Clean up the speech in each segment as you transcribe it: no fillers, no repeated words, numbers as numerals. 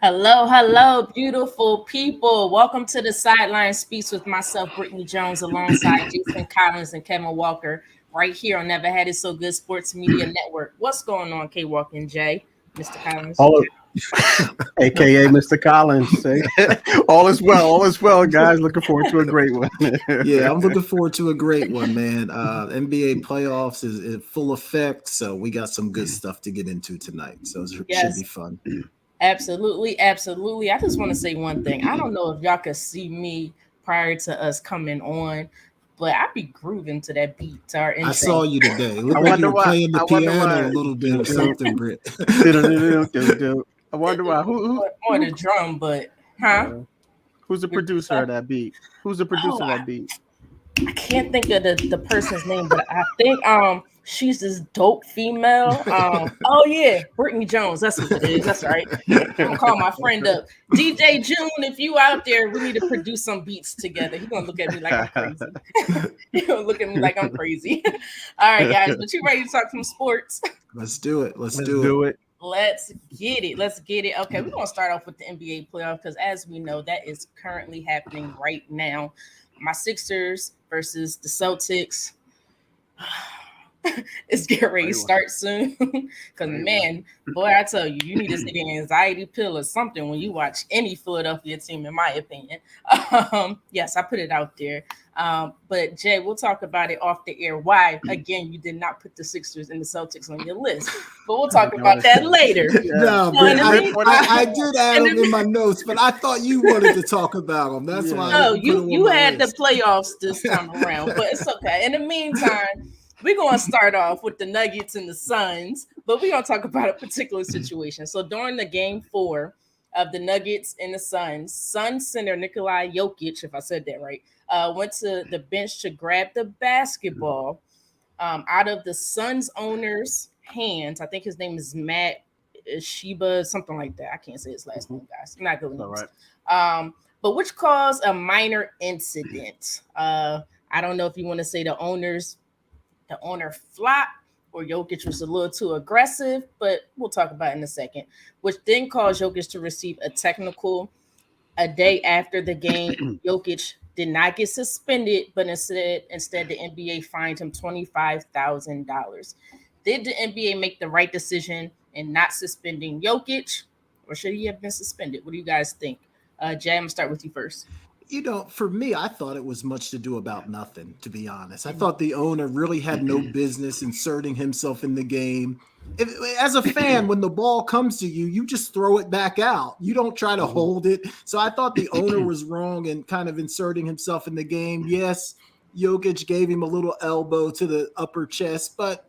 Hello, beautiful people. Welcome to the SideLine Speaks with myself, Britne Jones, alongside Jason Collins and Kevin Walker, right here on Never Had It So Good Sports Media Network. What's going on, K Walker and Jay? Mr. Collins. All, AKA Mr. Collins. All is well. All is well, guys. Looking forward to a great one. Yeah, I'm looking forward to a great one, man. NBA playoffs is in full effect, so we got some good stuff to get into tonight. So it should Yes, be fun. absolutely. I just want to say one thing. I don't know if y'all could see me prior to us coming on, but I be grooving to that beat, to our I intro. saw you today. It I looked like wonder you were why. playing the I wonder piano why. a little bit or something, Britt. I wonder why. More the drum, but huh? Who's the producer of that beat? Who's the Oh, producer of that beat? I can't think of the person's name, but I think she's this dope female. Oh yeah, Brittany Jones. That's what it is. That's right. I'm gonna call my friend up. DJ June, if you out there, we need to produce some beats together. He's gonna look at me like I'm crazy. He's gonna look at me like I'm crazy. All right, guys, but you ready to talk some sports? Let's do it. Let's Let's do do it. it. Let's get it. Let's get it. Okay, we're gonna start off with the NBA playoff because as we know, that is currently happening right now. My Sixers versus the Celtics. It's getting ready to start soon. Because man, boy, I tell you, you need to take an anxiety pill or something when you watch any Philadelphia team, in my opinion. Yes, I put it out there. But Jay, we'll talk about it off the air. Why, again, you did not put the Sixers and the Celtics on your list. But we'll talk about that later. No, So in Britt, the meantime, I did add them in my notes, but I thought you wanted to talk about them. That's why I no, didn't put them you on my had the list. playoffs this time around, but it's okay. In the meantime, we're going to start off with the Nuggets and the Suns, but we're going to talk about a particular situation. So during the game 4 of the Nuggets and the Suns, Sun center Nikolai Jokic, if I said that right, went to the bench to grab the basketball out of the Suns owner's hands. I think his name is Matt Sheba, something like that. I can't say his last name, guys. I'm not good with names. But which caused a minor incident. I don't know if you want to say the owner flopped or Jokic was a little too aggressive, but we'll talk about it in a second, which then caused Jokic to receive a technical a day after the game. Jokic did not get suspended, but instead the NBA fined him $25,000. Did the NBA make the right decision in not suspending Jokic, or should he have been suspended? What do you guys think? Jay, I'm gonna start with you first. For me, I thought it was much to do about nothing, to be honest. I thought the owner really had no business inserting himself in the game. As a fan, when the ball comes to you, you just throw it back out. You don't try to hold it. So I thought the owner was wrong in kind of inserting himself in the game. Yes, Jokic gave him a little elbow to the upper chest, but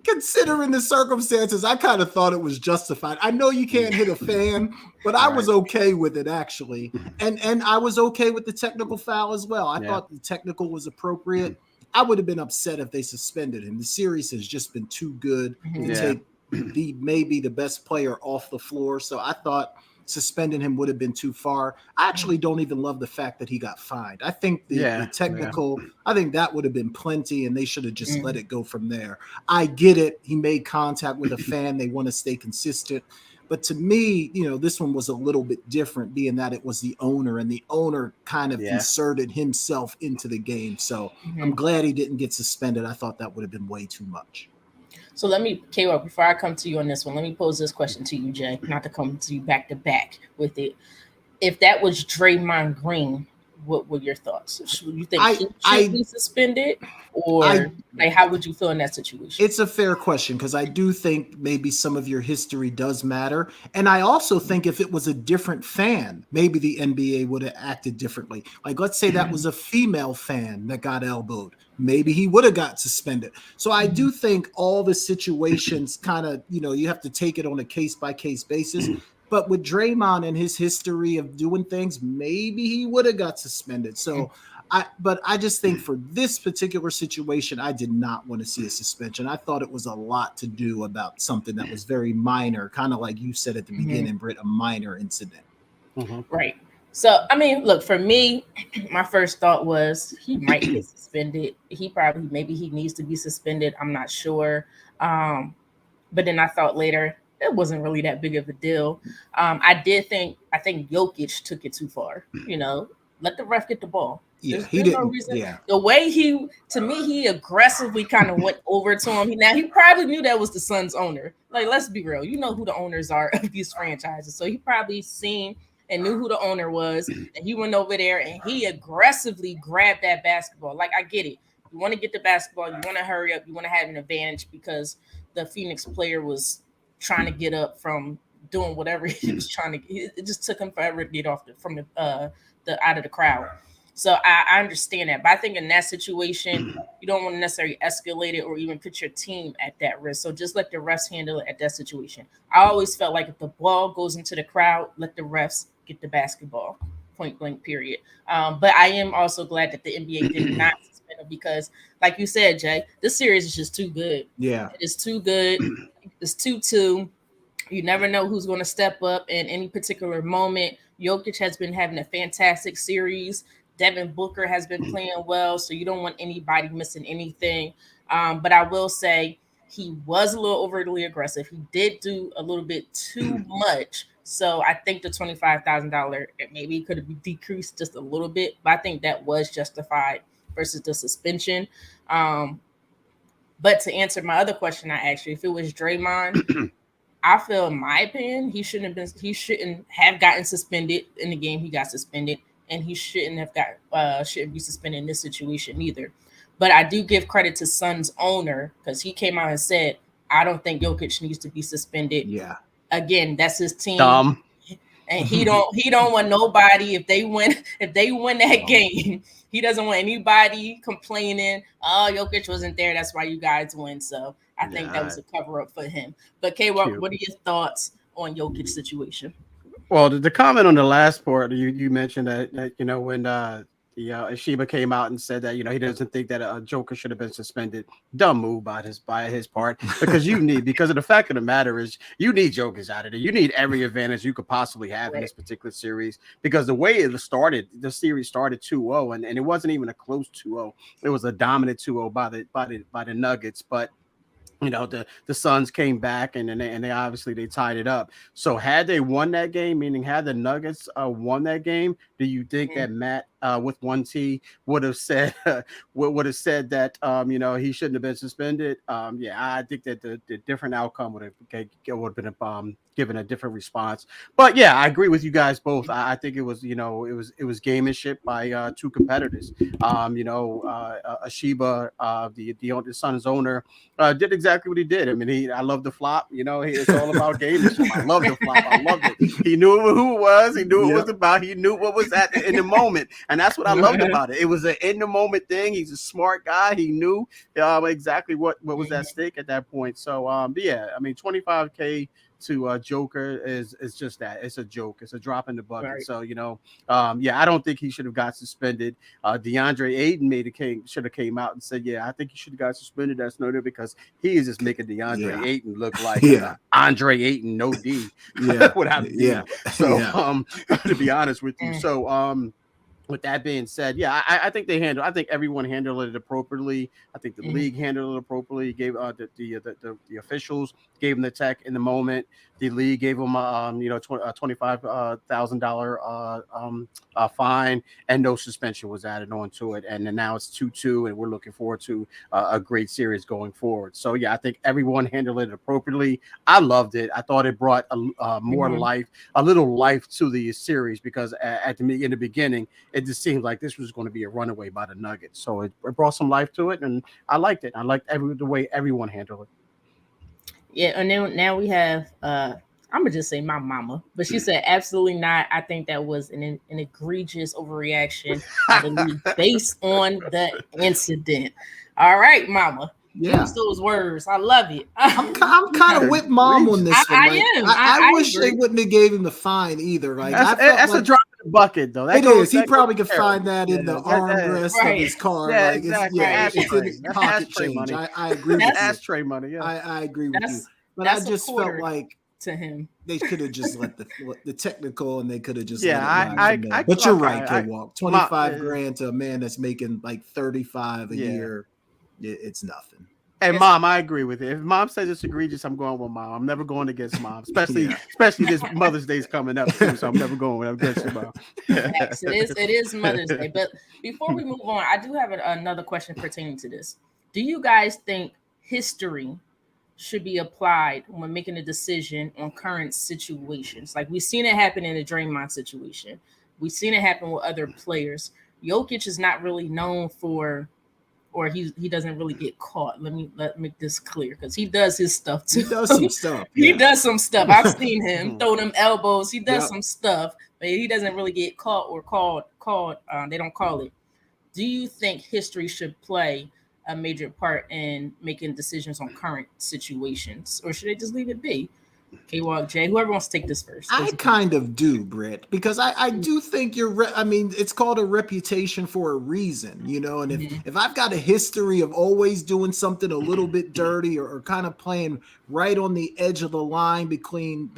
considering the circumstances, I kind of thought it was justified. I know you can't hit a fan, but I was okay with it actually. And I was okay with the technical foul as well. I thought the technical was appropriate. I would have been upset if they suspended him. The series has just been too good to take maybe the best player off the floor. So I thought suspending him would have been too far. I actually don't even love the fact that he got fined. I think the technical, I think that would have been plenty, and they should have just let it go from there. I get it. He made contact with a fan. They want to stay consistent. But to me, this one was a little bit different, being that it was the owner, and the owner kind of inserted himself into the game. So I'm glad he didn't get suspended. I thought that would have been way too much. So let me, K-Rock, before I come to you on this one, let me pose this question to you, Jay, not to come to you back to back with it. If that was Draymond Green, what were your thoughts? Should you think he should be suspended, or how would you feel in that situation? It's a fair question because I do think maybe some of your history does matter. And I also think if it was a different fan, maybe the NBA would have acted differently. Like, let's say that was a female fan that got elbowed. Maybe he would have got suspended. So I do think all the situations kind of, you have to take it on a case-by-case basis. But with Draymond and his history of doing things, maybe he would have got suspended. So I just think for this particular situation, I did not want to see a suspension. I thought it was a lot to do about something that was very minor, kind of like you said at the beginning, Britt, a minor incident. Right. So, I mean, look, for me, my first thought was he might get suspended. Maybe he needs to be suspended. I'm not sure. But then I thought later, it wasn't really that big of a deal. I think Jokic took it too far. Let the ref get the ball. Yeah, he There's no didn't. reason. Yeah, The way he aggressively kind of went over to him. Now he probably knew that was the Suns owner. Like, let's be real. You know who the owners are of these franchises. So he probably seen and knew who the owner was. And he went over there and he aggressively grabbed that basketball. Like, I get it. You want to get the basketball. You want to hurry up. You want to have an advantage because the Phoenix player was trying to get up from doing whatever he was trying to. It just took him forever to get off from the out of the crowd. So I understand that, but I think in that situation, you don't want to necessarily escalate it or even put your team at that risk. So just let the refs handle it at that situation. I always felt like if the ball goes into the crowd, let the refs get the basketball, point blank, period. But I am also glad that the NBA did not suspend him because, like you said, Jay, this series is just too good. yeah, It is too good. It's 2-2. You never know who's going to step up in any particular moment. Jokic has been having a fantastic series. Devin Booker has been playing well, so you don't want anybody missing anything. But I will say he was a little overly aggressive. He did do a little bit too much. So I think the $25,000 maybe could have decreased just a little bit, but I think that was justified versus the suspension. But to answer my other question I asked you, if it was Draymond, I feel, in my opinion, he shouldn't have gotten suspended in the game he got suspended, and he shouldn't be suspended in this situation either. But I do give credit to Suns owner because he came out and said, I don't think Jokic needs to be suspended. yeah. Again, that's his team. Dumb. And he don't want nobody if they win that game. He doesn't want anybody complaining, oh, Jokic wasn't there, that's why you guys win. So I think that was a cover up for him. But K, what are your thoughts on Jokic situation? Well, the comment on the last part, you mentioned that when Ishiba came out and said that he doesn't think that a Joker should have been suspended. Dumb move by his part because because of the fact of the matter is you need Jokers out of there. You need every advantage you could possibly have in this particular series because the way the series started 2-0 and it wasn't even a close 2-0. It was a dominant 2-0 by the Nuggets, but the Suns came back and they obviously they tied it up. So had they won that game, meaning had the Nuggets won that game, do you think that Matt with 1T would have said that he shouldn't have been suspended? I think that the different outcome would have been given a different response. But yeah, I agree with you guys both. I think it was gamemanship by two competitors. Ashiba, the Suns owner, did exactly what he did. I mean, I love the flop. It's all about gamemanship. I love the flop. I loved it. He knew who it was. He knew what it was about. He knew what was in the moment, and that's what I loved about it. It was an in the moment thing. He's a smart guy. He knew exactly what was at stake at that point. So $25K to Joker is just that. It's a joke. It's a drop in the bucket. Right. So I don't think he should have got suspended. DeAndre Ayton should have came out and said, I think he should have got suspended. That's no good because he is just making DeAndre Ayton look like Andre Ayton, no D. Without D. So to be honest with you, so with that being said, I think I think everyone handled it appropriately. I think the league handled it appropriately. Gave the officials gave him the tech in the moment. The league gave him $25,000 fine, and no suspension was added on to it. And then now it's 2-2, and we're looking forward to a great series going forward. So I think everyone handled it appropriately. I loved it. I thought it brought a little life to the series because in the beginning it just seemed like this was going to be a runaway by the Nuggets. So it brought some life to it, and I liked it. I liked the way everyone handled it. Yeah, and then now we have I'm gonna just say my mama, but she said absolutely not. I think that was an egregious overreaction by the league based on the incident. All right, mama. Yeah, use those words. I love it. I'm kind of with mom on this one. I wish agree. they wouldn't have gave him the fine either. Like that's a drop in the bucket, though. It is. He probably could find that in the armrest of his car. Yeah, like exactly. It's in his pocket change. Money. I agree with you. Ashtray money. Yeah, I agree with you. But I just felt like to him they could have just let the technical, and they could have just But you're right, K-Walk. $25,000 to a man that's making like $35 a year. It's nothing. And Mom, I agree with it. If Mom says it's egregious, I'm going with Mom. I'm never going against Mom, especially this Mother's Day's coming up too. So I'm never going against your Mom. Facts. It is Mother's Day. But before we move on, I do have another question pertaining to this. Do you guys think history should be applied when making a decision on current situations? Like we've seen it happen in the Draymond situation. We've seen it happen with other players. Jokic is not really known for, or he doesn't really get caught. Let me make this clear, because he does his stuff too. He does some stuff. He does some stuff. I've seen him throw them elbows. He does some stuff, but he doesn't really get caught or called. They don't call it. Do you think history should play a major part in making decisions on current situations, or should they just leave it be? K-Walk, Jay, whoever wants to take this first. I kind of do, Britt, because I do think it's called a reputation for a reason, you know, and if I've got a history of always doing something a little bit dirty or kind of playing right on the edge of the line between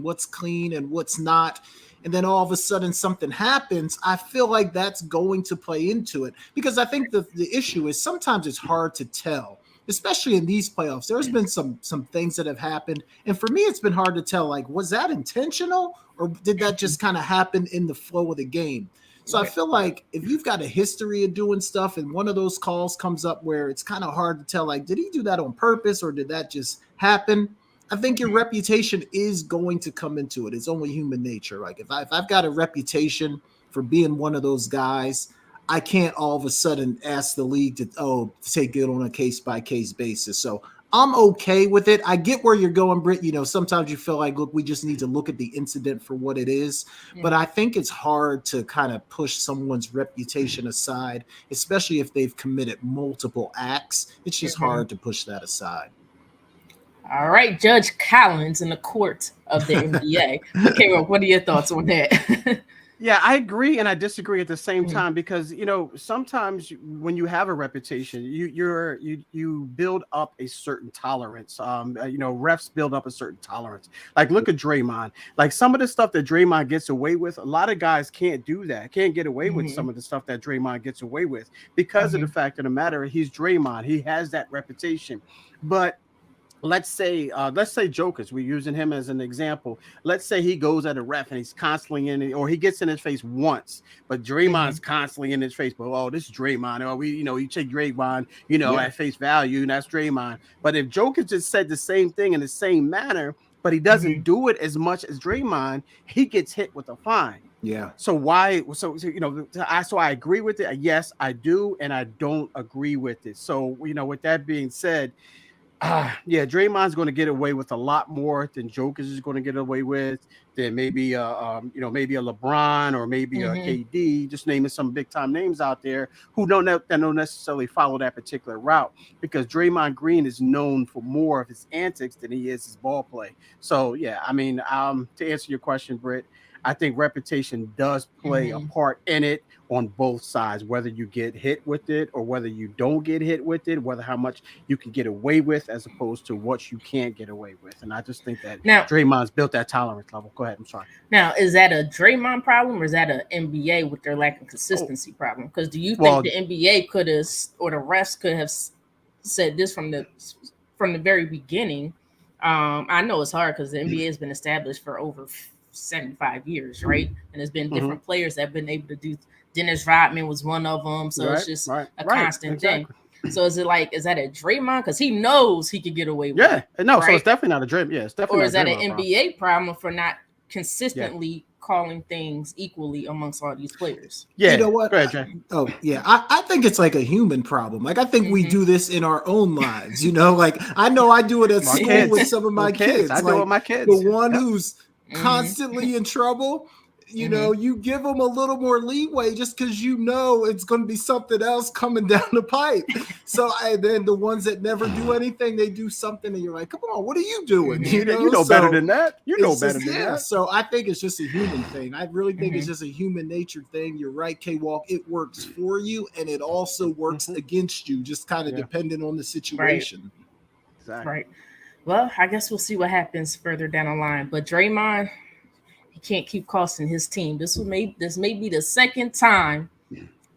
what's clean and what's not, and then all of a sudden something happens, I feel like that's going to play into it, because I think the issue is sometimes it's hard to tell. Especially in these playoffs, there's been some things that have happened. And for me, it's been hard to tell, like, was that intentional or did that just kind of happen in the flow of the game? So I feel like if you've got a history of doing stuff and one of those calls comes up where it's kind of hard to tell, like, did he do that on purpose or did that just happen? I think your reputation is going to come into it. It's only human nature. Like if I've got a reputation for being one of those guys, I can't all of a sudden ask the league to take it on a case-by-case basis. So I'm okay with it. I get where you're going, Britt. You know, sometimes you feel like, look, we just need to look at the incident for what it is. Yeah. But I think it's hard to kind of push someone's reputation aside, especially if they've committed multiple acts. It's just hard to push that aside. All right, Judge Collins in the court of the NBA. Okay, well, what are your thoughts on that? Yeah, I agree and I disagree at the same time, because you know sometimes when you have a reputation, you build up a certain tolerance. You know, refs build up a certain tolerance. Like look at Draymond. Like some of the stuff that Draymond gets away with, a lot of guys can't do that. Can't get away with some of the stuff that Draymond gets away with because of the fact of the matter, he's Draymond. He has that reputation, but. Let's say Jokic, we're using him as an example. Let's say he goes at a ref and he's constantly in it, or he gets in his face once, but Draymond's constantly in his face. But this is Draymond. Or you take Draymond, at face value, and that's Draymond. But if Jokic just said the same thing in the same manner, but he doesn't do it as much as Draymond, he gets hit with a fine. Yeah. So why? So I agree with it. Yes, I do, and I don't agree with it. So with that being said. Draymond's going to get away with a lot more than Jokic is going to get away with, than maybe maybe a LeBron or maybe a KD, just naming some big time names out there who don't necessarily follow that particular route, because Draymond Green is known for more of his antics than he is his ball play. So to answer your question, Britt, I think reputation does play a part in it on both sides, whether you get hit with it or whether you don't get hit with it, whether how much you can get away with as opposed to what you can't get away with. And I just think that Draymond's built that tolerance level. Go ahead. I'm sorry. Now, is that a Draymond problem or is that an NBA with their lack of consistency problem? Because do you think the NBA could have, or the refs could have said this from the very beginning? I know it's hard because the NBA has been established for over 75 years, right? And there's been different players that have been able to do. Dennis Rodman was one of them, so it's just a constant thing. So is that a Draymond because he knows he could get away with it? So it's definitely not a Draymond. Yeah, it's definitely. Or is that an NBA problem for not consistently calling things equally amongst all these players? Yeah, you know what? Go ahead, Jay. I think it's like a human problem. Like I think we do this in our own lives. Like I know I do it at school with some of my kids. I do it with my kids. The one who's constantly in trouble. You give them a little more leeway just because it's going to be something else coming down the pipe. So then the ones that never do anything, they do something, and you're like, "Come on, what are you doing?" You know better than that. You know better than that. So I think it's just a human thing. I really think it's just a human nature thing. You're right, K-Walk. It works for you, and it also works against you, just kind of depending on the situation. Right. Exactly. Right. Well, I guess we'll see what happens further down the line. But Draymond, he can't keep costing his team. This may be the second time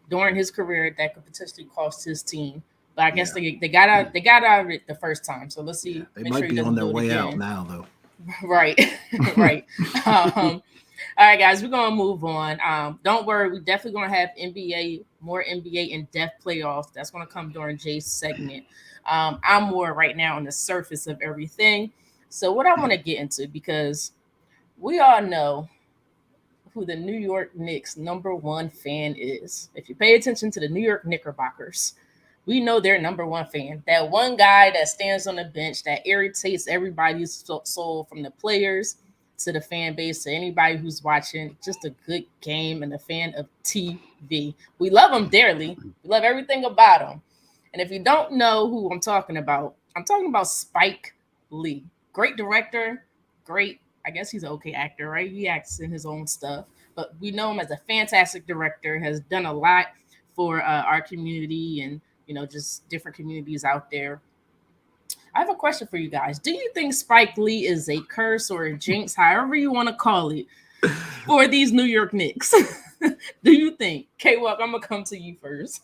during his career that could potentially cost his team But I guess they got out of it the first time. So let's see. They might be on their way out now, though. Right, right. All right, guys, we're gonna move on. Don't worry, we're definitely gonna have more NBA in-depth playoffs. That's gonna come during Jay's segment. I'm more right now on the surface of everything. So what I want to get into, because we all know who the New York Knicks #1 fan is. If you pay attention to the New York Knickerbockers, we know their #1 fan. That one guy that stands on the bench that irritates everybody's soul, from the players to the fan base to anybody who's watching. Just a good game and a fan of TV. We love him dearly. We love everything about him. And if you don't know who I'm talking about Spike Lee. Great director, great. I guess he's an okay actor, right? He acts in his own stuff, but we know him as a fantastic director. Has done a lot for our community and just different communities out there. I have a question for you guys. Do you think Spike Lee is a curse or a jinx, however you want to call it, for these New York Knicks? Do you think? K-Walk, I'm gonna come to you first.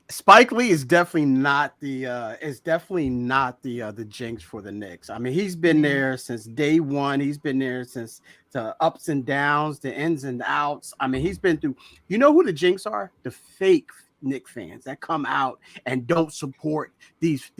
Spike Lee is definitely not the jinx for the Knicks. I mean, he's been there since day one. He's been there since the ups and downs, the ins and outs. I mean, he's been through. You know who the jinx are? The fake Knicks fans that come out and don't support this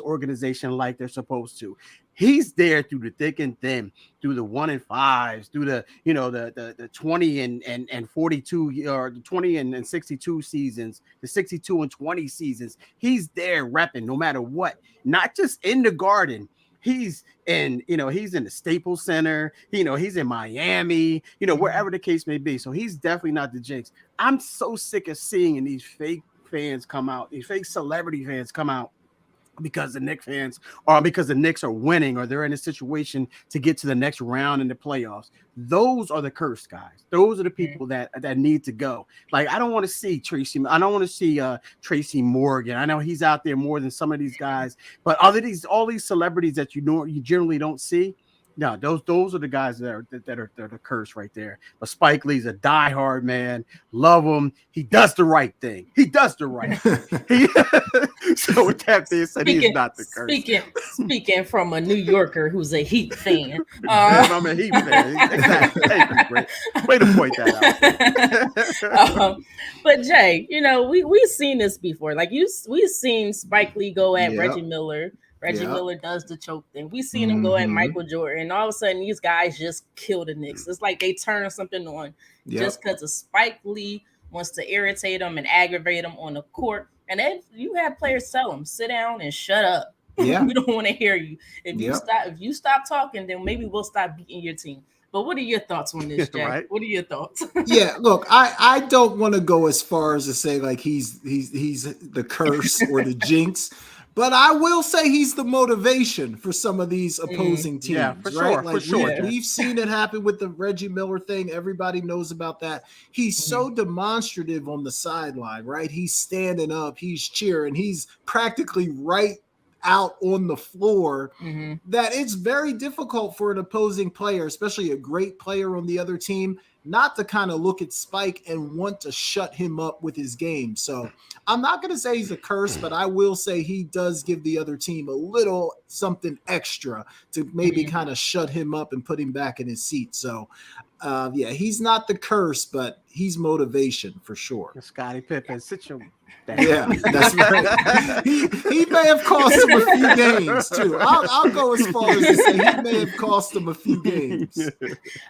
organization like they're supposed to. He's there through the thick and thin, through the 1 and 5s, through the the 20 and 42 or the 20 and 62 seasons, the 62 and 20 seasons. He's there repping no matter what, not just in the Garden. He's in the Staples Center, he's in Miami, wherever the case may be. So he's definitely not the jinx. I'm so sick of seeing these fake fans come out, these fake celebrity fans come out because the Knicks fans or because the Knicks are winning or they're in a situation to get to the next round in the playoffs. Those are the cursed guys. Those are the people that need to go. Like, I don't want to see Tracy. I don't want to see Tracy Morgan. I know he's out there more than some of these guys, but all these celebrities that you generally don't see. No, those are the guys that are the curse right there. But Spike Lee's a diehard man. Love him. He does the right thing. So with that being said, he is not the curse. Speaking from a New Yorker who's a Heat fan. I'm a Heat fan. Exactly. Thank you, Britt. Way to point that out. But Jay, we've seen this before. Like we've seen Spike Lee go at Reggie Miller. Reggie Miller does the choke thing. We've seen him go at Michael Jordan. And all of a sudden, these guys just kill the Knicks. It's like they turn something on just because of Spike Lee wants to irritate them and aggravate them on the court. And then you have players tell them, sit down and shut up. Yeah. We don't want to hear you. If you stop talking, then maybe we'll stop beating your team. But what are your thoughts on this, Jack? Right. What are your thoughts? Yeah, look, I don't want to go as far as to say like he's the curse or the jinx. But I will say he's the motivation for some of these opposing teams. Yeah, for right? sure. Like for sure. We've seen it happen with the Reggie Miller thing. Everybody knows about that. He's so demonstrative on the sideline, right? He's standing up, he's cheering, he's practically right out on the floor that it's very difficult for an opposing player, especially a great player on the other team, not to kind of look at Spike and want to shut him up with his game. So I'm not going to say he's a curse, but I will say he does give the other team a little something extra to maybe kind of shut him up and put him back in his seat. So he's not the curse, but he's motivation for sure. Scottie Pippen, sit your yeah, that's right. He may have cost him a few games too. I'll go as far as to say he may have cost him a few games.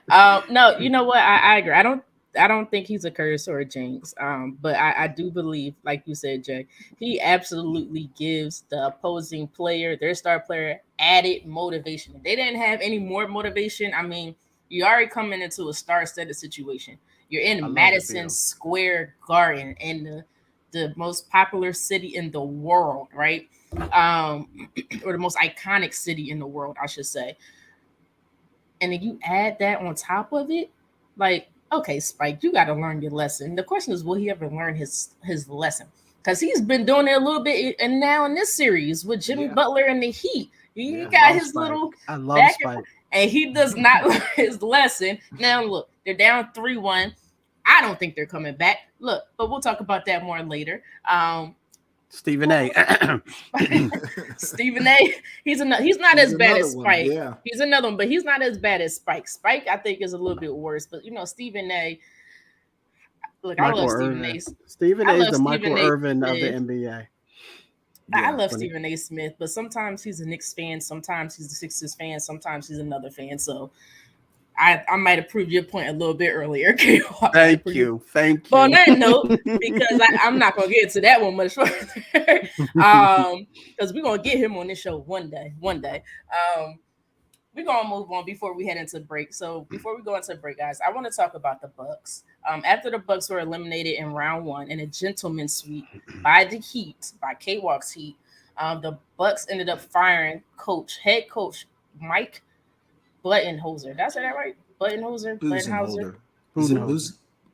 No, you know what? I agree. I don't think he's a curse or a jinx. But I do believe, like you said, Jay, he absolutely gives the opposing player, their star player, added motivation. If they didn't have any more motivation, I mean, you're already coming into a star-studded situation. You're in Madison Square Garden in the most popular city in the world, right? Or the most iconic city in the world, I should say. And then you add that on top of it, like, okay, Spike, you got to learn your lesson. The question is, will he ever learn his lesson? Because he's been doing it a little bit, and now in this series with Jimmy Butler and the Heat, he got his Spike. little I love Spike. and he does not learn his lesson. Now, look, they're down 3-1. I don't think they're coming back. Look, but we'll talk about that more later. Stephen A. Stephen A. He's not as bad as one, Spike. yeah. He's another one, but he's not as bad as Spike. Spike, I think, is a little bit worse. But Stephen A. Look, I love Stephen A. Stephen I A. is love the Stephen Michael A. Irvin of the Smith. NBA. I love Stephen A. Smith, but sometimes he's a Knicks fan, sometimes he's a Sixers fan, sometimes he's another fan. So I might have proved your point a little bit earlier. Okay, Thank you. But on that note, because I'm not gonna get into that one much further, because we're gonna get him on this show one day. We're gonna move on before we head into break. So before we go into break, guys, I want to talk about the Bucks. After the Bucks were eliminated in round one in a gentleman's sweep by the Heat, by K-Walk's Heat, the Bucks ended up firing head coach Mike Buttenholzer. Did I say that right? Buttenholzer? Budenholzer.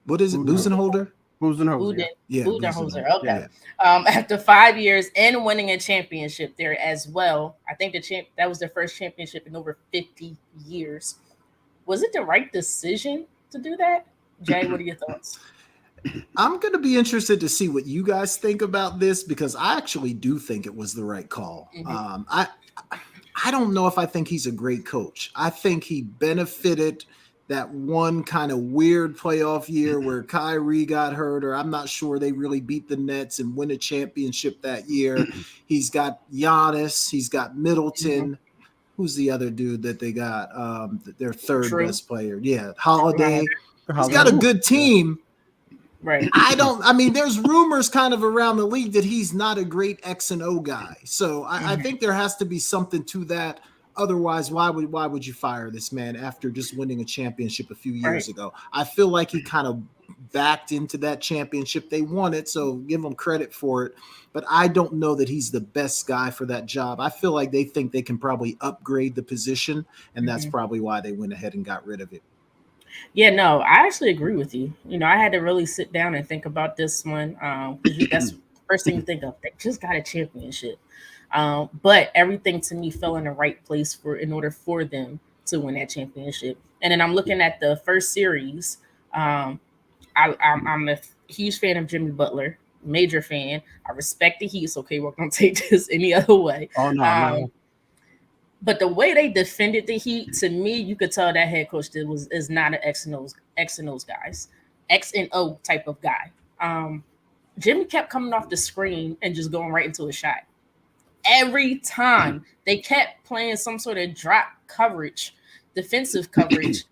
What is it? Budenholzer? Budenholzer. Okay. Yeah. After 5 years and winning a championship there as well, I think that was their first championship in over 50 years. Was it the right decision to do that? Jay, what are your thoughts? I'm going to be interested to see what you guys think about this, because I actually do think it was the right call. Mm-hmm. I don't know if I think he's a great coach. I think he benefited that one kind of weird playoff year where Kyrie got hurt, or I'm not sure they really beat the Nets and win a championship that year. He's got Giannis. He's got Middleton. Mm-hmm. Who's the other dude that they got? Their third best player. Yeah, Holiday. He's got a good team. Right. There's rumors kind of around the league that he's not a great X and O guy. So I think there has to be something to that. Otherwise, why would you fire this man after just winning a championship a few years ago? I feel like he kind of backed into that championship. They won it, so give him credit for it. But I don't know that he's the best guy for that job. I feel like they think they can probably upgrade the position, and that's probably why they went ahead and got rid of it. Yeah, no, I actually agree with you. I had to really sit down and think about this one, because that's the first thing you think of. They just got a championship. But everything to me fell in the right place in order for them to win that championship. And then I'm looking at the first series. I'm a huge fan of Jimmy Butler, major fan. I respect the Heat, so we're gonna take this any other way. Oh no. But the way they defended the Heat, to me, you could tell that head coach is not an X and O's guys, X and O type of guy. Jimmy kept coming off the screen and just going right into a shot. Every time they kept playing some sort of drop coverage, defensive coverage.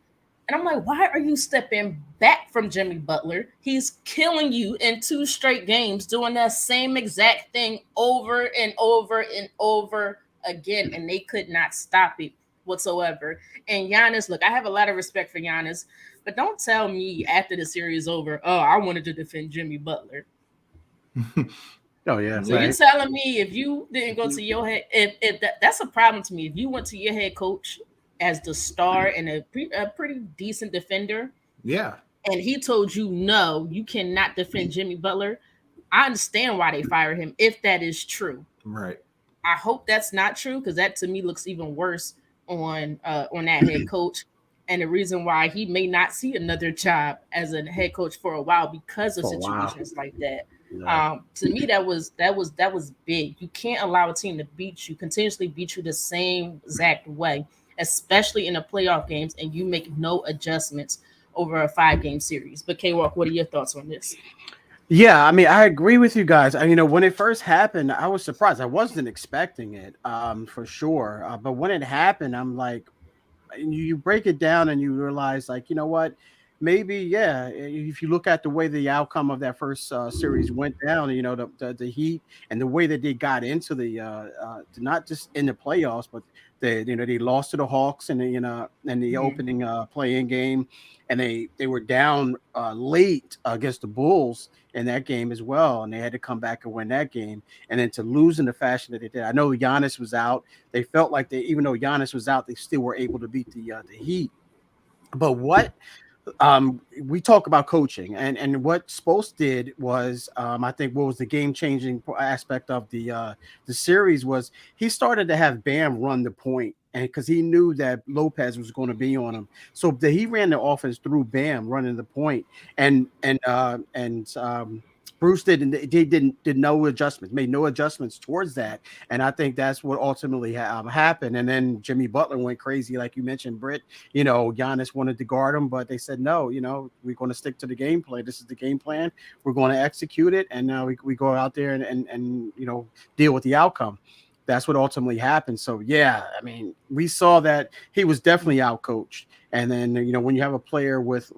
And I'm like, why are you stepping back from Jimmy Butler? He's killing you in 2 straight games, doing that same exact thing over and over and over again. And they could not stop it whatsoever. And Giannis, look, I have a lot of respect for Giannis, but don't tell me after the series over, oh, I wanted to defend Jimmy Butler. Oh yeah. So you're telling me if you didn't go to your head, if that's a problem to me. If you went to your head coach as the star and a pretty decent defender, yeah, and he told you no, you cannot defend Jimmy Butler, I understand why they fired him if that is true. Right. I hope that's not true, because that to me looks even worse on that head coach. And the reason why he may not see another job as a head coach for a while because of situations like that. Yeah. To me, that was big. You can't allow a team to continuously beat you the same exact way, especially in the playoff games, and you make no adjustments over a 5-game series. But K-Walk, what are your thoughts on this? Yeah, I agree with you guys. When it first happened, I was surprised. I wasn't expecting it, for sure. But when it happened, I'm like, you break it down and you realize, like, you know what? Maybe, yeah, if you look at the way the outcome of that first series went down, the Heat and the way that they got into not just in the playoffs, but they lost to the Hawks in the opening play-in game, and they were down late against the Bulls in that game as well, and they had to come back and win that game, and then to lose in the fashion that they did. I know Giannis was out. They felt like even though Giannis was out, they still were able to beat the Heat. But what? We talk about coaching, and what Spost did was, I think what was the game-changing aspect of the series was he started to have Bam run the point, and because he knew that Lopez was going to be on him, so he ran the offense through Bam running the point, and Bruce did no adjustments, made no adjustments towards that, and I think that's what ultimately happened. And then Jimmy Butler went crazy, like you mentioned, Britt. Giannis wanted to guard him, but they said no. We're going to stick to the game plan. This is the game plan. We're going to execute it, and now we go out there and deal with the outcome. That's what ultimately happened. So yeah, I mean, we saw that he was definitely outcoached. And then when you have a player with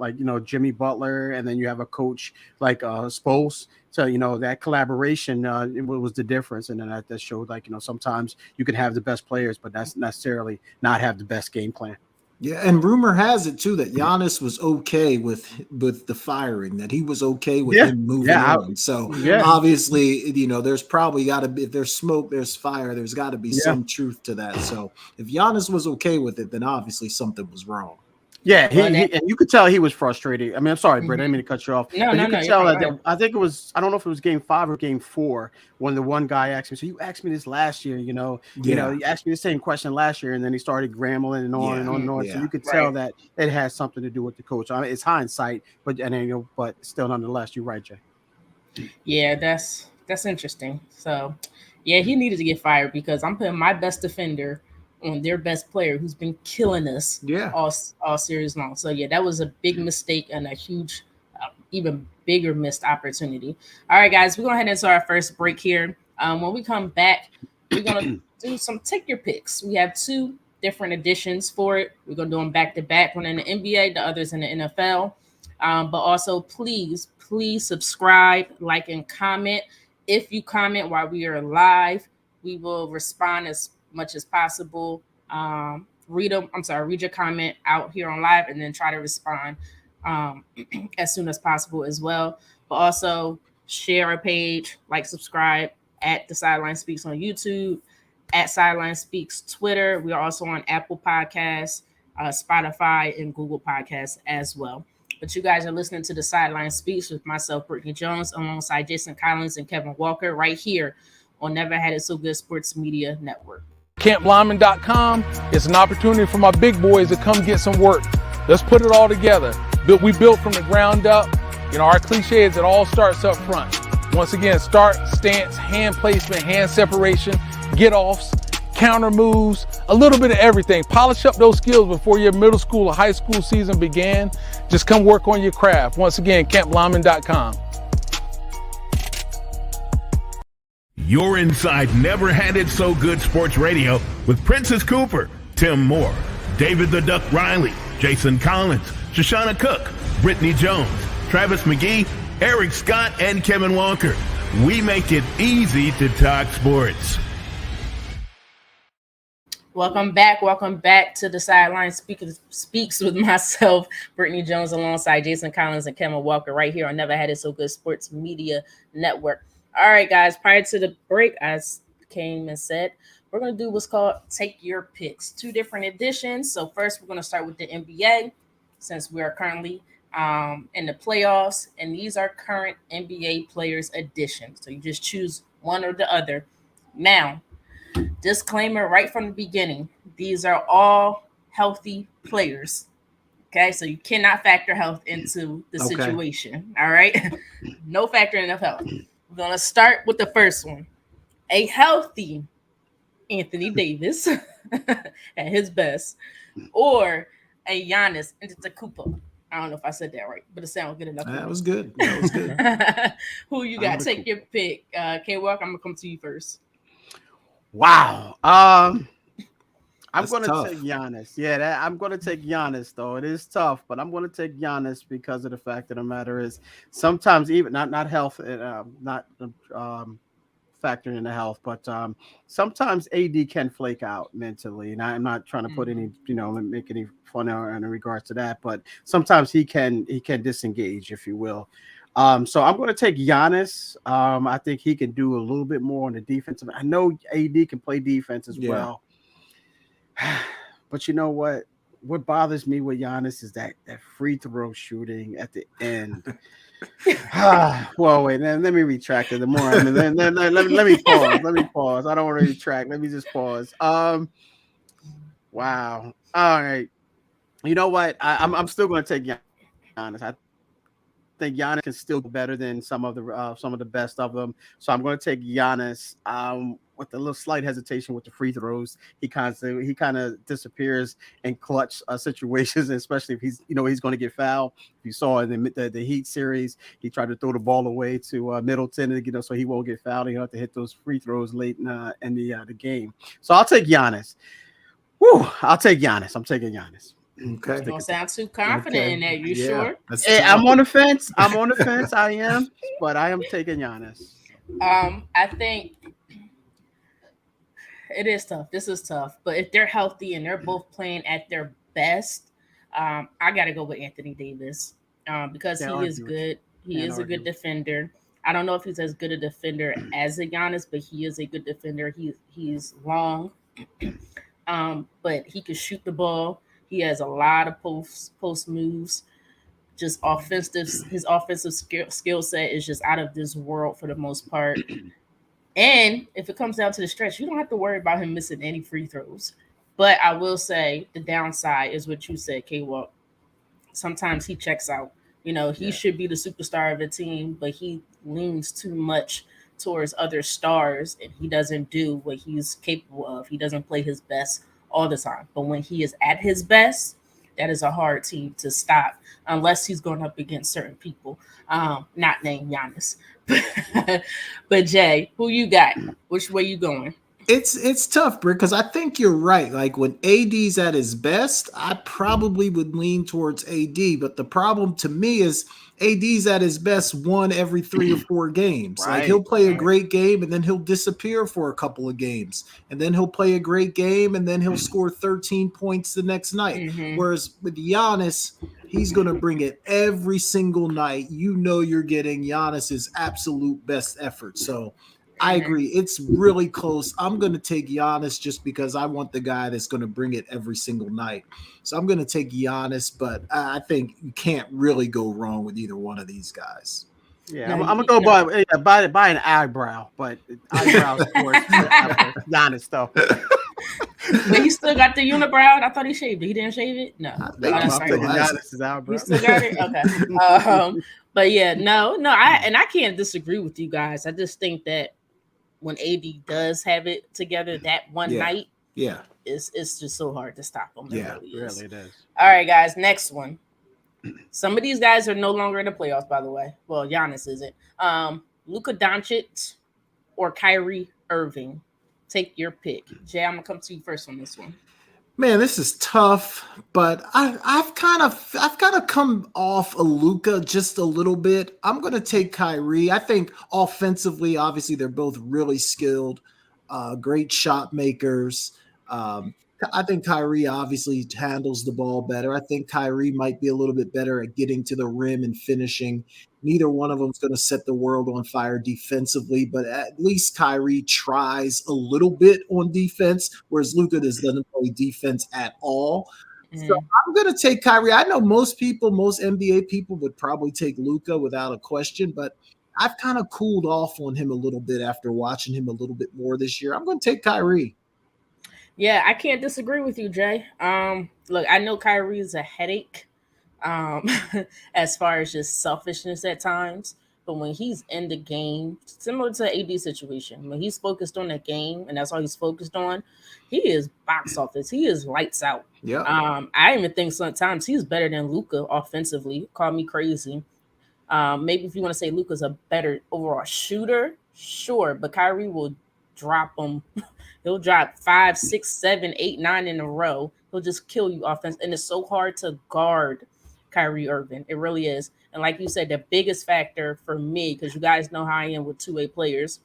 Jimmy Butler, and then you have a coach like Spoels, so that collaboration it was the difference. And then that showed sometimes you can have the best players, but that's necessarily not have the best game plan. Yeah, and rumor has it too that Giannis was okay with the firing, that he was okay with him moving on. So obviously, there's probably got to be, if there's smoke, there's fire. There's got to be some truth to that. So if Giannis was okay with it, then obviously something was wrong. Yeah, and you could tell he was frustrated. I mean, I'm sorry, Britt, I didn't mean to cut you off. No, you could tell that. Right. I think it was. I don't know if it was Game 5 or Game 4 when the one guy asked me. So you asked me this last year, you asked me the same question last year, and then he started grambling and on and on and on. So you could tell that it has something to do with the coach. I mean, it's hindsight, but still, nonetheless, you're right, Jay. Yeah, that's interesting. So, yeah, he needed to get fired because I'm putting my best defender on their best player who's been killing us all series long. So yeah, that was a big mistake and a huge, even bigger missed opportunity. All right, guys, we're going to head into our first break here. When we come back, we're going to do some take your picks. We have 2 different editions for it. We're going to do them back to back, one in the NBA, the others in the NFL. But also, please subscribe, like, and comment. If you comment while we are live, we will respond as much as possible. Read your comment out here on live, and then try to respond as soon as possible as well. But also share our page, like, subscribe at the SideLine Speaks on YouTube, at SideLine Speaks Twitter. We are also on Apple Podcasts, Spotify, and Google Podcasts as well. But you guys are listening to the SideLine Speaks with myself, Britne Jones, alongside Jason Collins and Kevin Walker, right here on Never Had It So Good Sports Media Network. CampLyman.com is an opportunity for my big boys to come get some work. Let's put it all together. We built from the ground up. Our cliche is it all starts up front. Once again, start, stance, hand placement, hand separation, get-offs, counter moves, a little bit of everything. Polish up those skills before your middle school or high school season began. Just come work on your craft. Once again, CampLyman.com. You're inside Never Had It So Good Sports Radio with Princess Cooper, Tim Moore, David the Duck Riley, Jason Collins, Shoshana Cook, Britne Jones, Travis McGee, Eric Scott, and Kevin Walker. We make it easy to talk sports. Welcome back to the SideLine Speaks with myself, Britne Jones, alongside Jason Collins and Kevin Walker, right here on Never Had It So Good Sports Media Network. All right, guys, prior to the break, as came and said, we're going to do what's called Take Your Picks, 2 different editions. So first, we're going to start with the NBA, since we are currently in the playoffs, and these are current NBA players edition. So you just choose one or the other. Now, disclaimer right from the beginning, these are all healthy players. Okay, so you cannot factor health into the situation. All right, no factoring of health. We're going to start with the first one. A healthy Anthony Davis at his best, or a Giannis Antetokounmpo. I don't know if I said that right, but it sounded good enough. That was good. Who you got? Take your pick. K-Walk, I'm going to come to you first. Wow. I'm going to take Giannis. I'm going to take Giannis, though. It is tough, but I'm going to take Giannis because of the fact of the matter is sometimes even not health, not factoring in the health, but sometimes AD can flake out mentally. And I'm not trying to put any, make any fun in regards to that, but sometimes he can disengage, if you will. So I'm going to take Giannis. I think he can do a little bit more on the defensive. I know AD can play defense as well. But you know what? What bothers me with Giannis is that free throw shooting at the end. Well, wait. Let me retract it. The more let me pause. Let me pause. I don't want to retract. Let me just pause. Wow. All right. You know what? I'm still going to take Giannis. I think Giannis can still do better than some of the best of them. So I'm going to take Giannis. With a little slight hesitation with the free throws, he kind of disappears in clutch situations, especially if he's going to get fouled. You saw in the Heat series, he tried to throw the ball away to Middleton, so he won't get fouled. He'll have to hit those free throws late in the game. So I'll take Giannis. I'll take Giannis. I'm taking Giannis. Okay. Don't sound too confident in that. You sure? I'm on the fence. I am, but I am taking Giannis. I think it is tough. This is tough. But if they're healthy and they're both playing at their best, I got to go with Anthony Davis because he is good. He is a good defender. I don't know if he's as good a defender as a Giannis, but he is a good defender. He's long, but he can shoot the ball. He has a lot of post moves. Just his offensive skill set is just out of this world for the most part. And if it comes down to the stretch, you don't have to worry about him missing any free throws. But I will say the downside is what you said, K-Walk. Sometimes he checks out. He should be the superstar of the team, but he leans too much towards other stars, and he doesn't do what he's capable of. He doesn't play his best all the time. But when he is at his best, that is a hard team to stop unless he's going up against certain people, not named Giannis. But Jay, who you got? Which way you going? It's tough, Britt, because I think you're right. Like when AD's at his best, I probably would lean towards AD. But the problem to me is AD's at his best one every 3 or 4 games. Right. Like he'll play a great game and then he'll disappear for a couple of games. And then he'll play a great game and then he'll score 13 points the next night. Mm-hmm. Whereas with Giannis, he's going to bring it every single night. You're getting Giannis's absolute best effort. So I agree. It's really close. I'm going to take Giannis just because I want the guy that's going to bring it every single night. So I'm going to take Giannis, but I think you can't really go wrong with either one of these guys. Yeah, I'm going to go by an eyebrow, but eyebrows for Giannis, though. But he still got the unibrow. I thought he shaved it. He didn't shave it? No. Giannis's eyebrow. He still got it? Okay. But yeah, no, I can't disagree with you guys. I just think that when AD does have it together that one night, it's just so hard to stop him. Really it is. All right, guys, next one. Some of these guys are no longer in the playoffs, by the way. Well, Giannis isn't. Luka Doncic or Kyrie Irving. Take your pick. Jay, I'm gonna come to you first on this one. Man, this is tough, but I've kind of come off a Luka just a little bit. I'm going to take Kyrie. I think offensively, obviously, they're both really skilled, great shot makers. I think Kyrie obviously handles the ball better. I think Kyrie might be a little bit better at getting to the rim and finishing. Neither one of them is going to set the world on fire defensively, but at least Kyrie tries a little bit on defense, whereas Luka doesn't play defense at all. So I'm going to take Kyrie. I know most NBA people would probably take Luka without a question, but I've kind of cooled off on him a little bit after watching him a little bit more this year. I'm going to take Kyrie. Yeah, I can't disagree with you, Jay. Look, I know Kyrie is a headache as far as just selfishness at times. But when he's in the game, similar to the AD situation, when he's focused on the game and that's all he's focused on, he is box office. He is lights out. Yeah. I even think sometimes he's better than Luka offensively. Call me crazy. Maybe if you want to say Luka's a better overall shooter, sure. But Kyrie will drop him. He'll drop 5, 6, 7, 8, 9 in a row. He'll just kill you offense. And it's so hard to guard Kyrie Irving. It really is. And like you said, the biggest factor for me, because you guys know how I am with two-way players,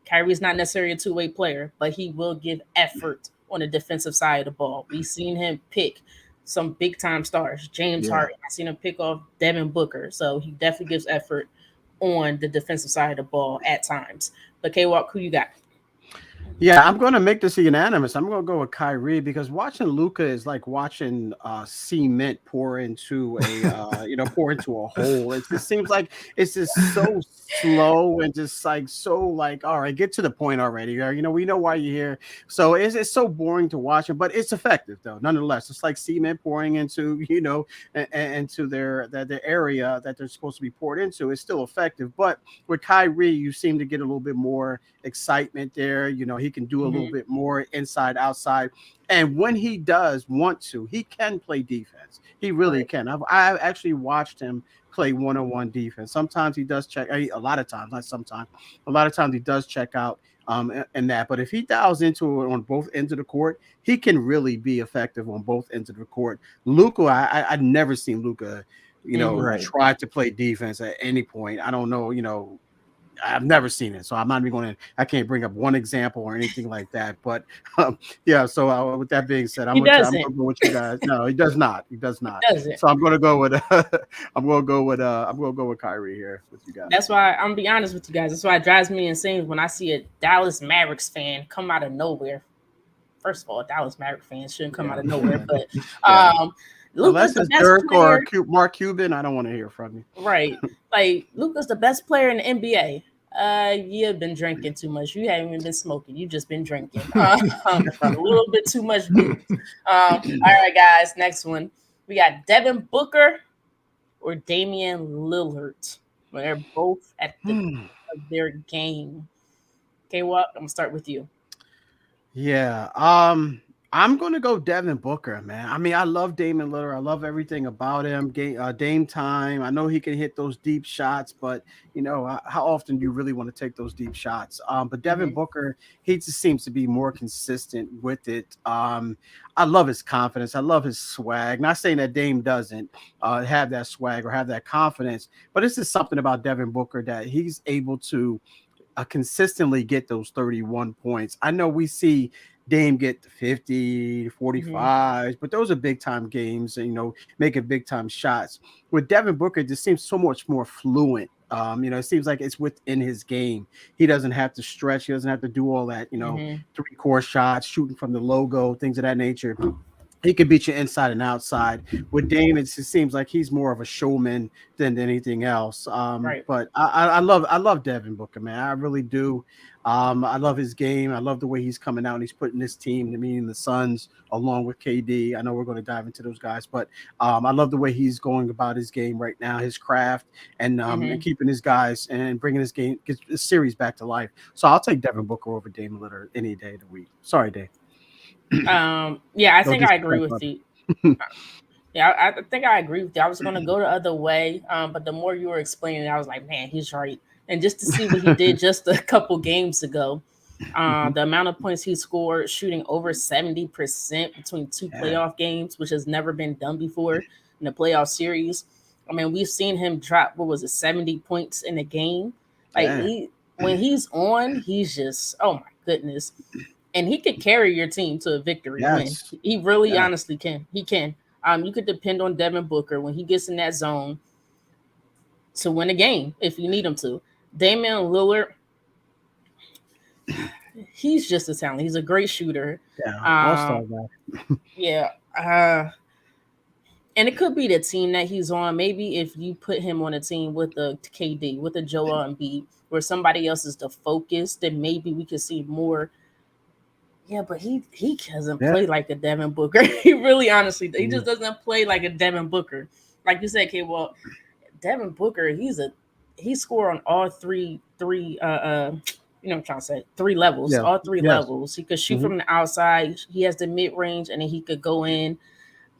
Kyrie's not necessarily a two-way player, but he will give effort on the defensive side of the ball. We've seen him pick some big-time stars. James Harden. I've seen him pick off Devin Booker. So he definitely gives effort on the defensive side of the ball at times. But K-Walk, who you got? Yeah, I'm going to make this unanimous. I'm going to go with Kyrie because watching Luca is like watching cement pour into pour into a hole. It just seems like it's just so slow and just like so like, all right, get to the point already. Or, we know why you're here. So it's so boring to watch it, but it's effective though. Nonetheless, it's like cement pouring into into their area that they're supposed to be poured into. It's still effective, but with Kyrie, you seem to get a little bit more excitement there. He can do a little bit more inside, outside. And when he does want to, he can play defense. He really can. I've actually watched him play one-on-one defense. Sometimes he does check, a lot of times, not sometimes, a lot of times he does check out in that. But if he dials into it on both ends of the court, he can really be effective on both ends of the court. Luka, I've never seen Luka, try to play defense at any point. I don't know, I've never seen it, so I'm not even going to. I can't bring up one example or anything like that. But yeah. So with that being said, I'm going to go with you guys. No, he does not. He does not. So I'm going to go with. I'm going to go with Kyrie here with you guys. That's why I'm gonna be honest with you guys. That's why it drives me insane when I see a Dallas Mavericks fan come out of nowhere. First of all, Dallas Mavericks fans shouldn't come out of nowhere, but unless it's Dirk or Mark Cuban, I don't want to hear from you. Right. Like, Luka's the best player in the NBA. You've been drinking too much. You haven't even been smoking. You just been drinking. A little bit too much booze. All right, guys. Next one. We got Devin Booker or Damian Lillard. They're both at the top of their game. Okay, well, I'm going to start with you. Yeah. I'm going to go Devin Booker, man. I mean, I love Damian Lillard. I love everything about him. Dame time. I know he can hit those deep shots, but, how often do you really want to take those deep shots? But Devin Booker, he just seems to be more consistent with it. I love his confidence. I love his swag. Not saying that Dame doesn't have that swag or have that confidence, but it's just something about Devin Booker that he's able to consistently get those 31 points. I know we see Dame get 50, 45, but those are big time games, making big time shots. With Devin Booker, it just seems so much more fluent. It seems like it's within his game. He doesn't have to stretch. He doesn't have to do all that, three-court shots, shooting from the logo, things of that nature. He could beat you inside and outside. With Dame, it seems like he's more of a showman than anything else. But I love Devin Booker, man. I really do. I love his game. I love the way he's coming out and he's putting this team, meaning the Suns, along with KD. I know we're going to dive into those guys, but I love the way he's going about his game right now, his craft, and keeping his guys and bringing his game, his series back to life. So I'll take Devin Booker over Dame Lillard any day of the week. Sorry, Dave. I think I agree with you. I think I agree with you. I was going to go the other way, but the more you were explaining, I was like, man, he's right. And just to see what he did just a couple games ago, the amount of points he scored, shooting over 70% between two playoff games, which has never been done before in the playoff series. I mean, we've seen him drop, 70 points in a game. Like when he's on, he's just, oh my goodness. And he could carry your team to a victory win. He really honestly can. He can. You could depend on Devin Booker when he gets in that zone to win a game if you need him to. Damian Lillard, he's just a talent. He's a great shooter. All-star guy. And it could be the team that he's on. Maybe if you put him on a team with a KD, with a Joel Embiid, where somebody else is the focus, then maybe we could see more. Yeah, but he doesn't play like a Devin Booker. He really, honestly, he just doesn't play like a Devin Booker. Like you said, Devin Booker, he scored on all three levels. Yeah. All three levels. He could shoot from the outside. He has the mid range, and then he could go in.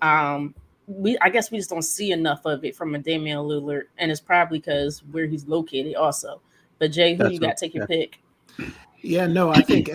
I guess we just don't see enough of it from a Damian Lillard, and it's probably because where he's located also. But Jay, who you got? Take your pick. Yeah, no, I think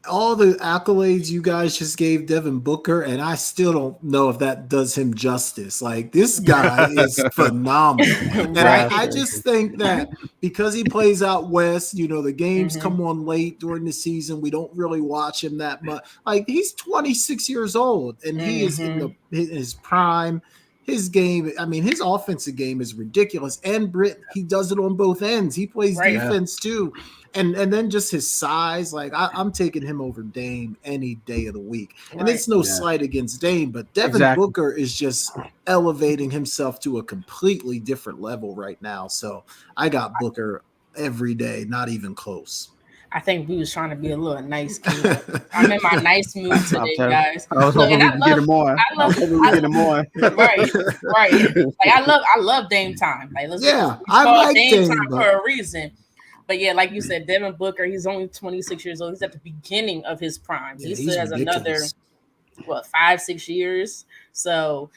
all the accolades you guys just gave Devin Booker, and I still don't know if that does him justice. Like, this guy is phenomenal. And I just think that because he plays out west, the games come on late during the season. We don't really watch him that much. Like, he's 26 years old, and he is in his prime. his game, I mean, his offensive game is ridiculous. And Britt, he does it on both ends. He plays defense too. And then just his size, like I'm taking him over Dame any day of the week. And it's no slight against Dame, but Devin Booker is just elevating himself to a completely different level right now. So I got Booker every day, not even close. I think we was trying to be a little nice kid. I'm in my nice mood today, guys. I was hoping we could get him on. I was hoping we get him on. Right. Like I love Dame time. Like I like Dame time for a reason. But yeah, like you said, Devin Booker, he's only 26 years old. He's at the beginning of his prime. He still has another 5-6 years. So,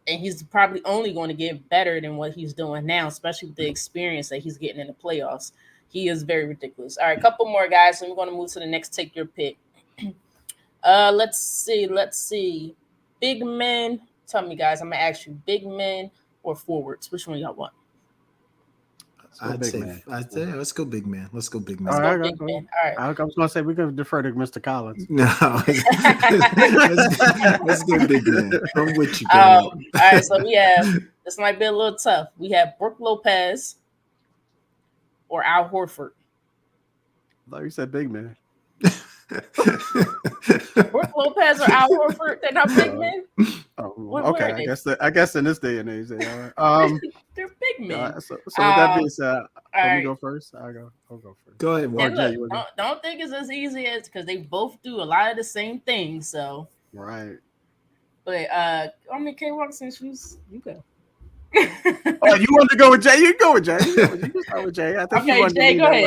and he's probably only going to get better than what he's doing now, especially with the experience that he's getting in the playoffs. He is very ridiculous. All right, a couple more guys. So we're going to move to the next. Take your pick. Let's see. Big men. Tell me, guys. I'm going to ask you, big men or forwards? Which one y'all want? I'd say let's go big man. Let's go big man. All right. I was going to say we're going to defer to Mr. Collins. No. let's go big man. I'm with you. All right, so we have, this might be a little tough. We have Brook Lopez or Al Horford. I thought you said big man. Brook Lopez or Al Horford? They're not big men? Okay. I guess in this day and age, they are. They're big men. So with that being said, let me go first. I'll go first. Go ahead. Look, don't think it's as easy as, because they both do a lot of the same things. So right. But I mean, K-Walk, since you go. Oh, you want to go with Jay? You can go with Jay. You can start with Jay. I think okay, Jay, go ahead.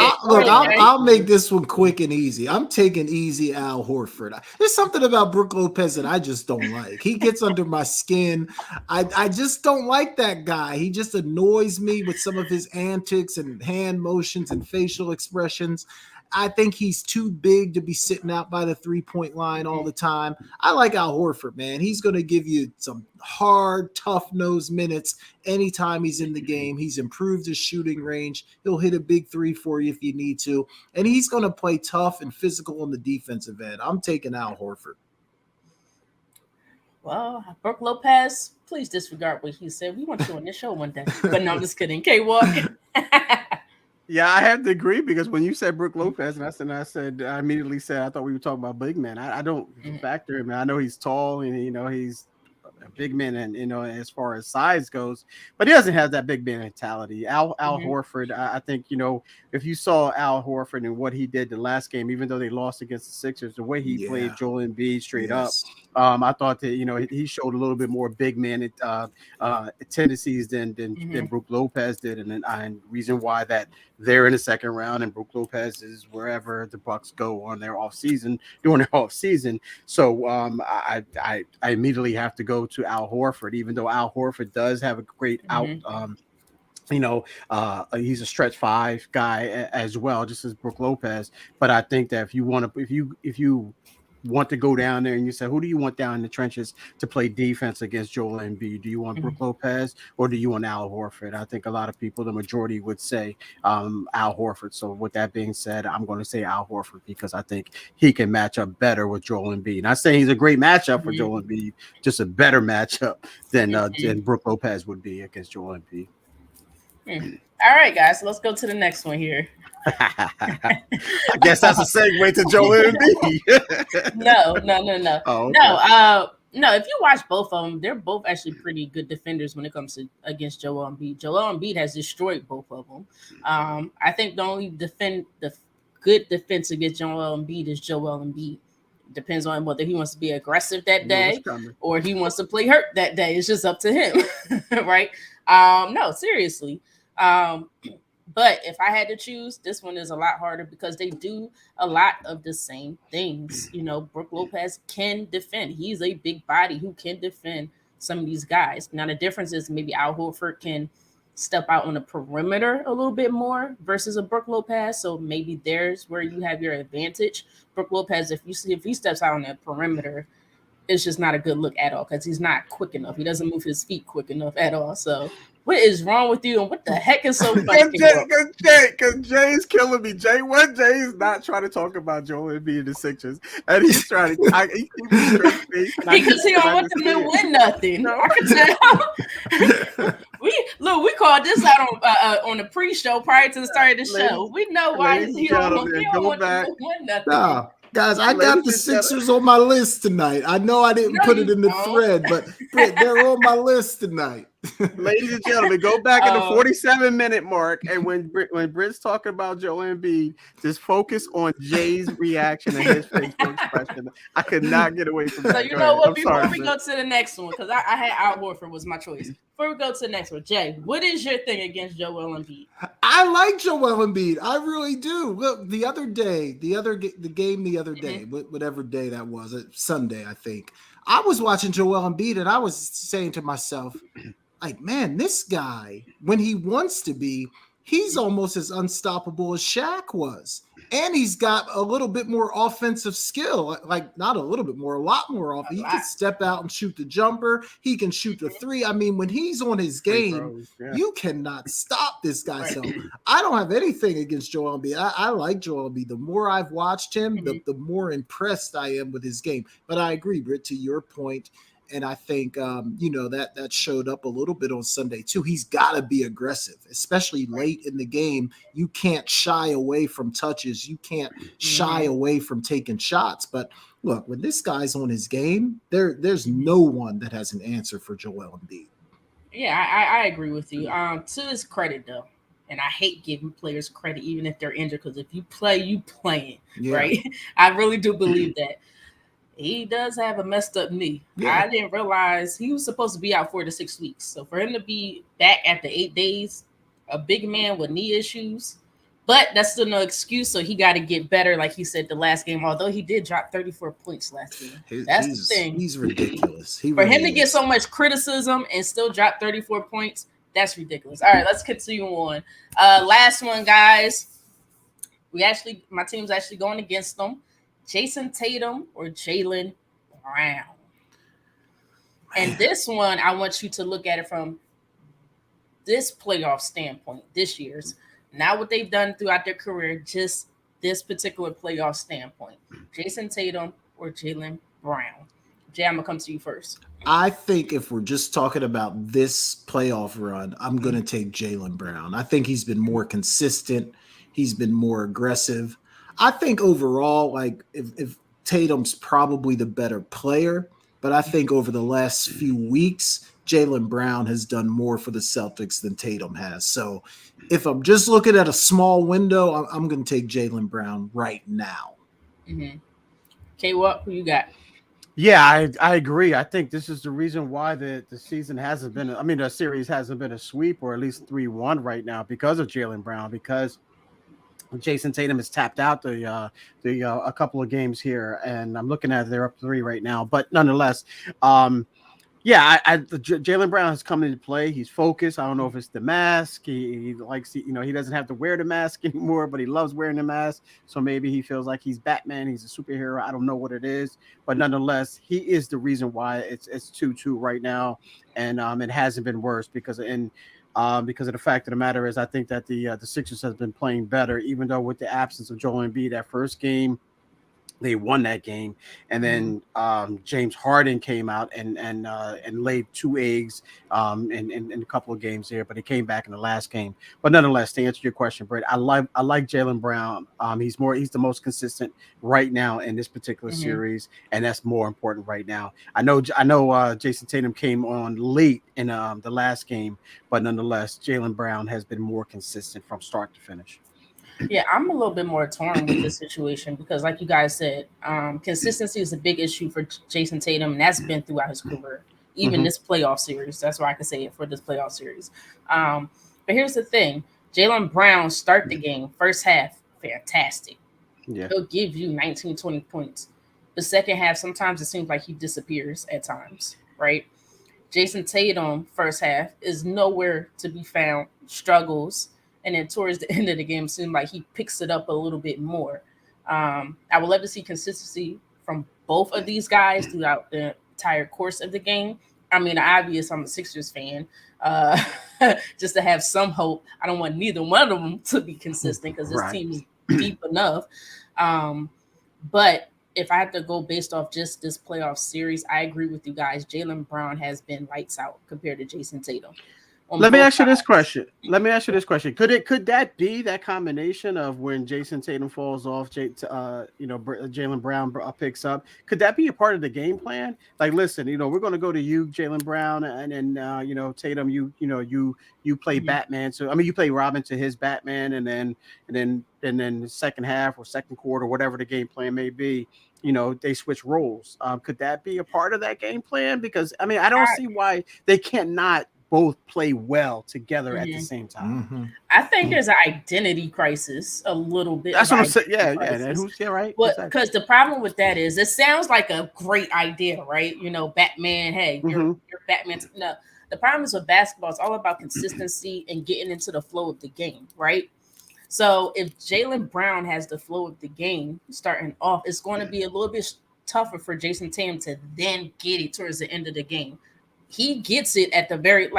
I'll make this one quick and easy. I'm taking easy Al Horford. There's something about Brook Lopez that I just don't like. He gets under my skin. I just don't like that guy. He just annoys me with some of his antics and hand motions and facial expressions. I think he's too big to be sitting out by the 3-point line all the time. I like Al Horford, man. He's going to give you some hard, tough-nosed minutes anytime he's in the game. He's improved his shooting range. He'll hit a big three for you if you need to. And he's going to play tough and physical on the defensive end. I'm taking Al Horford. Well, Brook Lopez, please disregard what he said. We want you on this show one day. But no, I'm just kidding. K-Walk. Yeah, I have to agree, because when you said Brook Lopez, I immediately said I thought we were talking about big man. I don't factor him. I know he's tall and he's a big man, and as far as size goes, but he doesn't have that big man mentality. Al Horford, I think if you saw Al Horford and what he did the last game, even though they lost against the Sixers, the way he played Joel Embiid straight up, I thought that he showed a little bit more big man tendencies than Brook Lopez did, and reason why that they're in the second round and Brook Lopez is wherever the Bucks go on their during their off season. So I immediately have to go to Al Horford, even though Al Horford does have a great out. He's a stretch 5 guy as well, just as Brook Lopez. But I think that if you want to go down there and you say, who do you want down in the trenches to play defense against Joel Embiid? Do you want Brook Lopez or do you want Al Horford? I think a lot of people, the majority, would say Al Horford. So with that being said, I'm going to say Al Horford because I think he can match up better with Joel Embiid. Not saying he's a great matchup for Joel Embiid, just a better matchup than Brook Lopez would be against Joel Embiid. All right, guys, so let's go to the next one here. I guess that's a segue to Joel Embiid. No. Oh, okay. No. If you watch both of them, they're both actually pretty good defenders when it comes to against Joel Embiid. Joel Embiid has destroyed both of them. I think the only good defense against Joel Embiid is Joel Embiid. Depends on whether he wants to be aggressive that day or he wants to play hurt that day. It's just up to him, right? No, seriously. But if I had to choose, this one is a lot harder because they do a lot of the same things. Brook Lopez can defend. He's a big body who can defend some of these guys. Now, the difference is maybe Al Horford can step out on the perimeter a little bit more versus a Brook Lopez. So maybe there's where you have your advantage. Brook Lopez, if he steps out on the perimeter, it's just not a good look at all because he's not quick enough. He doesn't move his feet quick enough at all. So What is wrong with you? And what the heck is so funny? Because Jay's killing me. Jay's not trying to talk about Joel Embiid and the Sixers, and he's trying to. He keeps a straight face. Because he don't want them to win nothing. No. I can tell. we called this out on the pre-show prior to the start of the show. We know why he don't want them to win nothing. Nah. Guys, I got the Sixers on my list tonight. I know I didn't put it in the thread, but they're on my list tonight. Ladies and gentlemen, go back in the 47-minute mark, and when Britt's talking about Joel Embiid, just focus on Jay's reaction and his facial expression. I could not get away from that. So you know what? Before we go to the next one, because I had Al Horford was my choice. Before we go to the next one, Jay, what is your thing against Joel Embiid? I like Joel Embiid. I really do. Look, the other day, the game the other day, whatever day that was, Sunday, I think. I was watching Joel Embiid, and I was saying to myself, like, man, this guy, when he wants to be, he's almost as unstoppable as Shaq was. And he's got a little bit more offensive skill, like not a little bit more, a lot more off. He can step out and shoot the jumper. He can shoot the three. I mean, when he's on his game, you cannot stop this guy. So I don't have anything against Joel Embiid. I like Joel Embiid. The more I've watched him, the more impressed I am with his game. But I agree, Britt, to your point. And I think, that showed up a little bit on Sunday, too. He's got to be aggressive, especially late in the game. You can't shy away from touches. You can't shy away from taking shots. But look, when this guy's on his game, there's no one that has an answer for Joel Embiid. Yeah, I agree with you. To his credit, though, and I hate giving players credit even if they're injured, because if you play, you playing, right? I really do believe that. He does have a messed up knee. Yeah. I didn't realize he was supposed to be out 4 to 6 weeks. So for him to be back after 8 days, a big man with knee issues, but that's still no excuse. So he got to get better, like he said the last game. Although he did drop 34 points last game. That's the thing. He's ridiculous. For him to get so much criticism and still drop 34 points, that's ridiculous. All right, let's continue on. Last one, guys. My team's actually going against them. Jason Tatum or Jaylen Brown. And this one, I want you to look at it from this playoff standpoint, this year's. Not what they've done throughout their career, just this particular playoff standpoint. Jason Tatum or Jaylen Brown. Jay, I'm going to come to you first. I think if we're just talking about this playoff run, I'm going to take Jaylen Brown. I think he's been more consistent. He's been more aggressive. I think overall, like if Tatum's probably the better player, but I think over the last few weeks, Jaylen Brown has done more for the Celtics than Tatum has. So if I'm just looking at a small window, I'm going to take Jaylen Brown right now. Okay, who you got? Yeah, I agree. I think this is the reason why the season hasn't been, the series hasn't been a sweep, or at least 3-1 right now, because of Jaylen Brown, because Jason Tatum has tapped out a couple of games here, and I'm looking at they're up 3 right now. But nonetheless, Jaylen Brown has come into play. He's focused. I don't know if it's the mask. He likes, he doesn't have to wear the mask anymore, but he loves wearing the mask. So maybe he feels like he's Batman. He's a superhero. I don't know what it is, but nonetheless, he is the reason why it's 2-2 right now, and it hasn't been worse because of the fact of the matter is, I think that the Sixers has been playing better, even though with the absence of Joel Embiid, that first game, they won that game, and then James Harden came out and laid 2 eggs in a couple of games there, but he came back in the last game. But nonetheless, to answer your question, Brett, I like Jaylen Brown. He's the most consistent right now in this particular series, and that's more important right now. I know Jason Tatum came on late in the last game, but nonetheless, Jaylen Brown has been more consistent from start to finish. Yeah, I'm a little bit more torn with this situation because, like you guys said, consistency is a big issue for Jason Tatum, and that's been throughout his career, even this playoff series. That's why I can say it for this playoff series. But here's the thing. Jaylen Brown start the game, first half, fantastic. Yeah. He'll give you 19, 20 points. The second half, sometimes it seems like he disappears at times, right? Jason Tatum, first half, is nowhere to be found, struggles. And then towards the end of the game, it seemed like he picks it up a little bit more. I would love to see consistency from both of these guys throughout the entire course of the game. I mean, obvious, I'm a Sixers fan. Just to have some hope. I don't want neither one of them to be consistent because this team is deep enough. But if I had to go based off just this playoff series, I agree with you guys. Jaylen Brown has been lights out compared to Jason Tatum. Let me ask you this question. Could that be that combination of when Jason Tatum falls off, Jaylen Brown picks up? Could that be a part of the game plan? Like, listen, we're going to go to you, Jaylen Brown, and then Tatum, you play Batman. So I mean, you play Robin to his Batman, and then the second half or second quarter, whatever the game plan may be, they switch roles. Could that be a part of that game plan? Because I mean, I don't see why they cannot both play well together at the same time. I think there's an identity crisis a little bit. That's what I'm saying. Yeah. Right. Because the problem with that is it sounds like a great idea, right? Batman, hey, you're Batman. No, the problem is with basketball, it's all about consistency and getting into the flow of the game, right? So if Jaylen Brown has the flow of the game starting off, it's going to be a little bit tougher for Jason Tatum to then get it towards the end of the game. He gets it at the very,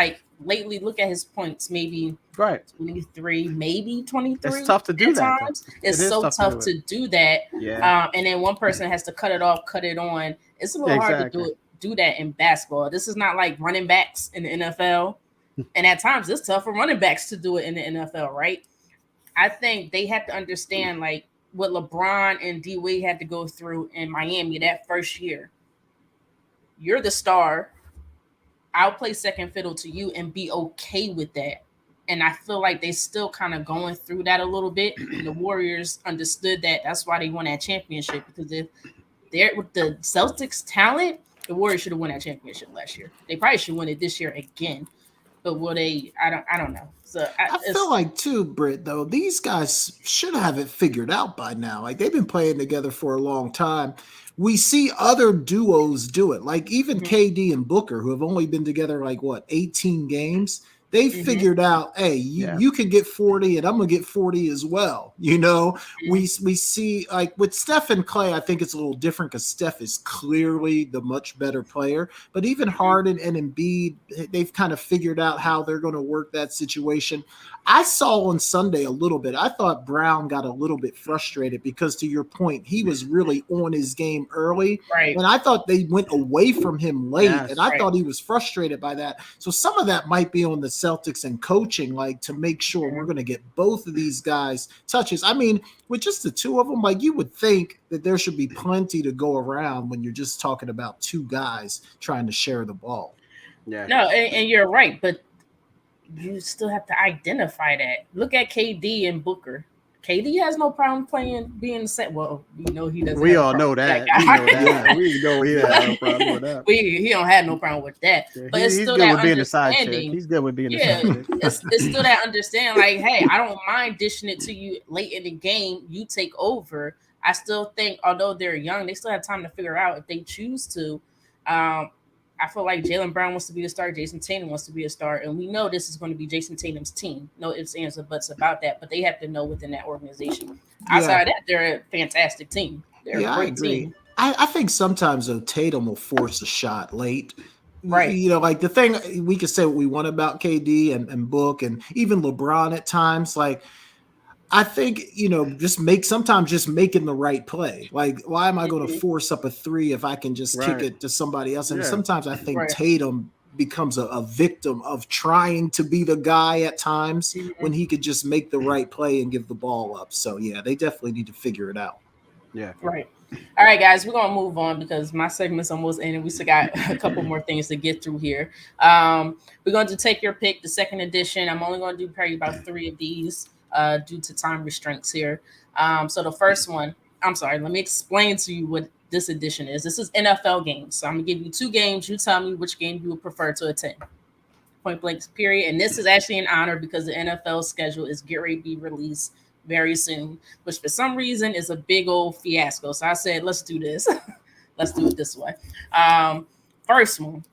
lately, look at his points, maybe 23, maybe 23. It's tough to do that. It's so tough to do that. Yeah. And then one person has to cut it off, cut it on. It's a little hard to do that in basketball. This is not like running backs in the NFL. And at times it's tough for running backs to do it in the NFL, right? I think they have to understand what LeBron and D Wade had to go through in Miami that first year. You're the star. I'll play second fiddle to you and be okay with that. And I feel like they still kind of going through that a little bit. And the Warriors understood that. That's why they won that championship. Because if they're with the Celtics talent, the Warriors should have won that championship last year. They probably should win it this year again. But will they? I don't know. So I feel like too, Britt, though, these guys should have it figured out by now. Like they've been playing together for a long time. We see other duos do it, like even KD and Booker, who have only been together 18 games. They figured out, hey, you can get 40 and I'm going to get 40 as well. We see with Steph and Clay, I think it's a little different because Steph is clearly the much better player. But even Harden and Embiid, they've kind of figured out how they're going to work that situation. I saw on Sunday a little bit. I thought Brown got a little bit frustrated because, to your point, he was really on his game early. Right. And I thought they went away from him late. Yes, and I thought he was frustrated by that. So some of that might be on the Celtics and coaching, to make sure we're going to get both of these guys touches. I mean, with just the two of them, you would think that there should be plenty to go around when you're just talking about two guys trying to share the ball. Yeah. No, and you're right, but you still have to identify that. Look at KD and Booker. KD has no problem being set. Well, he doesn't. We all know that. We know that. We know he has no problem with that. He don't have no problem with that. Yeah, but it's he's still good that with being a side chick. understanding. He's good with being a side chick. It's still that understanding. Hey, I don't mind dishing it to you late in the game. You take over. I still think, although they're young, they still have time to figure out if they choose to. I feel like Jaylen Brown wants to be a star. Jason Tatum wants to be a star. And we know this is going to be Jason Tatum's team. No ifs, ands, or buts about that. But they have to know within that organization. Outside of that, they're a fantastic team. They're a great team. I think sometimes, though, Tatum will force a shot late. Right. The thing, we could say what we want about KD and Book and even LeBron at times. I think, sometimes just making the right play. Why am I going to force up a three if I can just kick it to somebody else? And sometimes I think Tatum becomes a victim of trying to be the guy at times when he could just make the right play and give the ball up. So, yeah, they definitely need to figure it out. Yeah. Right. All right, guys, we're going to move on because my segment's almost ended. We still got a couple more things to get through here. We're going to take your pick, the second edition. I'm only going to do probably about 3 of these. Due to time restraints here. So the first one, let me explain to you what this edition is. This is NFL games. So I'm going to give you 2 games. You tell me which game you would prefer to attend. Point blank, period. And this is actually an honor because the NFL schedule is getting ready to be released very soon, which for some reason is a big old fiasco. So I said, let's do this. Let's do it this way. First one,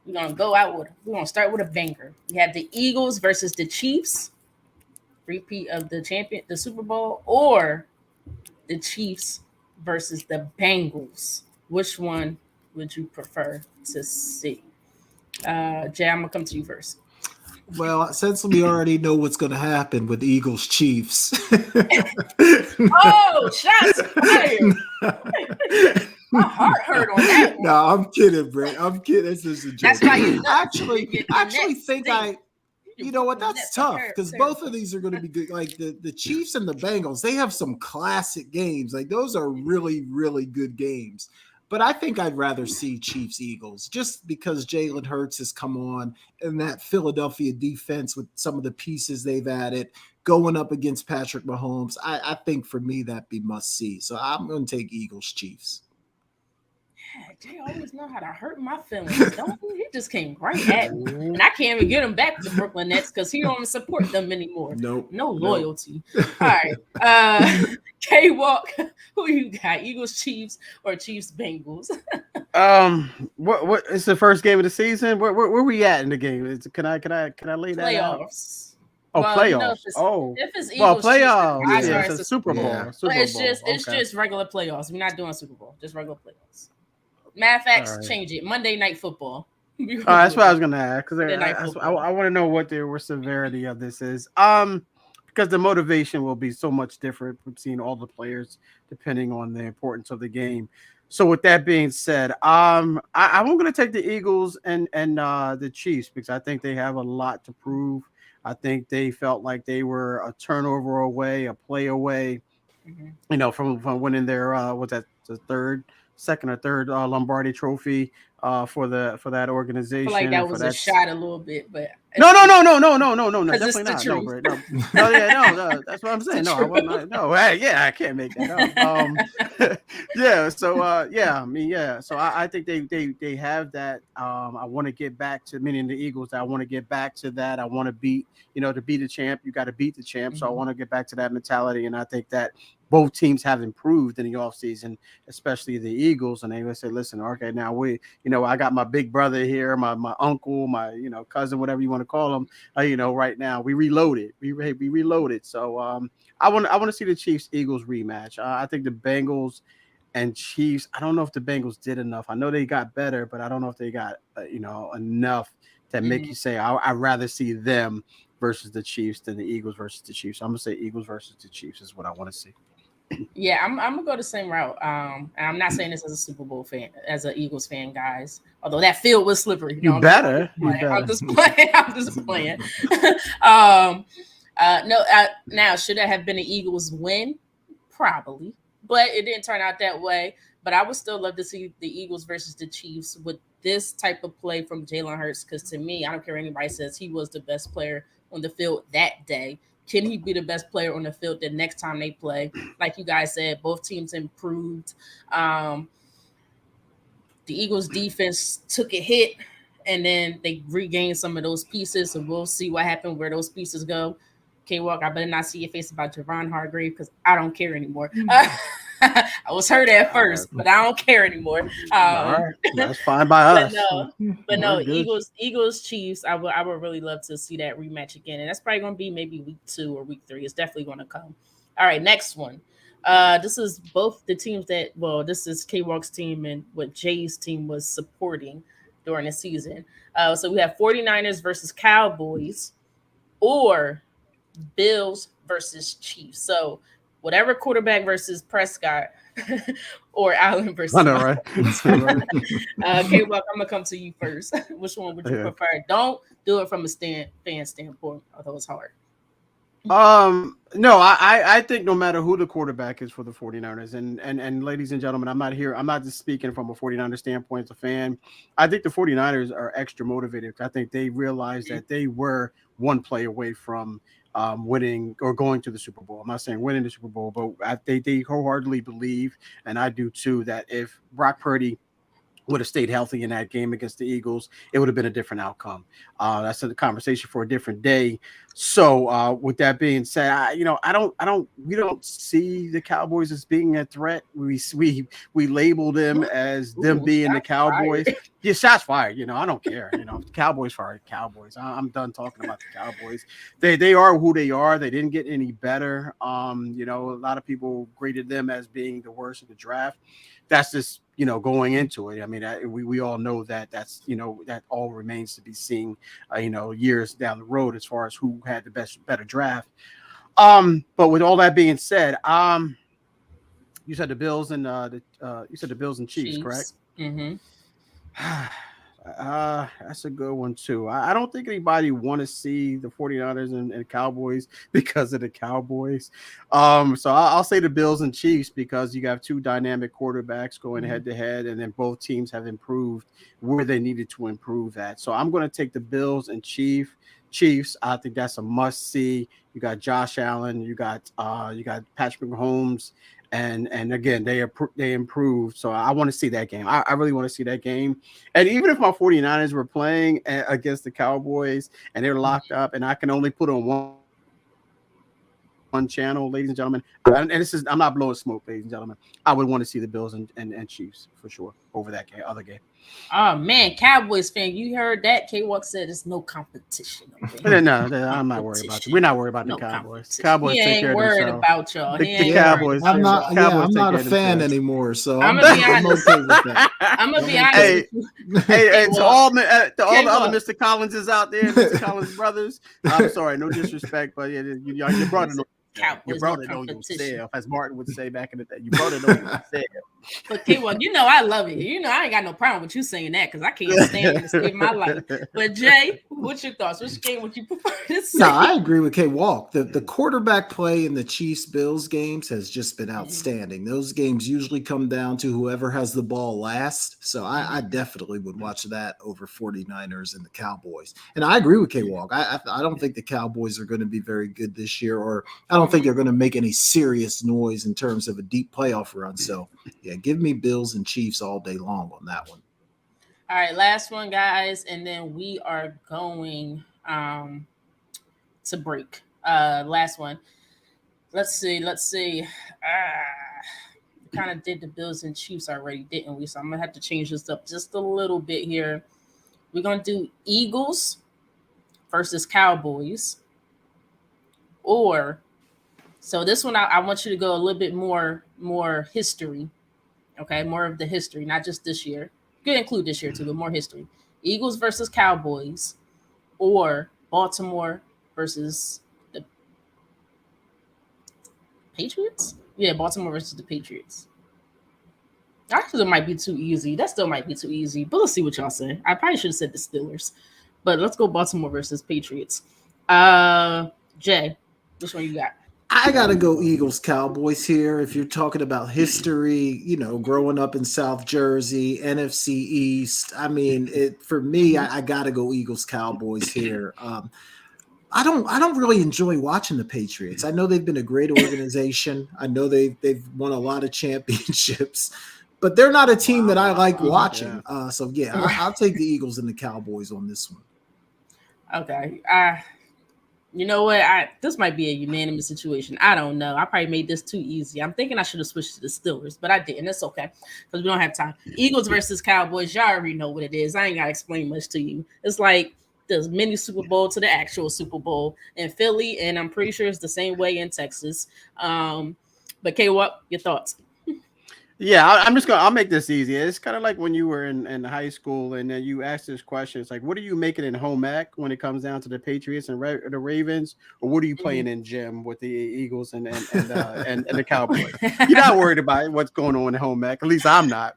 we're going to start with a banger. We have the Eagles versus the Chiefs. Repeat of the Super Bowl, or the Chiefs versus the Bengals. Which one would you prefer to see? Jay, I'm gonna come to you first. Well, since we already know what's going to happen with Eagles Chiefs. Oh, shots fired. My heart hurt on that one. No, I'm kidding, Brett. I'm kidding. It's just a joke. That's why you actually think you know what? That's tough because both of these are going to be good. Like the Chiefs and the Bengals, they have some classic games. Like those are really, really good games. But I think I'd rather see Chiefs Eagles just because Jalen Hurts has come on and that Philadelphia defense with some of the pieces they've added going up against Patrick Mahomes. I think for me that'd be must see. So I'm going to take Eagles Chiefs. Yeah, Jay always know how to hurt my feelings. Don't he? He just came right at me, and I can't even get him back to Brooklyn Nets because he don't even support them anymore. Nope, no loyalty. All right, K-Walk, who you got? Eagles Chiefs or Chiefs Bengals? What is the first game of the season? Where we at in the game? Can I lay that out? Playoffs. Oh, well, playoffs. If it's Eagles, playoffs. Chiefs, It's a Super Bowl. Yeah. Super it's Bowl. just regular playoffs. We're not doing Super Bowl. Just regular playoffs. Matter of fact, change it. Monday Night Football. That's what I was gonna ask because I want to know what the severity of this is. Because the motivation will be so much different between all the players depending on the importance of the game. So with that being said, I'm going to take the Eagles and the Chiefs because I think they have a lot to prove. I think they felt like they were a turnover away, a play away, from winning their second or third Lombardi Trophy for that organization. I feel like that was a shot a little bit, but no, definitely not. Truth. No, that's what I'm saying. No, I wasn't. No, I can't make that up. So I think they have that. I want to get back to meaning the Eagles. I want to get back to that. I want to beat, to beat the champ, you got to beat the champ. So I want to get back to that mentality, and I think that both teams have improved in the offseason, especially the Eagles. And they would say, listen, okay, now I got my big brother here, my uncle, my, cousin, whatever you want to call him, right now we reloaded. We reloaded. So I want to see the Chiefs Eagles rematch. I think the Bengals and Chiefs, I don't know if the Bengals did enough. I know they got better, but I don't know if they got, enough to make you say, I'd rather see them versus the Chiefs than the Eagles versus the Chiefs. I'm going to say Eagles versus the Chiefs is what I want to see. Yeah, I'm gonna go the same route. And I'm not saying this as a Super Bowl fan, as an Eagles fan, guys. Although that field was slippery. You better. I'm just playing. Now should it have been an Eagles win? Probably, but it didn't turn out that way. But I would still love to see the Eagles versus the Chiefs with this type of play from Jalen Hurts. Because to me, I don't care what anybody says, he was the best player on the field that day. Can he be the best player on the field the next time they play? Like you guys said, both teams improved. The Eagles defense took a hit, and then they regained some of those pieces. And we'll see what happened where those pieces go. K-Walk, I better not see your face about Javon Hargrave because I don't care anymore. I was hurt at first, but I don't care anymore. All right. That's fine by us. But no, Eagles, Chiefs. I would really love to see that rematch again, and that's probably going to be maybe week 2 or week 3. It's definitely going to come. All right, next one. This is both the teams this is K-Walk's team and what Jay's team was supporting during the season. So we have 49ers versus Cowboys or Bills versus Chiefs. So whatever quarterback versus Prescott or Allen versus. I know, right? Okay, well, I'm gonna come to you first. Which one would you prefer? Don't do it from a fan standpoint, although it's hard. No, I think no matter who the quarterback is for the 49ers, and ladies and gentlemen, I'm not just speaking from a 49er standpoint as a fan. I think the 49ers are extra motivated. I think they realized that they were one play away from winning or going to the Super Bowl. I'm not saying winning the Super Bowl, but they wholeheartedly believe, and I do too, that if Brock Purdy would have stayed healthy in that game against the Eagles, it would have been a different outcome. That's a conversation for a different day. So with that being said, we don't see the Cowboys as being a threat. We label them as them being the Cowboys. Yeah, shots fired. I don't care. Cowboys fired Cowboys. I'm done talking about the Cowboys. They are who they are. They didn't get any better. A lot of people graded them as being the worst of the draft. that's just, going into it. I mean, we all know that that's, that all remains to be seen, years down the road as far as who had the better draft. But with all that being said, you said the Bills and Chiefs, correct? Mm-hmm. That's a good one too. I don't think anybody want to see the 49ers and Cowboys because of the Cowboys. So I'll say the Bills and Chiefs because you have two dynamic quarterbacks going head to head, and then both teams have improved where they needed to improve at. So I'm going to take the Bills and Chiefs. I think that's a must see. You got Josh Allen, you got Patrick Mahomes. And again, they improved. So I want to see that game. I really want to see that game. And even if my 49ers were playing against the Cowboys and they're locked up and I can only put on one channel, ladies and gentlemen, and I'm not blowing smoke, ladies and gentlemen, I would want to see the Bills and Chiefs for sure over that other game. Oh man, Cowboys fan, you heard that? K-Walk said it's no competition. Okay? No, I'm not worried about you. We're not worried about the Cowboys. Cowboys he take care ain't of worried themselves. about y'all. The Cowboys. I'm not. Cowboys I'm not a take care of fan themselves. anymore, so I'm I'm gonna be honest. okay with that. I'm gonna be honest. Hey, to all the other Mr. Collinses out there, Mr. Collins brothers, I'm sorry, no disrespect, but you brought it. You brought it on yourself, as Martin would say back in the day. You brought it on yourself. But K-Walk, I love it. I ain't got no problem with you saying that because I can't stand it to save my life. But Jay, what's your thoughts? Which game would you prefer to see? No, I agree with K-Walk. The quarterback play in the Chiefs-Bills games has just been outstanding. Those games usually come down to whoever has the ball last. So I definitely would watch that over 49ers and the Cowboys. And I agree with K-Walk. I don't think the Cowboys are going to be very good this year, or I don't think they're going to make any serious noise in terms of a deep playoff run. So, yeah, give me Bills and Chiefs all day long on that one. All right, last one, guys, and then we are going to break. Last one. Let's see. We kind of did the Bills and Chiefs already, didn't we? So I'm going to have to change this up just a little bit here. We're going to do Eagles versus Cowboys. So this one, I want you to go a little bit more history. Okay, more of the history, not just this year. You could include this year too, but more history. Eagles versus Cowboys, or Baltimore versus the Patriots? Yeah, Baltimore versus the Patriots. Actually, it might be too easy. That still might be too easy, but let's see what y'all say. I probably should have said the Steelers, but let's go Baltimore versus Patriots. Jay, which one you got? I got to go Eagles Cowboys here. If you're talking about history, growing up in South Jersey, NFC East, I mean, for me, I got to go Eagles Cowboys here. I don't really enjoy watching the Patriots. I know they've been a great organization. I know they've won a lot of championships, but they're not a team that I like watching. I'll take the Eagles and the Cowboys on this one. Okay. You know what? This might be a unanimous situation. I don't know. I probably made this too easy. I'm thinking I should have switched to the Steelers, but I didn't. It's okay because we don't have time. Eagles versus Cowboys. Y'all already know what it is. I ain't got to explain much to you. It's like the mini Super Bowl to the actual Super Bowl in Philly, and I'm pretty sure it's the same way in Texas. But K, what your thoughts? Yeah, I'll make this easy. It's kind of like when you were in high school and then you asked this question. It's like, what are you making in home ec when it comes down to the Patriots and the Ravens, or what are you playing in gym with the Eagles and the Cowboys? You're not worried about what's going on in home ec. At least I'm not.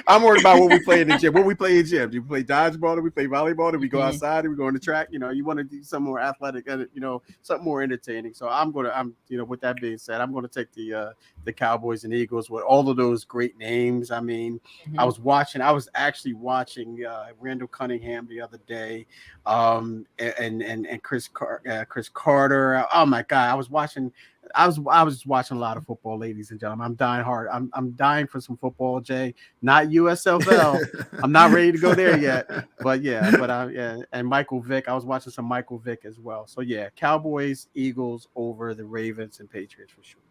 I'm worried about what we play in the gym. What we play in gym? Do we play dodgeball? Do we play volleyball? Do we go outside? Do we go on the track? You want to do something more athletic and something more entertaining. So with that being said, I'm gonna take the Cowboys and Eagles with all of those great names. I mean, I was actually watching Randall Cunningham the other day, and Chris Carter. Oh my God, I was watching a lot of football, ladies and gentlemen. I'm dying hard. I'm dying for some football, Jay. Not USFL. I'm not ready to go there yet. But and Michael Vick. I was watching some Michael Vick as well. So yeah, Cowboys, Eagles over the Ravens and Patriots for sure.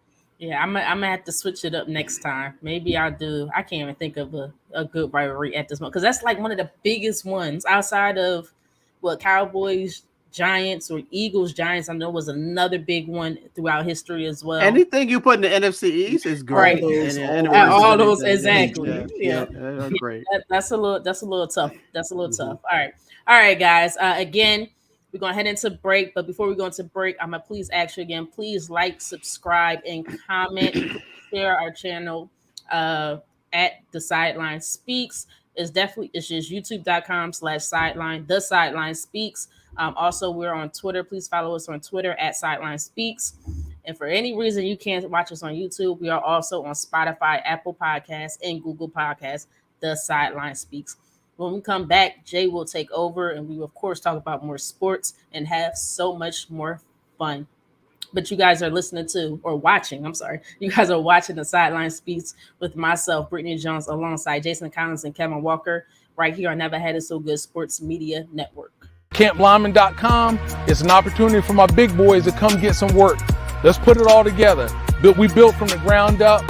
Yeah, I'm gonna have to switch it up next time. Maybe I'll do. I can't even think of a good rivalry at this moment because that's like one of the biggest ones outside of Cowboys, Giants or Eagles Giants. I know was another big one throughout history as well. Anything you put in the NFC East is great. All those exactly. Yeah, that's great. That's a little tough. That's a little tough. All right, guys. Again, we're gonna head into break, but before we go into break, I'm gonna please ask you again. Please like, subscribe, and comment. Share our channel at the SideLine Speaks. It's just youtube.com/sideline, the SideLine Speaks. Also, we're on Twitter. Please follow us on Twitter at SideLine Speaks. And for any reason you can't watch us on YouTube, we are also on Spotify, Apple Podcasts, and Google Podcasts, the SideLine Speaks. When we come back, Jay will take over, and we will, of course, talk about more sports and have so much more fun. But you guys are listening to, or watching, I'm sorry. You guys are watching the SideLine Speaks with myself, Britne Jones, alongside Jason Collins and Kevin Walker, right here on Never Had It So Good Sports Media Network. CampLyman.com is an opportunity for my big boys to come get some work. Let's put it all together. We built from the ground up.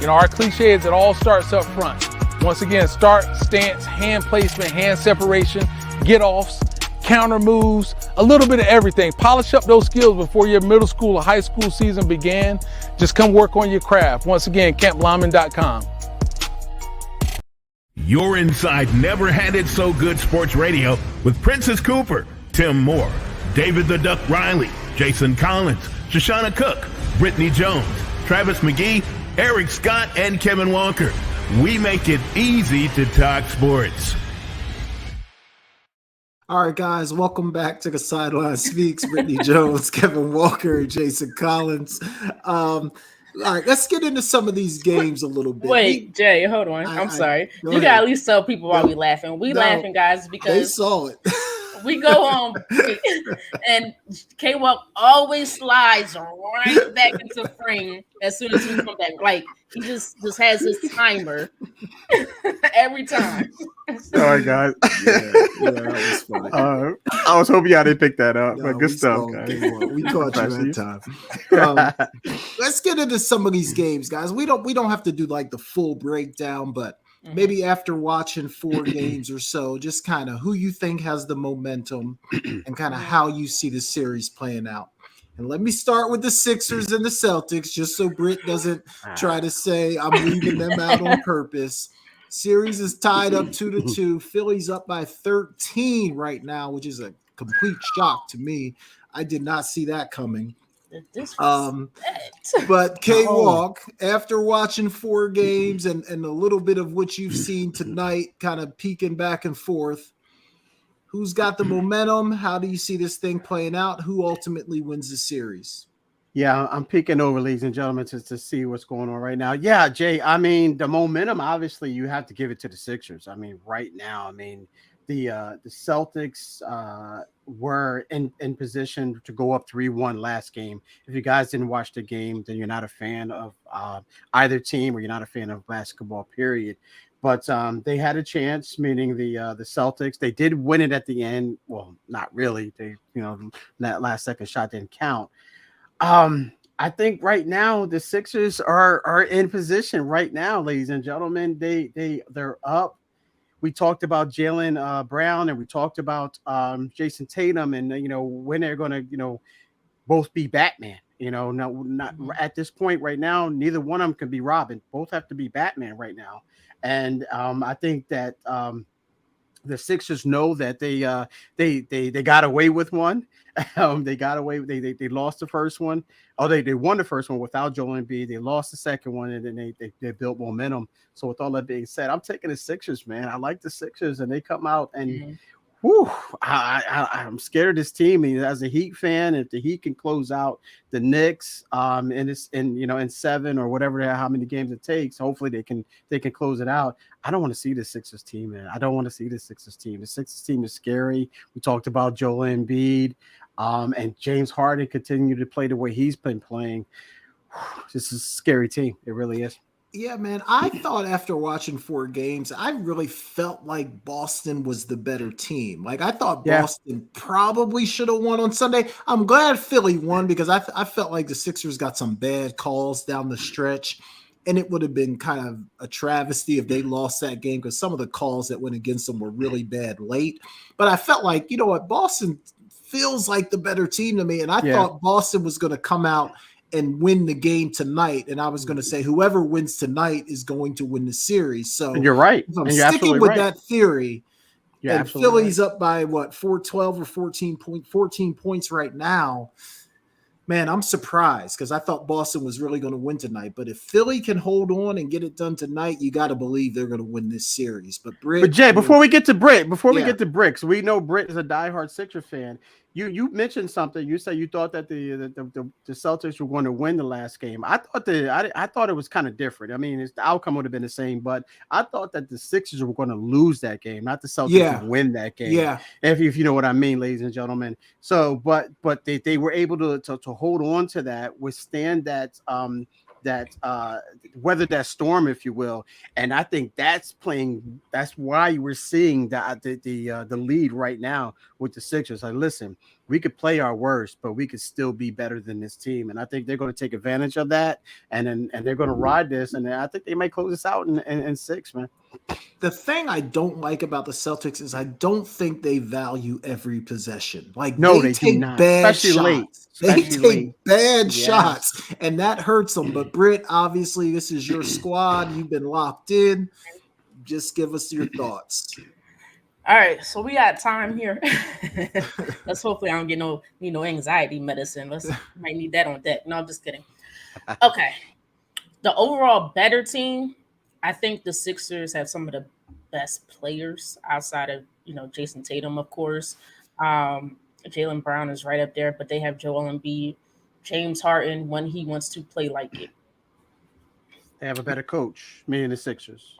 Our cliche is it all starts up front. Once again, start, stance, hand placement, hand separation, get-offs, counter moves, a little bit of everything. Polish up those skills before your middle school or high school season began. Just come work on your craft. Once again, CampLyman.com. You're inside Never Had It So Good Sports Radio with Princess Cooper, Tim Moore, David the Duck Riley, Jason Collins, Shoshana Cook, Britne Jones, Travis McGee, Eric Scott, and Kevin Walker. We make it easy to talk sports. All right, guys, welcome back to the SideLine Speaks. Britne Jones, Kevin Walker, Jason Collins. All right, let's get into some of these games a little bit. Wait, Jay, hold on. I'm sorry. You got to at least tell people why we laughing. We laughing, guys, because they saw it. We go on and K-Walk always slides right back into frame as soon as we come back. Like he just has his timer every time. All right, guys. That was funny. I was hoping y'all didn't pick that up, No, but good stuff, guys. We caught you that time. Let's get into some of these games, guys. We don't have to do like the full breakdown, but maybe after watching 4 games or so, just kind of who you think has the momentum and kind of how you see the series playing out. And let me start with the Sixers and the Celtics, just so Britt doesn't try to say I'm leaving them out on purpose. Series is tied up 2-2. Philly's up by 13 right now, which is a complete shock to me. I did not see that coming. But K-Walk, after watching 4 games and a little bit of what you've seen tonight, kind of peeking back and forth, who's got the momentum? How do you see this thing playing out? Who ultimately wins the series? Yeah, I'm peeking over, ladies and gentlemen, to see what's going on right now. Yeah, Jay, I mean, the momentum, obviously, you have to give it to the Sixers. I mean, right now, the Celtics were in position to go up 3-1 last game. If you guys didn't watch the game, then you're not a fan of either team, or you're not a fan of basketball, period. But they had a chance, meaning the Celtics. They did win it at the end. Well, not really. That last second shot didn't count. I think right now the Sixers are in position right now, ladies and gentlemen. They're up. We talked about Jaylen Brown, and we talked about Jason Tatum, and when they're going to both be Batman. Not at this point right now. Neither one of them can be Robin. Both have to be Batman right now. And I think that the Sixers know that they got away with one. They got away. They lost the first one. Oh, they won the first one without Joel Embiid. They lost the second one, and then they built momentum. So with all that being said, I'm taking the Sixers, man. I like the Sixers, and they come out and I'm scared of this team. And as a Heat fan, if the Heat can close out the Knicks in 7 or whatever, how many games it takes, hopefully they can close it out. I don't want to see the Sixers team, man. I don't want to see the Sixers team. The Sixers team is scary. We talked about Joel Embiid, and James Harden continue to play the way he's been playing. This is a scary team. It really is. Yeah, man. I thought after watching 4 games, I really felt like Boston was the better team. Like I thought Boston probably should have won on Sunday. I'm glad Philly won because I felt like the Sixers got some bad calls down the stretch, and it would have been kind of a travesty if they lost that game because some of the calls that went against them were really bad late. But I felt like, Boston feels like the better team to me. And I Yeah. thought Boston was going to come out and win the game tonight. And I was going to say whoever wins tonight is going to win the series. So And you're right. if I'm And you're sticking absolutely with right. that theory, You're and absolutely Philly's up by what, 412 or 14 points right now. Man, I'm surprised because I thought Boston was really going to win tonight. But if Philly can hold on and get it done tonight, you got to believe they're going to win this series. But Jay, before we get to Britt, Yeah. get to Bricks, we know Britt is a diehard Sixers fan. You mentioned something. You said you thought that the Celtics were going to win the last game. I thought it was kind of different. I mean, the outcome would have been the same, but I thought that the Sixers were going to lose that game, not the Celtics would win that game. Yeah. If you know what I mean, ladies and gentlemen. So, but they were able to hold on to that, withstand that weather that storm, if you will. And I think that's why we're seeing the lead right now with the Sixers. Like, listen, we could play our worst, but we could still be better than this team. And I think they're going to take advantage of that, and they're going to ride this. And I think they might close this out in 6, man. The thing I don't like about the Celtics is I don't think they value every possession. Like, no, they do take not. bad Especially shots. late. They take late. bad Yes. shots, and that hurts them. But Britt, obviously, this is your squad. You've been locked in. Just give us your thoughts. All right, so we got time here. Let's hopefully I don't get no anxiety medicine. Might need that on deck. No, I'm just kidding. Okay, the overall better team. I think the Sixers have some of the best players outside of Jason Tatum, of course. Jaylen Brown is right up there, but they have Joel Embiid, James Harden when he wants to play like it. They have a better coach, meaning the Sixers.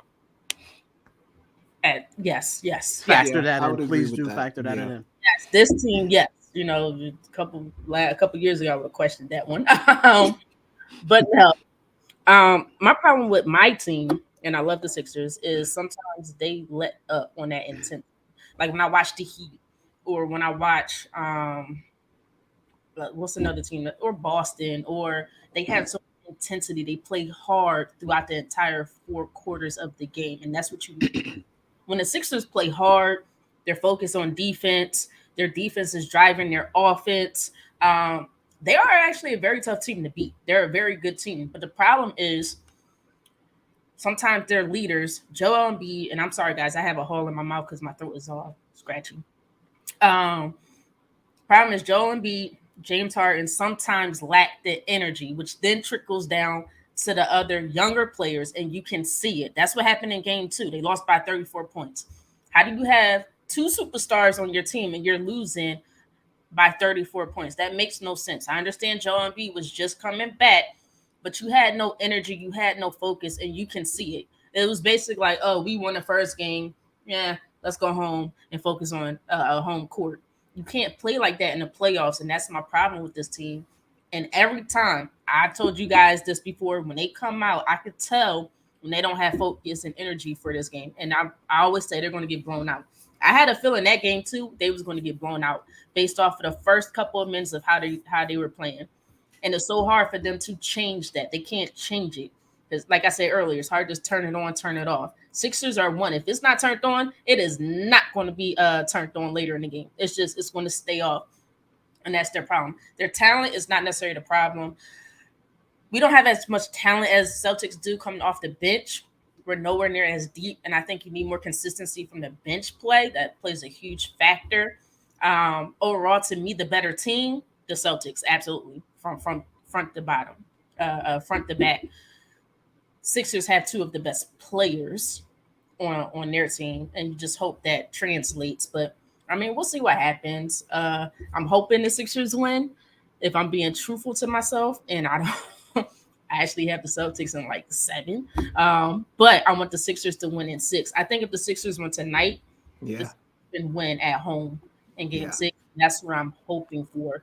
Yes. Factor that I in. would agree Please with do that. factor that in. Yes, this team, yes. A couple years ago, I would have questioned that one. But no. My problem with my team, and I love the Sixers, is sometimes they let up on that intensity. Like when I watch the Heat, or when I watch what's another team, or Boston, or they have so much intensity. They play hard throughout the entire 4 quarters of the game, and that's what you need. When the Sixers play hard, they're focused on defense. Their defense is driving their offense. They are actually a very tough team to beat. They're a very good team. But the problem is sometimes their leaders, Joel Embiid, and I'm sorry, guys, I have a hole in my mouth because my throat is all scratchy. Problem is Joel Embiid, James Harden sometimes lack the energy, which then trickles down to the other younger players, and you can see it. That's what happened in game 2. They lost by 34 points. How do you have 2 superstars on your team and you're losing by 34 points? That makes no sense. I understand Joel Embiid was just coming back, but you had no energy, you had no focus, and you can see it. It was basically like, oh, we won the first game. Yeah, let's go home and focus on a home court. You can't play like that in the playoffs, and that's my problem with this team. And every time, I told you guys this before, when they come out, I could tell when they don't have focus and energy for this game. And I always say they're going to get blown out. I had a feeling that game too, they was going to get blown out based off of the first couple of minutes of how they were playing. And it's so hard for them to change that. They can't change it. Because like I said earlier, it's hard to just turn it on, turn it off. Sixers are one. If it's not turned on, it is not going to be turned on later in the game. It's going to stay off. And that's their problem. Their talent is not necessarily the problem. We don't have as much talent as Celtics do coming off the bench. We're nowhere near as deep, and I think you need more consistency from the bench play. That plays a huge factor. Overall, to me, the better team, the Celtics, absolutely, from front to bottom, front to back. Sixers have 2 of the best players on their team, and you just hope that translates. But I mean, we'll see what happens. I'm hoping the Sixers win, if I'm being truthful to myself, and I don't. I actually have the Celtics in like 7, but I want the Sixers to win in 6. I think if the Sixers win tonight, they can win at home in Game 6. That's what I'm hoping for,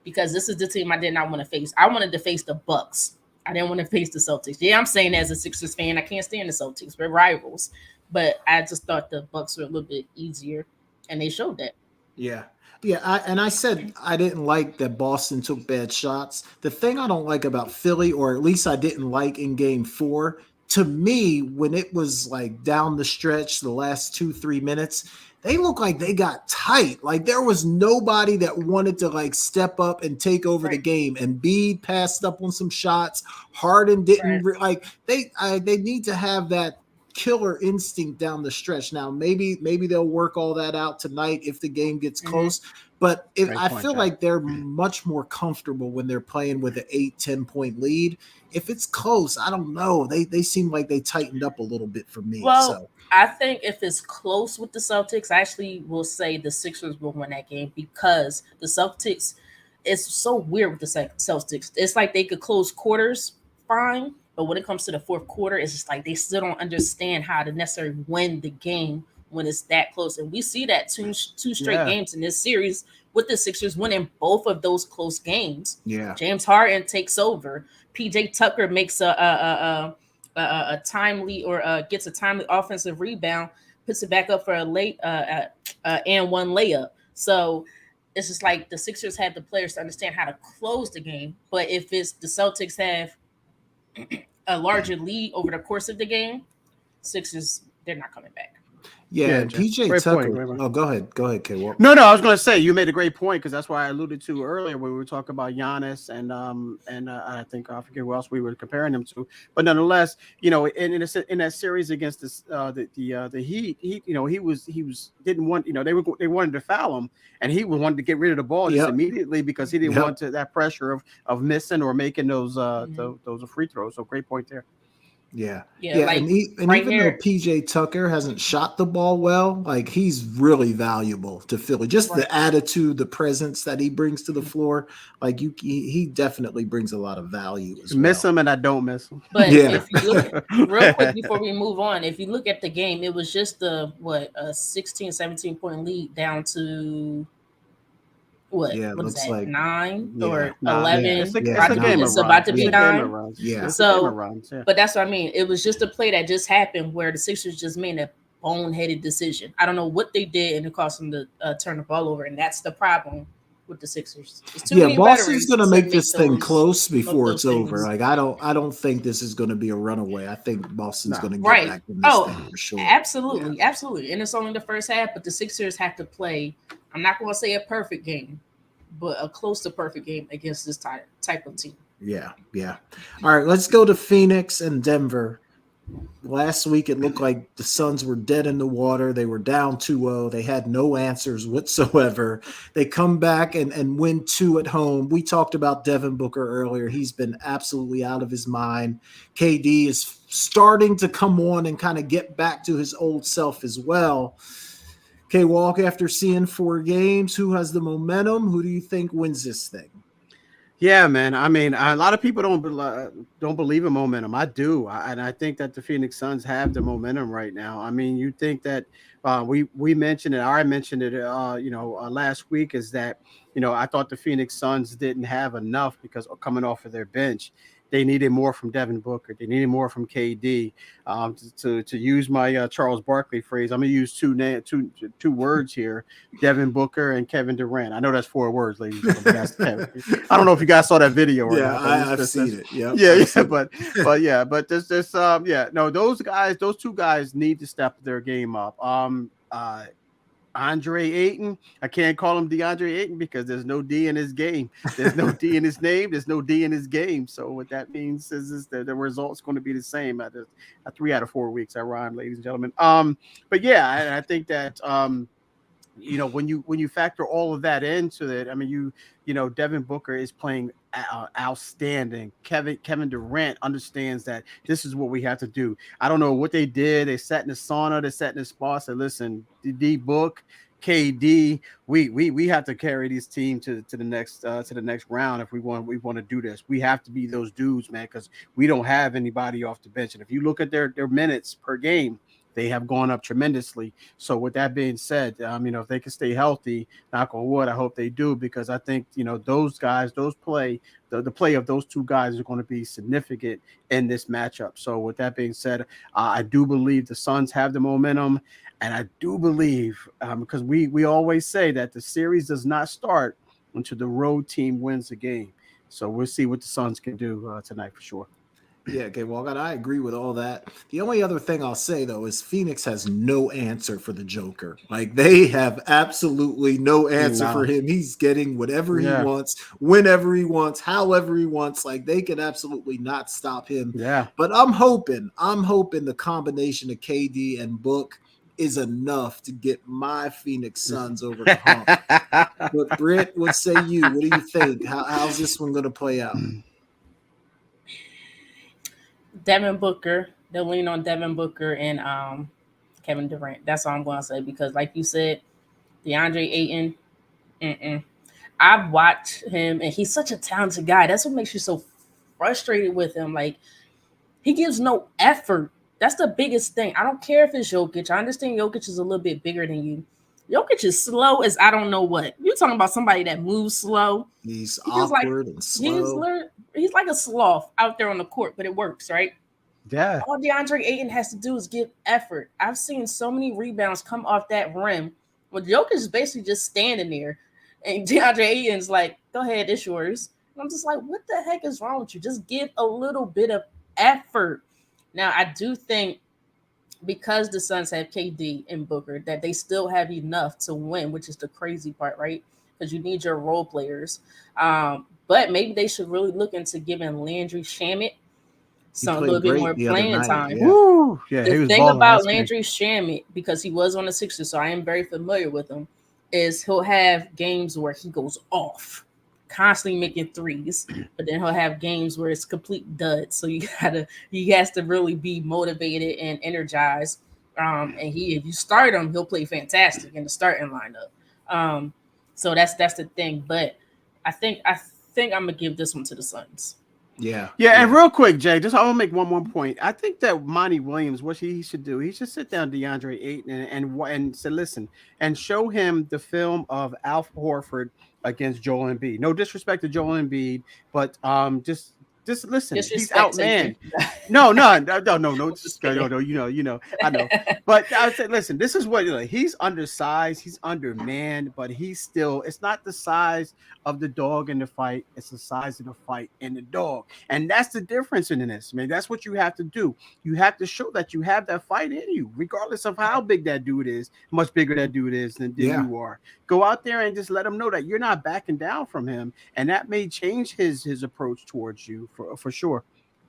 because this is the team I did not want to face. I wanted to face the Bucks. I didn't want to face the Celtics. Yeah, I'm saying as a Sixers fan, I can't stand the Celtics. We're rivals, but I just thought the Bucks were a little bit easier, and they showed that. Yeah. I said I didn't like that Boston took bad shots. The thing I don't like about Philly, or at least I didn't like in game 4, to me, when it was like down the stretch, the last 2-3 minutes, they look like they got tight. Like there was nobody that wanted to like step up and take over the game. And Embiid passed up on some shots. Harden didn't like they need to have that killer instinct down the stretch. Now maybe they'll work all that out tonight if the game gets close. But I feel like they're much more comfortable when they're playing with an 8-10 point lead. If it's close, I don't know. They seem like they tightened up a little bit for me. Well, so I think if it's close with the Celtics, I actually will say the Sixers will win that game because the Celtics, it's so weird with the Celtics. It's like they could close quarters fine, but when it comes to the fourth quarter, it's just like they still don't understand how to necessarily win the game when it's that close. And we see that two straight games in this series with the Sixers winning both of those close games. Yeah, James Harden takes over. PJ Tucker makes a timely or gets a timely offensive rebound, puts it back up for a late and one layup. So it's just like the Sixers have the players to understand how to close the game. But if it's the Celtics have a larger lead over the course of the game, Sixers, they're not coming back. Yeah, PJ Tucker. Oh, go ahead, K. No, I was going to say you made a great point because that's why I alluded to earlier when we were talking about Giannis and I think I forget who else we were comparing them to, but nonetheless, in that series against the Heat, he didn't want they wanted to foul him and he wanted to get rid of the ball just immediately because he didn't want that pressure of missing or making those free throws. So great point there. Yeah. Like, and even though PJ Tucker hasn't shot the ball well, like he's really valuable to Philly. Just the attitude, the presence that he brings to the floor, like he definitely brings a lot of value. Miss him and I don't miss him. But if you look real quick before we move on, if you look at the game, it was just a 16, 17 point lead down to what is that, like 9 or 11? It's a game it's about to be 9. But that's what I mean. It was just a play that just happened where the Sixers just made a boneheaded decision. I don't know what they did, and it caused them to turn the ball over, and that's the problem with the Sixers. Boston's going to make this thing close before it's over. Like I don't think this is going to be a runaway. I think Boston's going to get back in this thing for sure. Absolutely, and it's only the first half, but the Sixers have to play. I'm not going to say a perfect game, but a close to perfect game against this type of team. Yeah. All right, let's go to Phoenix and Denver. Last week, it looked like the Suns were dead in the water. They were down 2-0. They had no answers whatsoever. They come back and win 2 at home. We talked about Devin Booker earlier. He's been absolutely out of his mind. KD is starting to come on and kind of get back to his old self as well. K-Walk, after seeing 4 games, who has the momentum? Who do you think wins this thing? Yeah, man. I mean, a lot of people don't believe in momentum. I do, and I think that the Phoenix Suns have the momentum right now. I mean, you think that we mentioned it. I mentioned it. Last week is that I thought the Phoenix Suns didn't have enough because coming off of their bench. They needed more from Devin Booker. They needed more from KD. To use my Charles Barkley phrase, I'm going to use two words here, Devin Booker and Kevin Durant. I know that's 4 words, ladies and gentlemen. I don't know if you guys saw that video or not. I've seen it. Yep. But those 2 guys need to step their game up. Andre Ayton, I can't call him DeAndre Ayton because there's no D in his game. There's no D in his name. There's no D in his game. So what that means is that the result's going to be the same at 3 out of 4 weeks. I rhyme, ladies and gentlemen. But yeah, I think that when you factor all of that into it, I mean, Devin Booker is playing outstanding. Kevin Durant understands that this is what we have to do. I don't know what they did. They sat in the sauna. They sat in the spa. Said, "Listen, D-Book, KD, we have to carry this team to the next round if we want to do this. We have to be those dudes, man, because we don't have anybody off the bench. And if you look at their minutes per game, they have gone up tremendously. So with that being said, if they can stay healthy, knock on wood, I hope they do, because I think, those guys, the play of those 2 guys is going to be significant in this matchup. So with that being said, I do believe the Suns have the momentum. And I do believe, because we always say that the series does not start until the road team wins the game. So we'll see what the Suns can do tonight for sure. Yeah, okay, well, I agree with all that. The only other thing I'll say though is Phoenix has no answer for the Joker. Like they have absolutely no answer for him. He's getting whatever he wants, whenever he wants, however he wants. Like they can absolutely not stop him. Yeah. But I'm hoping the combination of KD and Book is enough to get my Phoenix Suns over the hump. But Britt, what say you? What do you think? How's this one going to play out? Devin Booker. They'll lean on Devin Booker and Kevin Durant. That's all I'm going to say because, like you said, DeAndre Ayton. I've watched him, and he's such a talented guy. That's what makes you so frustrated with him. Like he gives no effort. That's the biggest thing. I don't care if it's Jokic. I understand Jokic is a little bit bigger than you. Jokic is slow as I don't know what. You're talking about somebody that moves slow. He's awkward and slow. He's like a sloth out there on the court, but it works, right? Yeah. All DeAndre Ayton has to do is give effort. I've seen so many rebounds come off that rim. Well, Jokic is basically just standing there, and DeAndre Ayton's like, "Go ahead, it's yours." And I'm just like, "What the heck is wrong with you? Just give a little bit of effort." Now, I do think because the Suns have KD and Booker, that they still have enough to win, which is the crazy part, right? Because you need your role players. But maybe they should really look into giving Landry Shamet a little bit more playing time. Yeah. The thing about Landry Shamet, because he was on the Sixers, so I am very familiar with him, is he'll have games where he goes off, constantly making threes, but then he'll have games where it's complete dud. So he has to really be motivated and energized. And if you start him, he'll play fantastic in the starting lineup. So that's the thing. But I think I'm gonna give this one to the Suns. Yeah. And real quick, Jay, just I want to make one more point. I think that Monty Williams, what he should do, he should sit down DeAndre Ayton and say, listen, and show him the film of Al Horford against Joel Embiid. No disrespect to Joel Embiid, but just listen. He's outmanned. No. You know. I know. But I would say, listen, this is what he's undersized, he's undermanned, but he's still. It's not the size of the dog in the fight; it's the size of the fight in the dog, and that's the difference in this. Man, that's what you have to do. You have to show that you have that fight in you, regardless of how big that dude is. Much bigger that dude is than you are. Go out there and just let him know that you're not backing down from him, and that may change his approach towards you for sure.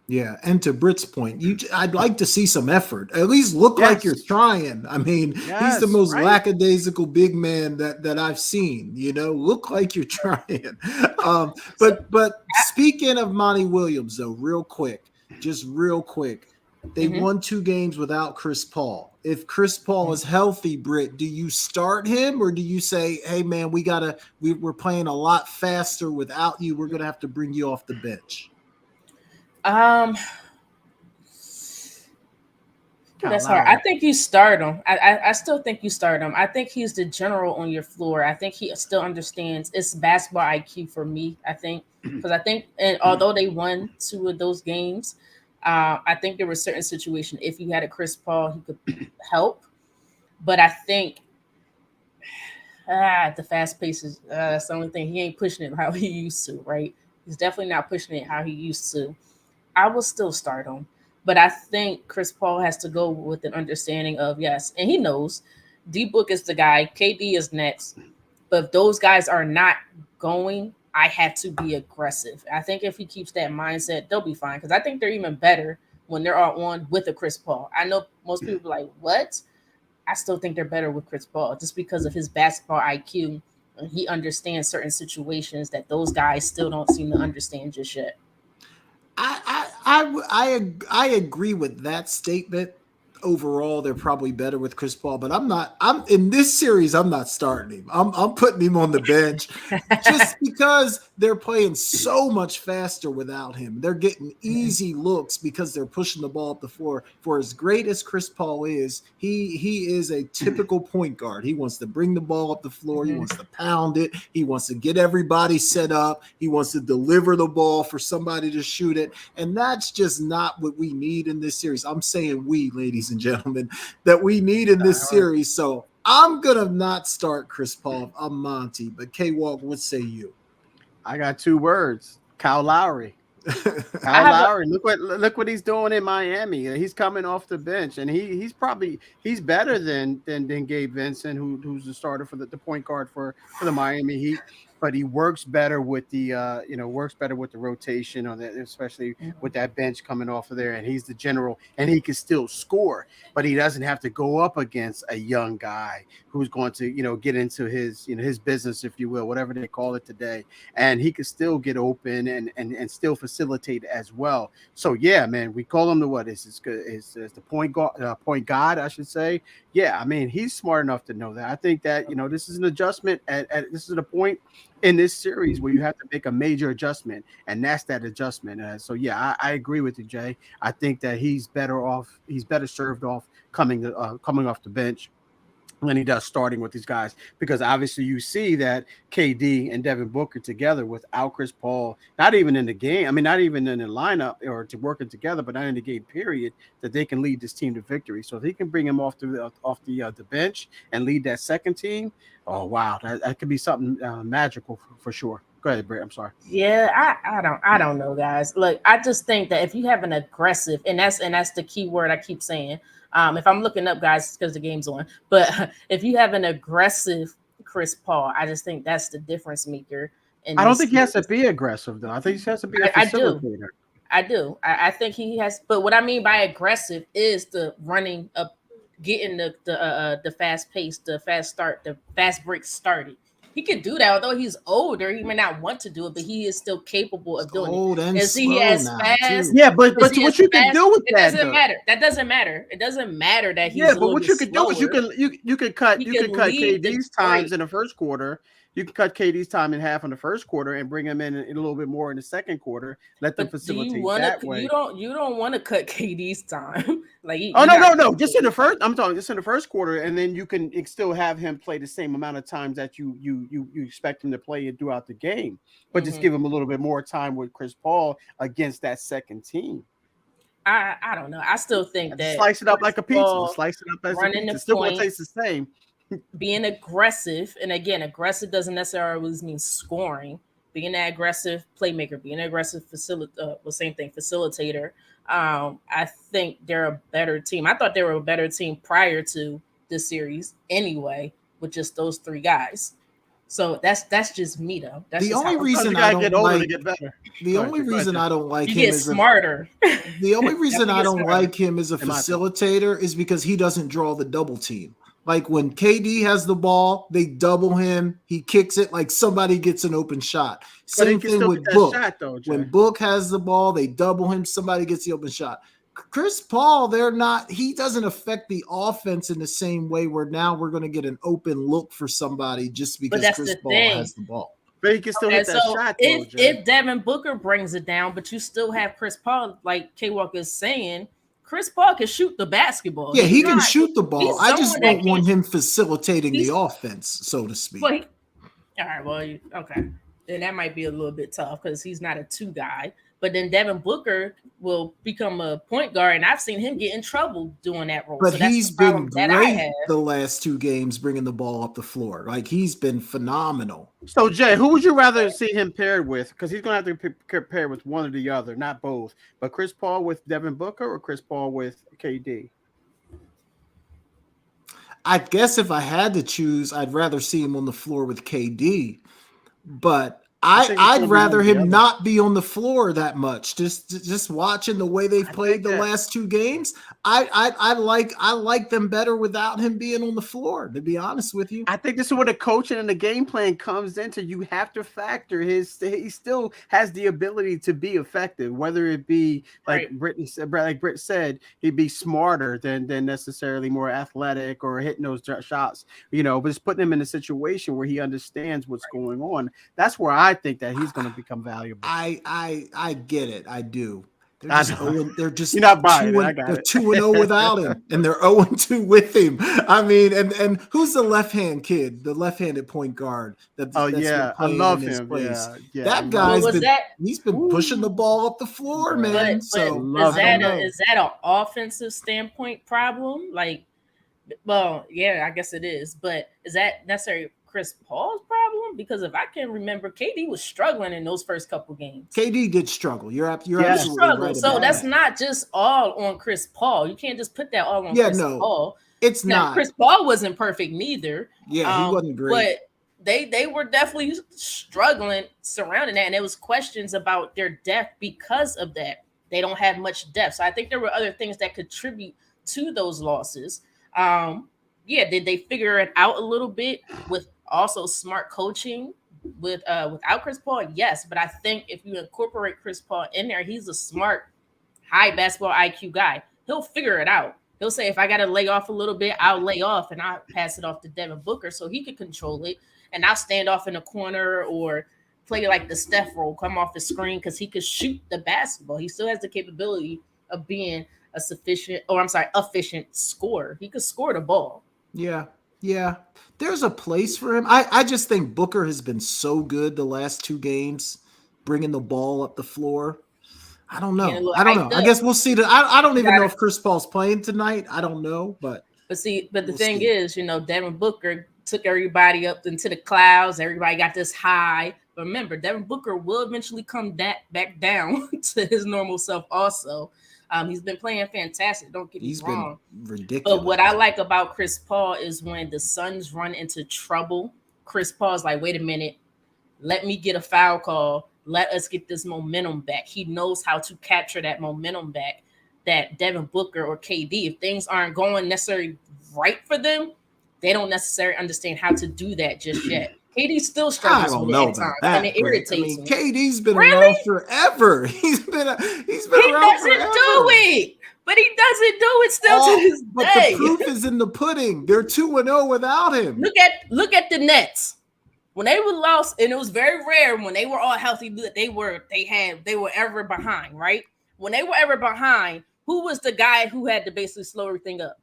Yeah, and to Britt's point, I'd like to see some effort. At least look like you're trying. I mean, he's the most lackadaisical big man that I've seen. Look like you're trying. But speaking of Monty Williams, though, real quick, they won 2 games without Chris Paul. If Chris Paul is healthy, Britt, do you start him or do you say, hey man, we're playing a lot faster without you. We're gonna have to bring you off the bench? That's hard. I think you start him. I still think you start him. I think he's the general on your floor. I think he still understands it's basketball IQ for me. I think because and although they won 2 of those games, I think there were certain situations. If you had a Chris Paul, he could help. But I think the fast pace is that's the only thing. He ain't pushing it how he used to. Right? He's definitely not pushing it how he used to. I will still start him. But I think Chris Paul has to go with an understanding of, yes, and he knows D-Book is the guy, KD is next. But if those guys are not going, I have to be aggressive. I think if he keeps that mindset, they'll be fine. Because I think they're even better when they're all on with a Chris Paul. I know most people are like, what? I still think they're better with Chris Paul just because of his basketball IQ. And he understands certain situations that those guys still don't seem to understand just yet. I agree with that statement. Overall, they're probably better with Chris Paul, but I'm in this series. I'm not starting him. I'm putting him on the bench just because they're playing so much faster without him. They're getting easy looks because they're pushing the ball up the floor. For as great as Chris Paul is, he is a typical point guard. He wants to bring the ball up the floor. He wants to pound it. He wants to get everybody set up. He wants to deliver the ball for somebody to shoot it. And that's just not what we need in this series. I'm saying we, ladies and gentlemen, that we need in this series. So I'm going to not start Chris Paul. I'm Monty. But K-Walk, what say you? I got 2 words. Kyle Lowry. Kyle Lowry, look what he's doing in Miami. He's coming off the bench, and he's better than Gabe Vincent, who's the starter for the point guard for the Miami Heat. But he works better with the rotation on that, especially with that bench coming off of there. And he's the general, and he can still score, but he doesn't have to go up against a young guy who's going to get into his his business, if you will, whatever they call it today. And he can still get open and still facilitate as well. So yeah, man, we call him the point guard, I should say. Yeah, I mean, he's smart enough to know that. I think that this is an adjustment this is a point in this series where you have to make a major adjustment, and that's that adjustment. So yeah, I agree with you, Jay. I think that he's better served off coming off the bench than he does starting with these guys, because obviously you see that KD and Devin Booker together without Chris Paul, not even in the game, I mean, not even in the lineup or to working together, but not in the game period, that they can lead this team to victory. So if he can bring him off the bench and lead that second team, oh wow, that could be something magical for sure. Go ahead, Britt. I'm sorry. Yeah, I don't know, guys. Look, I just think that if you have an aggressive, and that's the key word I keep saying. If I'm looking up, guys, because the game's on, but if you have an aggressive Chris Paul, I just think that's the difference maker. I don't think he has to be aggressive, though. I think he has to be a facilitator. I do. I think he has. But what I mean by aggressive is the running up, getting the fast pace, the fast start, the fast break started. He can do that, although he's older. He may not want to do it, but he is still capable of doing it. Is he as fast? Yeah, but what you can do with that doesn't matter. That doesn't matter. It doesn't matter that he's. Yeah, but what you can do is you can cut KD's times in the first quarter. You can cut KD's time in half in the first quarter and bring him in a little bit more in the second quarter. Let them facilitate that way. You don't want to cut KD's time. No. Just in the first. I'm talking just in the first quarter, and then you can still have him play the same amount of times that you expect him to play throughout the game, but just give him a little bit more time with Chris Paul against that second team. I don't know. I still think that slice it up like a pizza. Slice it up as a pizza. Still going to taste the same. Being aggressive, and again, aggressive doesn't necessarily mean scoring. Being an aggressive playmaker, being an aggressive facilitator. I think they're a better team. I thought they were a better team prior to this series anyway, with just those three guys. So that's just me though. That's the only reason I don't like. The only reason I don't like him is smarter. The only reason I don't like him as a facilitator is because he doesn't draw the double team. Like when KD has the ball, they double him. He kicks it like somebody gets an open shot. Same thing with Book. When Book has the ball, they double him. Somebody gets the open shot. Chris Paul, he doesn't affect the offense in the same way where now we're going to get an open look for somebody just because Chris Paul has the ball. But he can still hit that shot. If Devin Booker brings it down, but you still have Chris Paul, like K-Walk is saying, Chris Paul can shoot the basketball. Yeah, he can shoot the ball. I just don't want him facilitating the offense, so to speak. All right, well, okay. Then that might be a little bit tough because he's not a two guy. But then Devin Booker will become a point guard, and I've seen him get in trouble doing that role. But he's been great the last two games bringing the ball up the floor. Like, he's been phenomenal. So, Jay, who would you rather see him paired with? Because he's going to have to pair with one or the other, not both. But Chris Paul with Devin Booker or Chris Paul with KD? I guess if I had to choose, I'd rather see him on the floor with KD. But I'd rather him not be on the floor that much. Just watching the way they've played the last two games, I like them better without him being on the floor, to be honest with you. I think this is where the coaching and the game plan comes into. You have to factor he still has the ability to be effective, whether it be like Britt said, he'd be smarter than necessarily more athletic or hitting those shots, but it's putting him in a situation where he understands what's going on. That's where I think that he's going to become valuable. I get it. I do. They're just You're not buying it. They're 2-0 without him, and they're 0-2 with him. I mean, and who's the left-hand kid, the left-handed point guard? I love him. Yeah. That guy's he's been pushing the ball up the floor, man. Is that an offensive standpoint problem? Like, well, yeah, I guess it is. But is that necessarily Chris Paul's problem? Because if I can remember, KD was struggling in those first couple games. KD did struggle. You're absolutely right. So that's not just all on Chris Paul. You can't just put that all on Chris Paul. It's now, not. Chris Paul wasn't perfect neither. Yeah, he wasn't great. But they were definitely struggling surrounding that, and there was questions about their depth because of that. They don't have much depth. So I think there were other things that contribute to those losses. Did they figure it out a little bit with also smart coaching without Chris Paul? Yes, but I think if you incorporate Chris Paul in there, he's a smart, high basketball IQ guy. He'll figure it out. He'll say, if I got to lay off a little bit, I'll lay off and I'll pass it off to Devin Booker so he can control it. And I'll stand off in a corner or play like the Steph role, come off the screen because he could shoot the basketball. He still has the capability of being efficient scorer. He could score the ball. Yeah. There's a place for him. I just think Booker has been so good the last 2 games, bringing the ball up the floor. I don't know. I guess we'll see. I don't even know if Chris Paul's playing tonight. I don't know, but the thing is, Devin Booker took everybody up into the clouds. Everybody got this high. But remember, Devin Booker will eventually come back down to his normal self also. He's been playing fantastic. Don't get me wrong. Been ridiculous. But what I like about Chris Paul is when the Suns run into trouble, Chris Paul's like, wait a minute, let me get a foul call. Let us get this momentum back. He knows how to capture that momentum back that Devin Booker or KD, if things aren't going necessarily right for them, they don't necessarily understand how to do that just yet. KD still struggles with it at times, and it irritates me. KD's been around forever. He's been around forever. He doesn't do it, but he doesn't do it still to this but day. The proof is in the pudding. They're 2-0 without him. Look at the Nets. When they were lost, and it was very rare when they were all healthy, they were ever behind, right? When they were ever behind, who was the guy who had to basically slow everything up?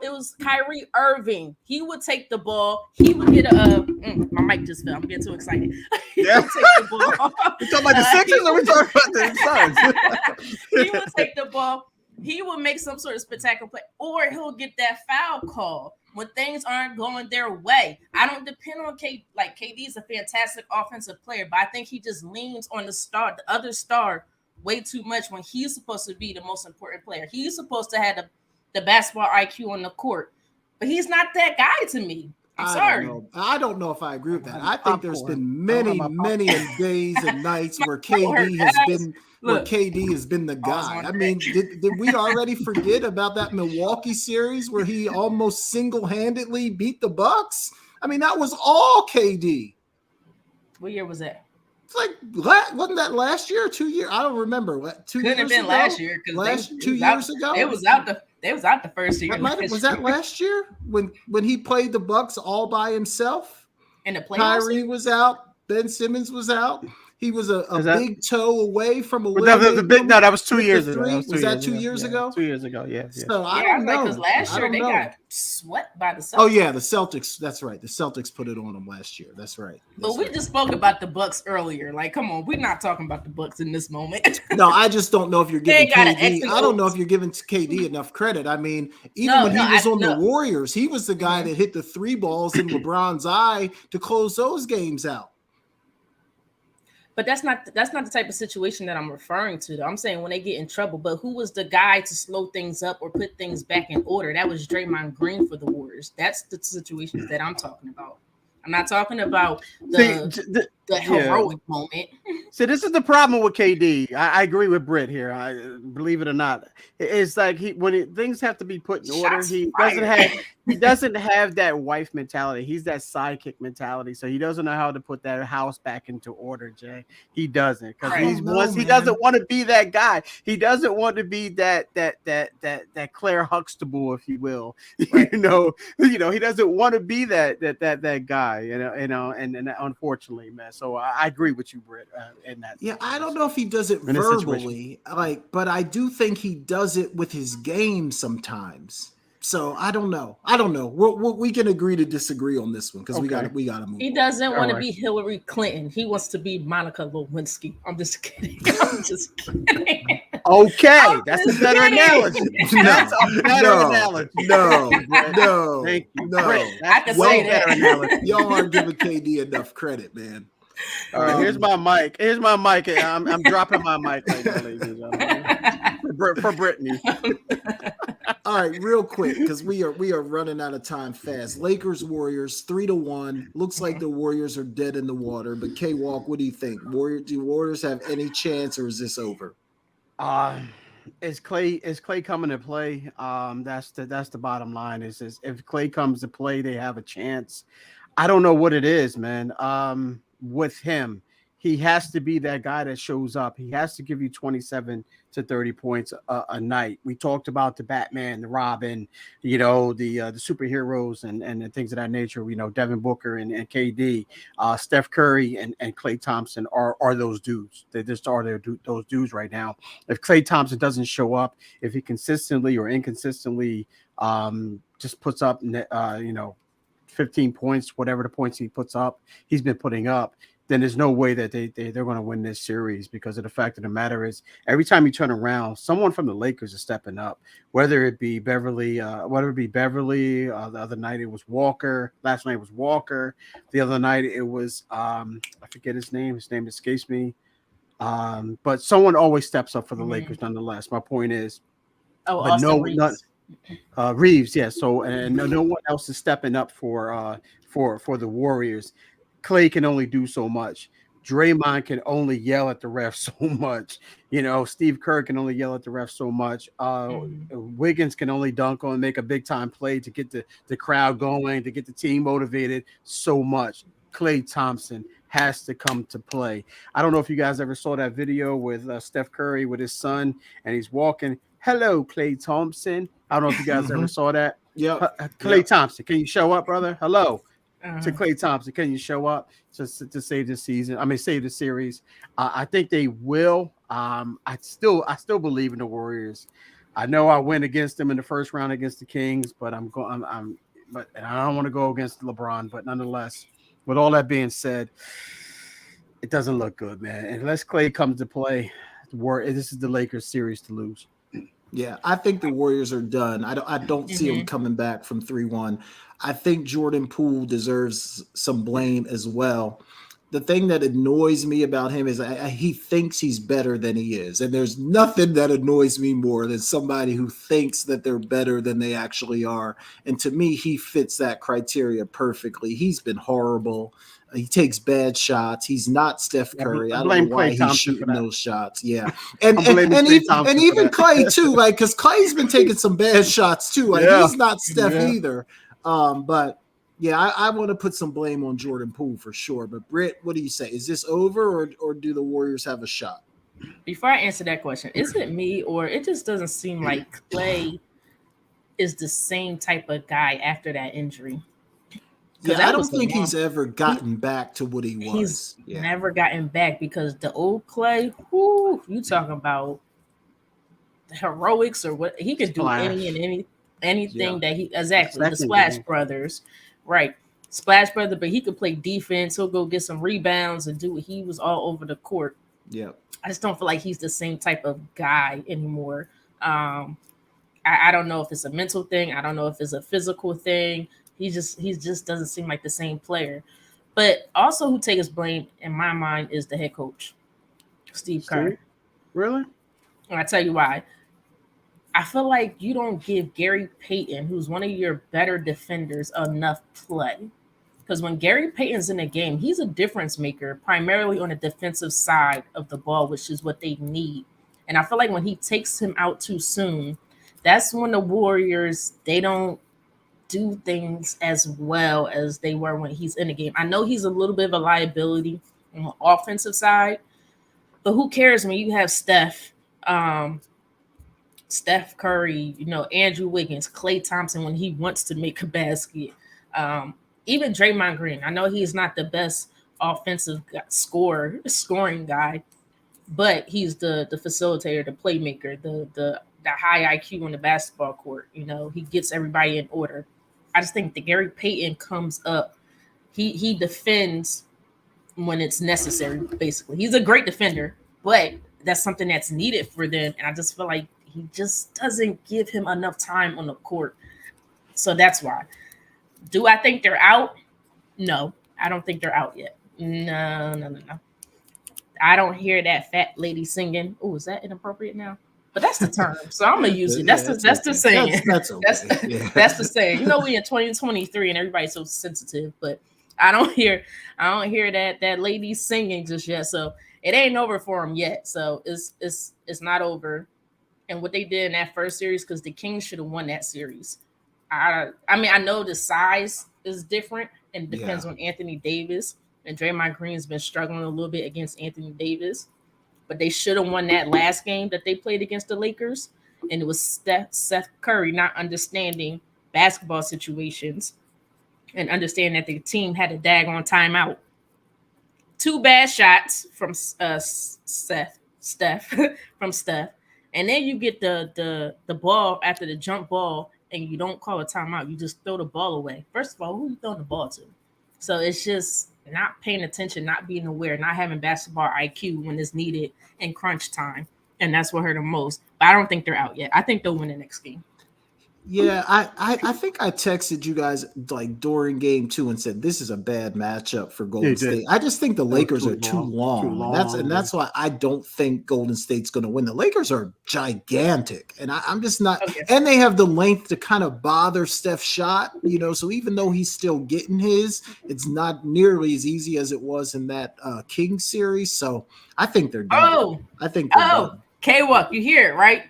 It was Kyrie Irving. He would take the ball. He would get my mic just fell. I'm getting too excited. Yeah. Take the ball. We talking about the Sixers or we talking about the Suns? He would take the ball. He will make some sort of spectacular play, or he'll get that foul call when things aren't going their way. I don't depend on KD. Like, KD is a fantastic offensive player, but I think he just leans on the other star, way too much when he's supposed to be the most important player. He's supposed to have the basketball IQ on the court, but he's not that guy to me. I'm sorry. I don't know if I agree with that. I think there's been many days and nights where KD has been the guy. I mean, did we already forget about that Milwaukee series where he almost single-handedly beat the Bucks? I mean, that was all KD. What year was that? It's like, wasn't that last year or 2 years? I don't remember. Couldn't have been last year because 2 years ago. It was out the first year. Was that last year when he played the Bucks all by himself? And the playoffs? Kyrie was out. Ben Simmons was out. He was a big toe away from a win. That was 2 years ago. Was that 2 years ago? 2 years ago, yeah. So I don't know. Because last year they got swept by the Celtics. Oh yeah, the Celtics. That's right. The Celtics put it on them last year. That's right. But we just spoke about the Bucks earlier. Like, come on, we're not talking about the Bucks in this moment. No, I just don't know if you're giving KD. I don't know if you're giving KD enough credit. I mean, when he was on the Warriors, he was the guy that hit the 3 balls in LeBron's eye to close those games out. But that's not the type of situation that I'm referring to, though. I'm saying when they get in trouble. But who was the guy to slow things up or put things back in order? That was Draymond Green for the Warriors. That's the situations that I'm talking about. I'm not talking about the heroic moment. See, this is the problem with KD. I agree with Britt here. I believe it or not. It's like things have to be put in order. He doesn't have that wife mentality. He's that sidekick mentality. So he doesn't know how to put that house back into order, Jay. He doesn't, because he doesn't want to be that guy. He doesn't want to be that Claire Huxtable, if you will. Right. you know, he doesn't want to be that guy. And unfortunately, man. So I agree with you, Britt, in that. Yeah, I don't know if he does it verbally, but I do think he does it with his game sometimes. So I don't know. We can agree to disagree on this one because we got to move. He doesn't want to be Hillary Clinton. He wants to be Monica Lewinsky. I'm just kidding. Okay, that's a better analogy. That's a better analogy. No. Thank you. No. Brett, I can that's way say better that. analogy. Y'all aren't giving KD enough credit, man. All right, here's my mic. Here's my mic. I'm dropping my mic right now, ladies and gentlemen. For Britne. All right, real quick, because we are running out of time fast. Lakers Warriors 3-1. Looks like the Warriors are dead in the water. But K Walk, what do you think? Do Warriors have any chance, or is this over? Is Clay coming to play? That's the bottom line. Is if Clay comes to play, they have a chance. I don't know what it is, man. With him, he has to be that guy that shows up. He has to give you 27 to 30 points a night. We talked about the Batman, the Robin, the superheroes and things of that nature. Devin Booker and KD, Steph Curry and Klay Thompson are those dudes. They just are those dudes right now. If Klay Thompson doesn't show up, if he consistently or inconsistently just puts up 15 points, whatever the points he puts up, he's been putting up, then there's no way that they're going to win this series, because of the fact of the matter is every time you turn around, someone from the Lakers is stepping up, whether it be Beverly, the other night it was Walker, last night was Walker, the other night it was, I forget his name escapes me, but someone always steps up for the Lakers nonetheless. My point is, Reeves, yeah. So and no one else is stepping up for the Warriors. Clay can only do so much. Draymond can only yell at the ref so much. Steve Kerr can only yell at the ref so much. Wiggins can only dunk on and make a big time play to get the crowd going, to get the team motivated so much. Klay Thompson has to come to play. I don't know if you guys ever saw that video with Steph Curry with his son, and he's walking. Hello, Klay Thompson. I don't know if you guys ever saw that. Yeah. Klay Thompson, can you show up, brother? Hello. To Klay Thompson, can you show up to save this season? Save the series. I think they will. I still believe in the Warriors. I know I went against them in the first round against the Kings, but I don't want to go against LeBron. But nonetheless, with all that being said, it doesn't look good, man. Unless Klay comes to play, this is the Lakers series to lose. Yeah, I think the Warriors are done. I don't see them coming back from 3-1. I think Jordan Poole deserves some blame as well. The thing that annoys me about him is he thinks he's better than he is. And there's nothing that annoys me more than somebody who thinks that they're better than they actually are. And to me, he fits that criteria perfectly. He's been horrible. He takes bad shots. He's not Steph Curry. I don't know why he's shooting those shots. Yeah. And even Clay too, because Clay's been taking some bad shots too. He's not Steph either. But yeah, I want to put some blame on Jordan Poole for sure. But Britt, what do you say? Is this over or do the Warriors have a shot? Before I answer that question, is it me or it just doesn't seem like Clay is the same type of guy after that injury? Yeah, I don't think he's ever gotten back to what he was. He's never gotten back, because the old Clay, you talking about heroics or what he could do anything that he the Splash Brothers, right? Splash Brother, but he could play defense. He'll go get some rebounds and do what he was all over the court. Yeah, I just don't feel like he's the same type of guy anymore. I don't know if it's a mental thing. I don't know if it's a physical thing. He just doesn't seem like the same player. But also who takes blame in my mind is the head coach, Steve Kerr. Really? And I tell you why. I feel like you don't give Gary Payton, who's one of your better defenders, enough play. Because when Gary Payton's in the game, he's a difference maker, primarily on the defensive side of the ball, which is what they need. And I feel like when he takes him out too soon, that's when the Warriors, they don't do things as well as they were when he's in the game. I know he's a little bit of a liability on the offensive side, but who cares when you have Steph Curry, Andrew Wiggins, Klay Thompson when he wants to make a basket. Even Draymond Green. I know he's not the best offensive scoring guy, but he's the facilitator, the playmaker, the high IQ on the basketball court. He gets everybody in order. I just think that Gary Payton comes up. He defends when it's necessary, basically. He's a great defender, but that's something that's needed for them. And I just feel like he just doesn't give him enough time on the court. So that's why. Do I think they're out? No, I don't think they're out yet. No. I don't hear that fat lady singing. Oh, is that inappropriate now? But that's the term, so I'm gonna use it. That's the saying. That's okay. That's the saying. You know, we in 2023 and everybody's so sensitive, but I don't hear that lady singing just yet. So it ain't over for them yet. So it's not over. And what they did in that first series, because the Kings should have won that series. I mean, I know the size is different and it depends on Anthony Davis. And Draymond Green's been struggling a little bit against Anthony Davis. But they should have won that last game that they played against the Lakers. And it was Seth Curry not understanding basketball situations and understanding that the team had a daggone timeout. 2 bad shots from Steph. And then you get the ball after the jump ball and you don't call a timeout. You just throw the ball away. First of all, who you throwing the ball to? So it's just not paying attention, not being aware, not having basketball IQ when it's needed in crunch time. And that's what hurt them most. But I don't think they're out yet. I think they'll win the next game. Yeah, I think I texted you guys like during game 2 and said this is a bad matchup for Golden State. I just think the Lakers are too long. That's why I don't think Golden State's going to win. The Lakers are gigantic, and I'm just not. Okay. And they have the length to kind of bother Steph's shot, you know. So even though he's still getting his, it's not nearly as easy as it was in that King series. So I think they're done. I think they're done. K-Walk, you hear it, right?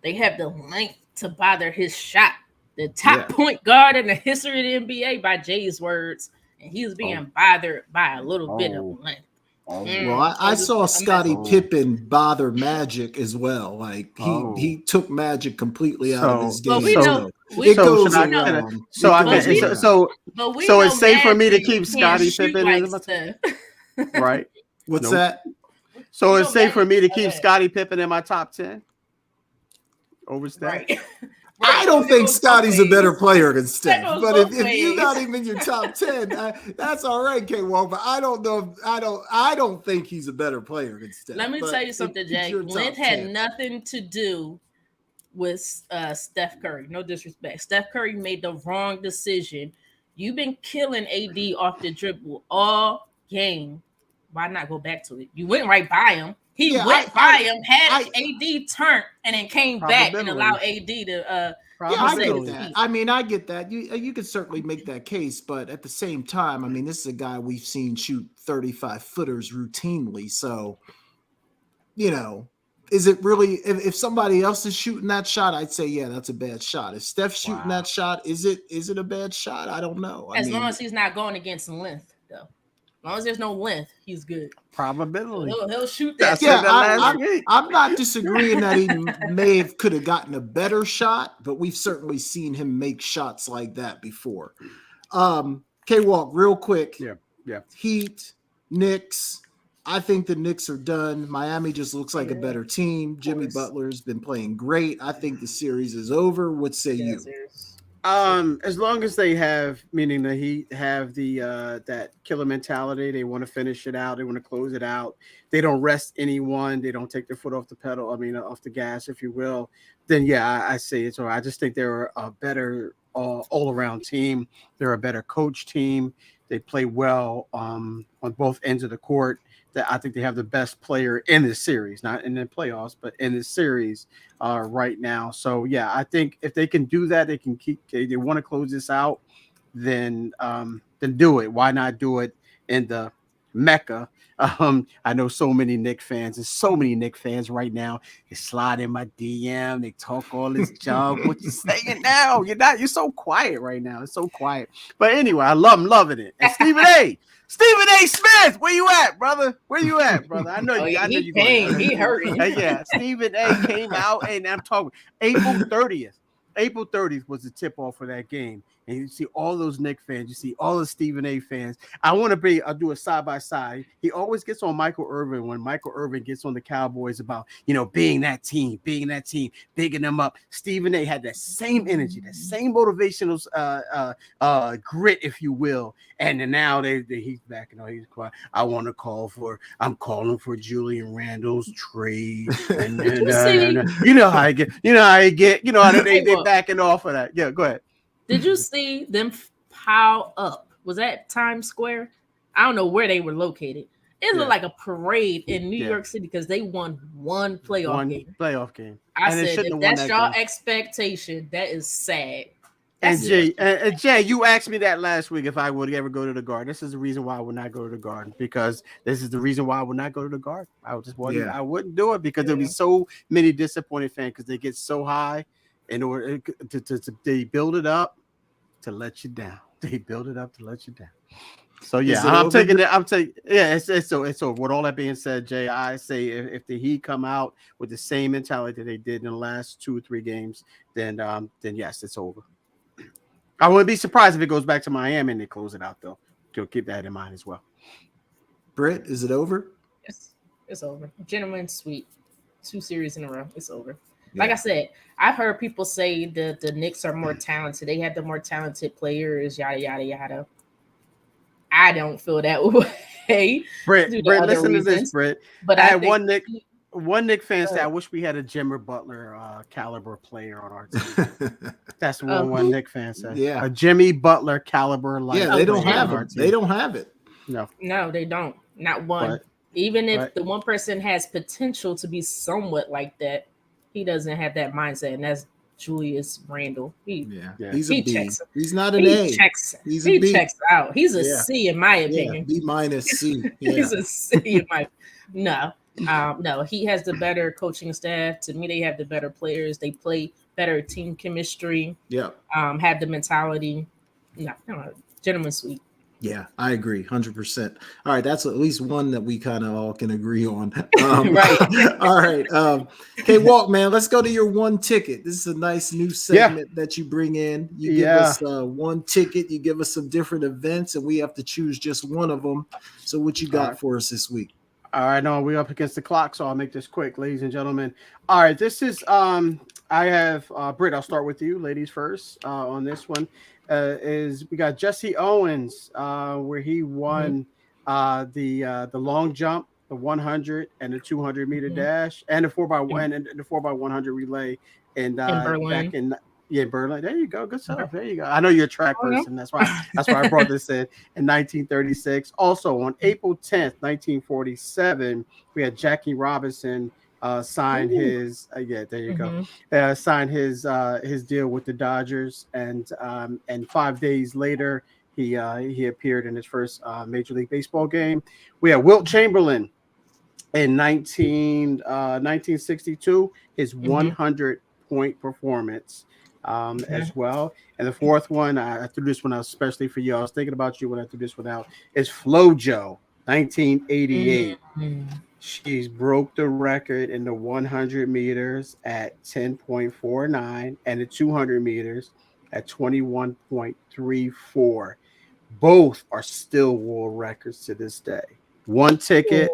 They have the length to bother his shot. The top point guard in the history of the NBA, by Jay's words, and he was being bothered by a little bit of length. Well, I saw Scottie Pippen bother Magic as well. Like he took Magic completely out of his game. So it's safe for me to keep Scottie Pippen in my right? What's that? So it's safe for me to keep Scottie Pippen in my top 10 over Steph. Right. I don't think Scottie's a better player than Steph, but if you're not even in your top 10, that's all right, K-Wall. But I don't know. I don't think he's a better player than Steph. Let me tell you something, Jay. Length had nothing to do with Steph Curry. No disrespect. Steph Curry made the wrong decision. You've been killing AD off the dribble all game. Why not go back to it? You went right by him. He went by him, had AD turn, and then came back and allowed AD to. I get that. I mean, I get that. You could certainly make that case, but at the same time, I mean, this is a guy we've seen shoot 35-footers routinely. So, you know, is it really? If somebody else is shooting that shot, I'd say, yeah, that's a bad shot. If Steph's shooting that shot, is it a bad shot? I don't know. As long as he's not going against length, though. As long as there's no length, he's good. Probability. He'll shoot that. I'm not disagreeing that he could have gotten a better shot, but we've certainly seen him make shots like that before. K-Walk, real quick. Yeah. Heat, Knicks. I think the Knicks are done. Miami just looks like a better team. Jimmy Butler's been playing great. I think the series is over. What say you? As long as they have, meaning the Heat have the that killer mentality, they want to finish it out, they want to close it out, they don't rest anyone, they don't take their foot off the pedal, off the gas, if you will, then I say it's all right. I just think they're a better all-around team. They're a better coach team. They play well on both ends of the court. That I think they have the best player in this series, not in the playoffs, but in this series right now. So I think if they can do that, they can keep. They want to close this out, then do it. Why not do it in the Mecca? I know so many Knicks fans. There's so many Knicks fans right now. They slide in my DM. They talk all this junk. What you saying now? You're so quiet right now. It's so quiet. But anyway, I'm loving it. And Stephen A. Smith, where you at, brother? I know you. I know you. He hurting. Stephen A. came out, and I'm talking April 30th. April 30th was the tip off for that game. and you see all those Knicks fans, you see all the Stephen A fans. I'll do a side by side. He always gets on Michael Irvin when Michael Irvin gets on the Cowboys about, being that team, bigging them up. Stephen A had that same energy, that same motivational grit, if you will. And then now he's back, he's quiet. I'm calling for Julian Randle's trade. And you know how I get, they backing off of that. Yeah, go ahead. Did you see them pile up? Was that Times Square? I don't know where they were located. It looked like a parade in New York City because they won one playoff game. I said, if that's your expectation, that is sad. And Jay, you asked me that last week if I would ever go to the Garden. This is the reason why I would not go to the Garden, because this is the reason why I would not go to the Garden. I wouldn't do it because there'll be so many disappointed fans because they get so high in order to they build it up to let you down. They build it up to let you down. So I'm taking it. It's over. With all that being said, Jay, I say if the Heat come out with the same mentality that they did in the last 2 or 3 games, then yes, it's over. I wouldn't be surprised if it goes back to Miami and they close it out, though. So keep that in mind as well. Britt, is it over? Yes, it's over. Gentlemen's sweep, 2 series in a row. It's over. Yeah. Like I said, I've heard people say that the Knicks are more talented. They have the more talented players, yada, yada, yada. I don't feel that way. Britt, listen to this, Britt. But I had one Knicks fan said, I wish we had a Jimmer Butler caliber player on our team. That's one Knicks fan said. Yeah. A Jimmy Butler caliber. They don't have it. They don't have it. No, they don't. Not one. Even if the one person has potential to be somewhat like that, he doesn't have that mindset, and that's Julius Randle. He's a B. He's not an A. He checks out. He's a C in my opinion. B minus C. He's a C in my no, he has the better coaching staff. To me, they have the better players. They play better team chemistry. Yeah. Have the mentality. No, gentleman's sweep. Yeah, I agree, 100%. All right, that's at least one that we kind of all can agree on. Right. All right. Okay, Walt, man, let's go to your one ticket. This is a nice new segment that you bring in. You give us one ticket. You give us some different events, and we have to choose just one of them. So what you got for us this week? All right, no, we're up against the clock, so I'll make this quick, ladies and gentlemen. All right, this is I have Britt. I'll start with you, ladies first. On this one, is we got Jesse Owens, where he won the long jump, the 100 and the 200 meter dash, and the 4x1 and the 4x100 relay, and Berlin. back in Berlin. There you go, good stuff. There you go. I know you're a track person. That's why I brought this in 1936. Also on April 10th, 1947, we had Jackie Robinson signed his signed his deal with the Dodgers, and 5 days later he appeared in his first Major League Baseball game. We had Wilt Chamberlain in 1962, his 100-point performance as well. And the fourth one, I threw this one out especially for you. I was thinking about you when I threw this one out. Is FloJo, 1988. She's broke the record in the 100 meters at 10.49 and the 200 meters at 21.34. Both are still world records to this day. One ticket,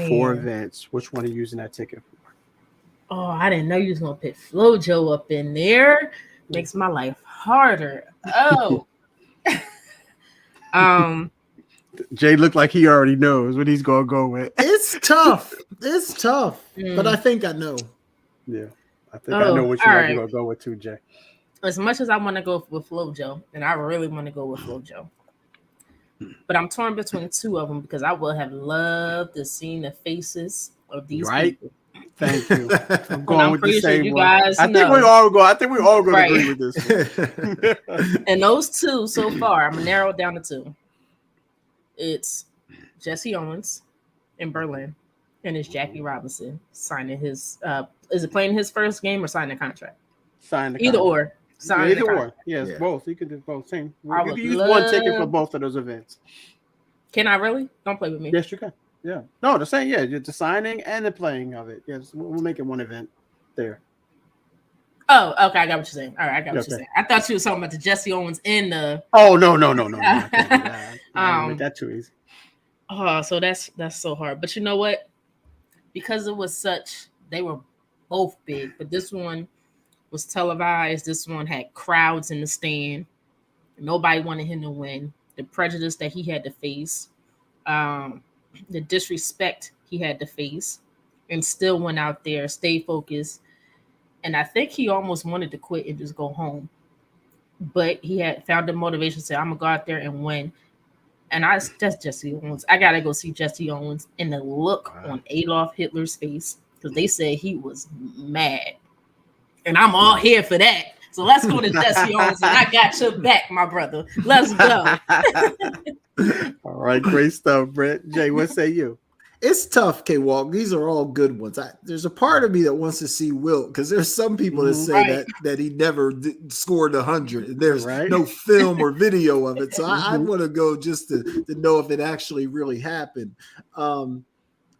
4 events. Which one are you using that ticket for? Oh, I didn't know you was gonna put FloJo up in there. Makes my life harder. Oh. Jay looked like he already knows what he's gonna go with. It's tough. But I think I know. Yeah, I think I know what you're gonna go with too, Jay. As much as I want to go with FloJo, and I really want to go with FloJo, but I'm torn between 2 of them because I would have loved to see the faces of these people. Thank you. I'm going with the same one. I think we all go. I think we all going to agree with this one. And those 2 so far, I'm gonna narrow it down to 2. It's Jesse Owens in Berlin, and it's Jackie Robinson signing his. Is it playing his first game or signing a contract? Either or. Either or. Yes, both. You can do both. Same. You can use one ticket for both of those events. Can I really? Don't play with me. Yes, you can. Yeah. No, the same. Yeah, the signing and the playing of it. Yes, we'll make it one event there. Oh, okay, I got what you're saying. All right, I got what Okay. you're saying. I thought you were talking about the Jesse Owens in the. Oh no! I can't do that. I didn't make that too easy. Oh, so that's so hard. But you know what? Because it was they were both big, but this one was televised. This one had crowds in the stand. Nobody wanted him to win. The prejudice that he had to face, the disrespect he had to face, and still went out there, stayed focused. And I think he almost wanted to quit and just go home. But he had found the motivation to say, I'm going to go out there and win. And that's Jesse Owens. I got to go see Jesse Owens. And the look on Adolf Hitler's face, because they said he was mad. And I'm all here for that. So let's go to Jesse Owens, and I got your back, my brother. Let's go. All right, great stuff, Brett. Jay, what say you? It's tough, K-Walk. These are all good ones. There's a part of me that wants to see Wilt, because there's some people that say that he never scored 100. There's no film or video of it. So I want to go just to know if it actually really happened.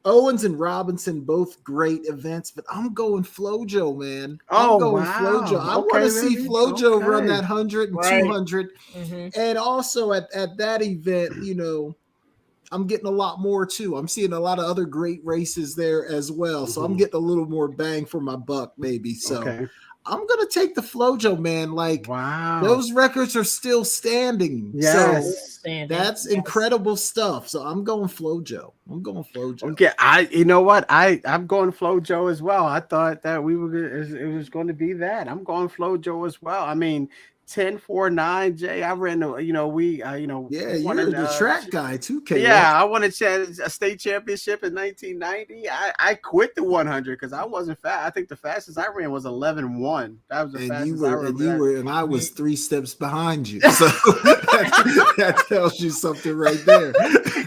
Owens and Robinson, both great events, but I'm going Flojo, man. I'm going Flojo. I want to see Flojo run that 100 and 200. And also at that event, you know, I'm getting a lot more too. I'm seeing a lot of other great races there as well. So I'm getting a little more bang for my buck, maybe. So I'm going to take the Flojo, man. Like, those records are still standing. Yes. So that's incredible stuff. So I'm going Flojo. Okay. You know what? I'm going Flojo as well. I thought that it was going to be that. I'm going Flojo as well. I mean, 10-4-9, Jay. I ran you're the track guy too, K. Yeah, I won a state championship in 1990. I quit the 100 because I wasn't fast. I think the fastest I ran was 11-1. That was the fastest I remember. And I was 3 steps behind you. So that tells you something right there.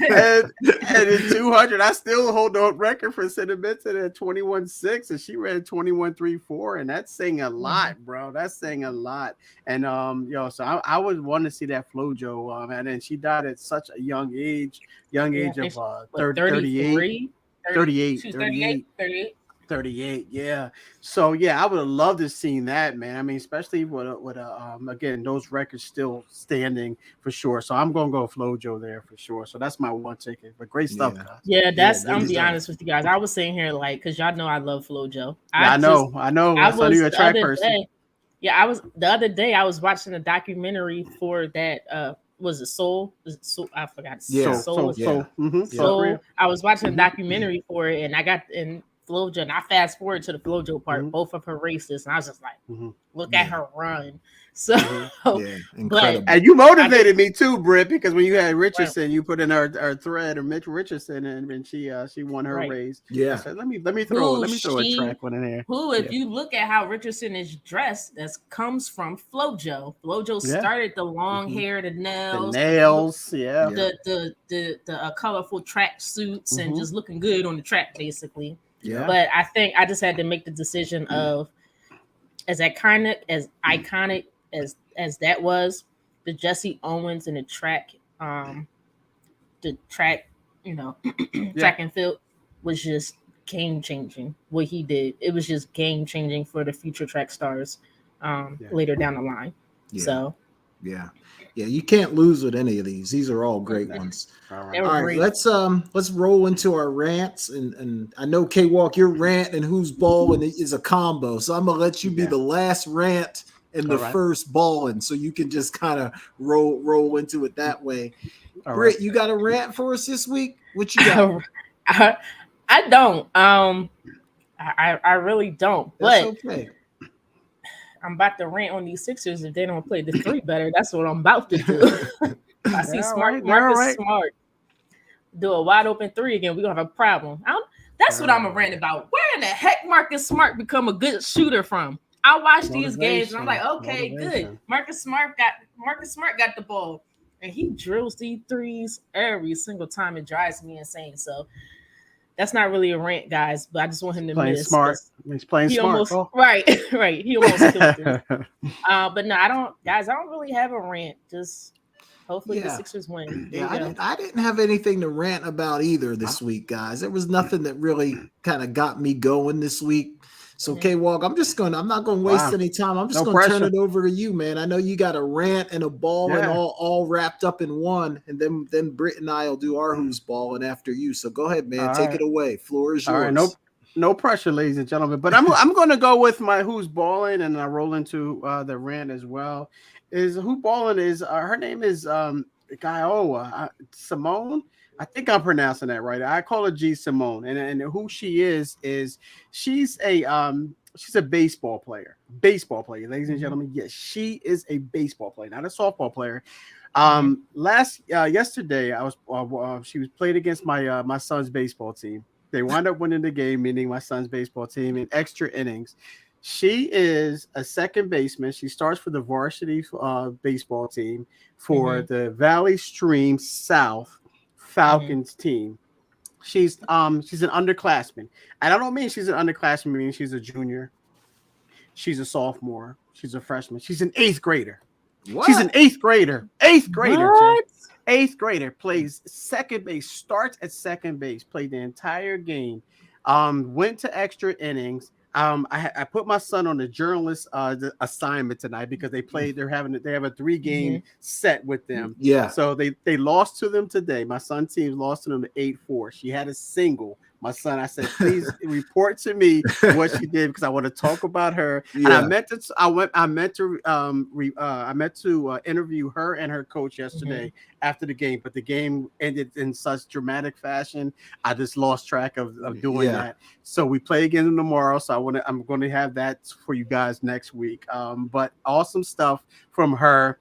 and in 200, I still hold the record for Cinnamon at 21.6, and she ran 21.34, and that's saying a lot, bro. That's saying a lot. And so I would want to see that Flojo, and then she died at such a young age of 38. 38, yeah. So yeah, I would have loved to seen that, man. I mean, especially with again, those records still standing for sure. So I'm gonna go Flojo there for sure. So that's my one ticket. But great stuff, guys. Yeah, I'm gonna be honest with you guys. I was sitting here like, because y'all know I love Flojo. I know. I saw you a track person. The other day I was watching a documentary for that. Was it Soul? I forgot. Yeah, Soul. Soul. I was watching a documentary for it, and I got in Flojo, and I fast forward to the Flojo part, both of her races, and I was just like, look at her run. So, incredible. And you motivated me too, Britt, because when you had Richardson, you put in her thread of Mitch Richardson, and she won her race. Yeah, I said, let me throw a track one in there. If you look at how Richardson is dressed, that comes from Flojo. Flojo started the long hair, the nails, the colorful track suits, and just looking good on the track, basically. Yeah. But I think I just had to make the decision of, as iconic as that was, the Jesse Owens and the track, track and field was just game changing. What he did, it was just game changing for the future track stars later down the line. Yeah. So you can't lose with any of these. These are all great ones. All right, let's roll into our rants, and I know K-Walk, your rant and who's balling is a combo, so I'm gonna let you be the last rant and the first balling, so you can just kind of roll into it that way. Britt, you got a rant for us this week? What you got? I don't. I really don't. That's but okay. I'm about to rant on these Sixers if they don't play the 3 better. That's what I'm about to do. I see Marcus Smart do a wide open 3 again. We're gonna have a problem. That's what I'm a rant about. Where in the heck Marcus Smart become a good shooter from? I watch these games and I'm like, okay, good. Marcus Smart got the ball, and he drills these threes every single time. It drives me insane. So that's not really a rant, guys, but I just want him to miss. Smart. He's playing smart. Right. He almost killed it. But no, I don't really have a rant. Just hopefully the Sixers win. I didn't have anything to rant about either this week, guys. There was nothing that really kind of got me going this week. So K-Walk, I'm not gonna waste any time. I'm just No gonna turn pressure. it over to you, man. I know you got a rant and a ball and all wrapped up in one, and then Britt and I will do our who's balling after you. So go ahead, man. Take it away. Floor is yours. All right, no pressure, ladies and gentlemen. But I'm gonna go with my who's balling, and I roll into the rant as well. Is who balling is her name is Gaioa Simone. I think I'm pronouncing that right. I call her G Simone, and who she is she's a baseball player. Baseball player, ladies and gentlemen. Yes, she is a baseball player, not a softball player. Yesterday I was she was played against my son's baseball team. They wound up winning the game, meaning my son's baseball team, in extra innings. She is a second baseman. She starts for the varsity baseball team for the Valley Stream South Falcons team. She's an underclassman. And I don't mean she's an underclassman, meaning she's a junior. She's a sophomore. She's a freshman. She's an eighth grader. What? She's an eighth grader. Eighth grader. Eighth grader, plays second base, starts at second base, played the entire game, went to extra innings. I put my son on the journalist assignment tonight because they have a 3-game set with them. Yeah. So they lost to them today. My son's team lost to them to 8-4. She had a single. My son, I said, please report to me what she did because I want to talk about her. Yeah. And I meant to interview her and her coach yesterday after the game, but the game ended in such dramatic fashion. I just lost track of doing that. So we play again tomorrow. So I'm going to have that for you guys next week. But awesome stuff from her.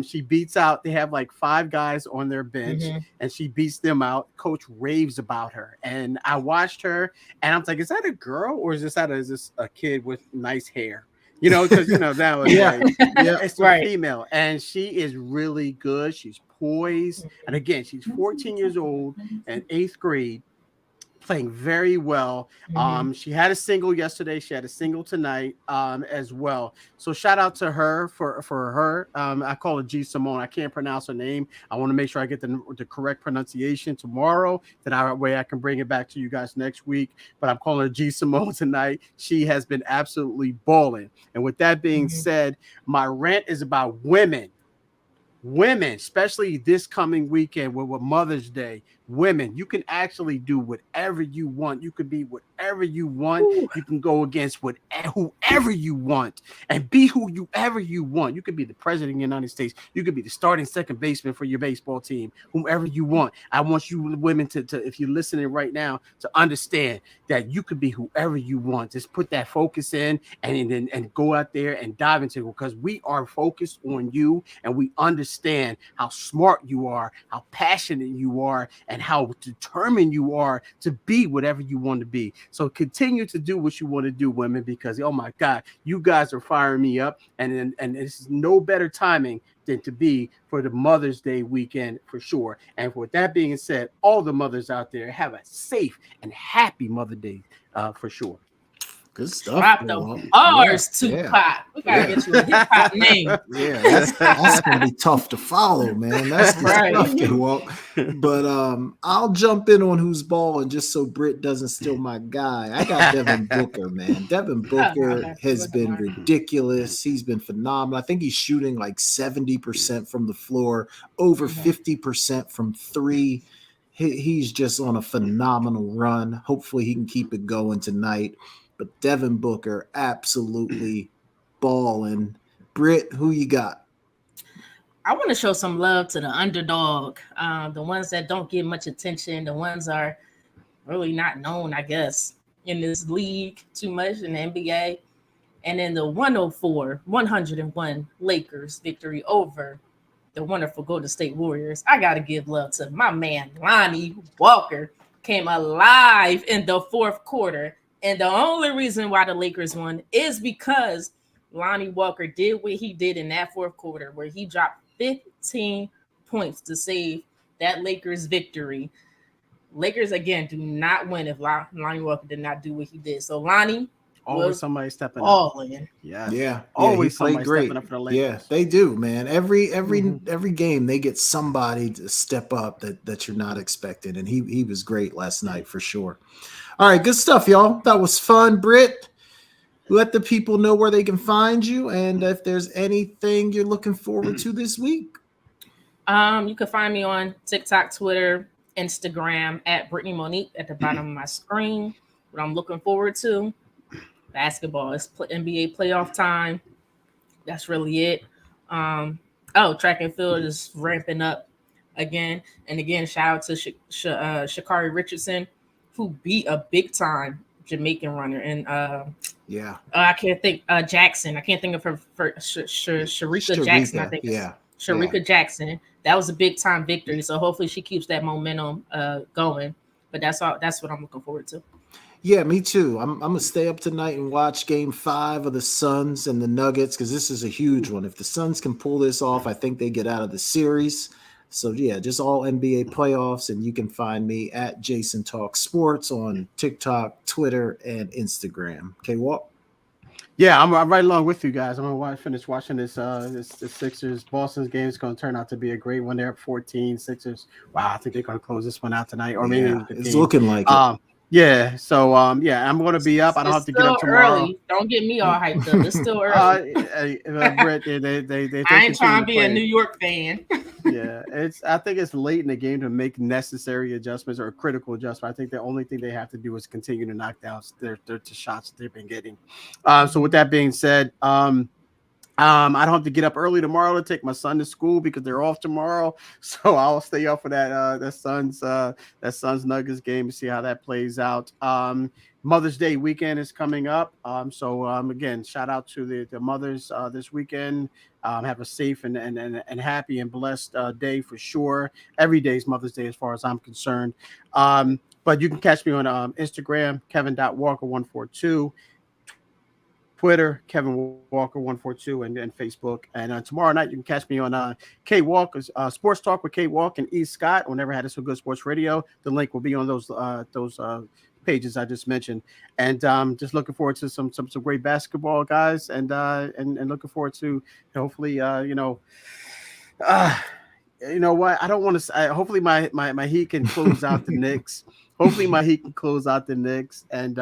She beats out, they have like 5 guys on their bench and she beats them out. Coach raves about her. And I watched her and I'm like, is that a girl or is this a kid with nice hair? You know, because that was it's a female and she is really good. She's poised. And again, she's 14 years old and 8th grade. Playing very well. She had a single yesterday. She had a single tonight as well. So shout out to her for her. I call her G Simone. I can't pronounce her name. I want to make sure I get the correct pronunciation tomorrow. That way I can bring it back to you guys next week. But I'm calling her G Simone tonight. She has been absolutely balling. And with that being said, my rant is about women. Women, especially this coming weekend with Mother's Day, women, you can actually do whatever you want. You can be whatever you want. Ooh. You can go against whoever you want and be whoever you want. You could be the president of the United States. You could be the starting second baseman for your baseball team, whomever you want. I want you women to if you're listening right now, to understand that you could be whoever you want. Just put that focus in and go out there and dive into it because we are focused on you and we understand how smart you are, how passionate you are, and how determined you are to be whatever you want to be. So continue to do what you want to do, women, because oh my God, you guys are firing me up, and this is no better timing than to be for the Mother's Day weekend for sure. And with that being said, all the mothers out there, have a safe and happy Mother's Day for sure. Good stuff. Drop the bars, Tupac. We gotta get you a hip hop name. Yeah, that's gonna be tough to follow, man. That's right. Tough to walk. But I'll jump in on who's balling just so Britt doesn't steal my guy. I got Devin Booker, man. Devin Booker has been ridiculous. He's been phenomenal. I think he's shooting like 70% from the floor, over 50% from 3. He's just on a phenomenal run. Hopefully he can keep it going tonight. But Devin Booker, absolutely balling. Britt, who you got? I want to show some love to the underdog, the ones that don't get much attention, the ones are really not known, I guess, in this league too much in the NBA. And then the 101 Lakers victory over the wonderful Golden State Warriors. I got to give love to my man, Lonnie Walker, came alive in the fourth quarter. And the only reason why the Lakers won is because Lonnie Walker did what he did in that fourth quarter, where he dropped 15 points to save that Lakers victory. Lakers, again, do not win if Lonnie Walker did not do what he did. So Lonnie, always somebody stepping up. Yeah. Always somebody stepping up for the Lakers. Yeah, they do, man. Every game they get somebody to step up that you're not expecting, and he was great last night for sure. All right, good stuff, y'all. That was fun. Britt, let the people know where they can find you and if there's anything you're looking forward to this week. You can find me on TikTok, Twitter, Instagram at Britne Monique at the bottom of my screen. What I'm looking forward to, basketball. It's NBA playoff time. That's really it. Track and field is ramping up again. And again, shout out to Sha'Carri Richardson, who beat a big time Jamaican runner. And I can't think Jackson. I can't think of her Sharika Jackson. I think Sharika Jackson. That was a big time victory. So hopefully she keeps that momentum going. But that's what I'm looking forward to. Yeah, me too. I'm gonna stay up tonight and watch Game 5 of the Suns and the Nuggets because this is a huge one. If the Suns can pull this off, I think they get out of the series. So yeah, just all NBA playoffs, and you can find me at Jason Talk Sports on TikTok, Twitter, and Instagram. Okay, Walt? Yeah, I'm right along with you guys. I'm gonna finish watching this Sixers Boston's game. It's gonna turn out to be a great one. They're up 14. Sixers. Wow, I think they're gonna close this one out tonight, or maybe it's looking like it. Yeah, so I'm going to be up. I don't have to get up tomorrow. Early. Don't get me all hyped up. It's still early. Brett, they I ain't trying to be a New York fan. Yeah, I think it's late in the game to make necessary adjustments or critical adjustments. I think the only thing they have to do is continue to knock down their shots that they've been getting. So with that being said, I don't have to get up early tomorrow to take my son to school because they're off tomorrow. So I'll stay up for that Suns Nuggets game to see how that plays out. Mother's Day weekend is coming up. So again, shout out to the mothers this weekend. Have a safe and happy and blessed day for sure. Every day is Mother's Day as far as I'm concerned. But you can catch me on Instagram, Kevin.Walker142. Twitter, Kevin Walker 142, and Facebook. And tomorrow night you can catch me on K Walker's Sports Talk with K Walk and E Scott. Whenever I had So Good Sports Radio, the link will be on those pages I just mentioned. And just looking forward to some great basketball, guys, and looking forward to hopefully you know what, I don't want to. Hopefully my Heat can close out the Knicks. Hopefully my Heat can close out the Knicks and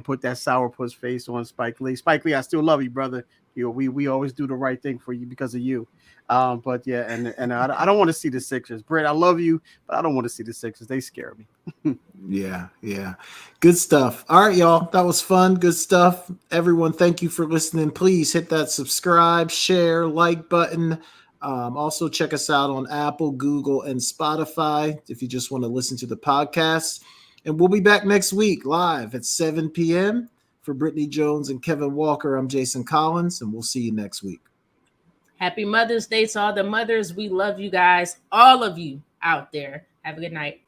put that sourpuss face on Spike Lee. Spike Lee, I still love you, brother. You know, we always do the right thing for you because of you. But yeah, and I don't want to see the Sixers. Brett, I love you, but I don't want to see the Sixers. They scare me. Yeah. Good stuff. All right, y'all. That was fun. Good stuff. Everyone, thank you for listening. Please hit that subscribe, share, like button. Also, check us out on Apple, Google, and Spotify if you just want to listen to the podcast. And we'll be back next week live at 7 p.m. For Britne Jones and Kevin Walker, I'm Jason Collins, and we'll see you next week. Happy Mother's Day to all the mothers. We love you guys, all of you out there. Have a good night.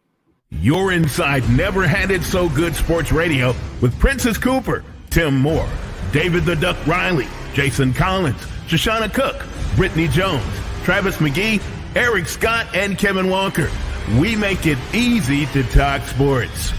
You're inside Never Had It So Good Sports Radio with Princess Cooper, Tim Moore, David the Duck Riley, Jason Collins, Shoshana Cook, Britne Jones, Travis McGee, Eric Scott, and Kevin Walker. We make it easy to talk sports.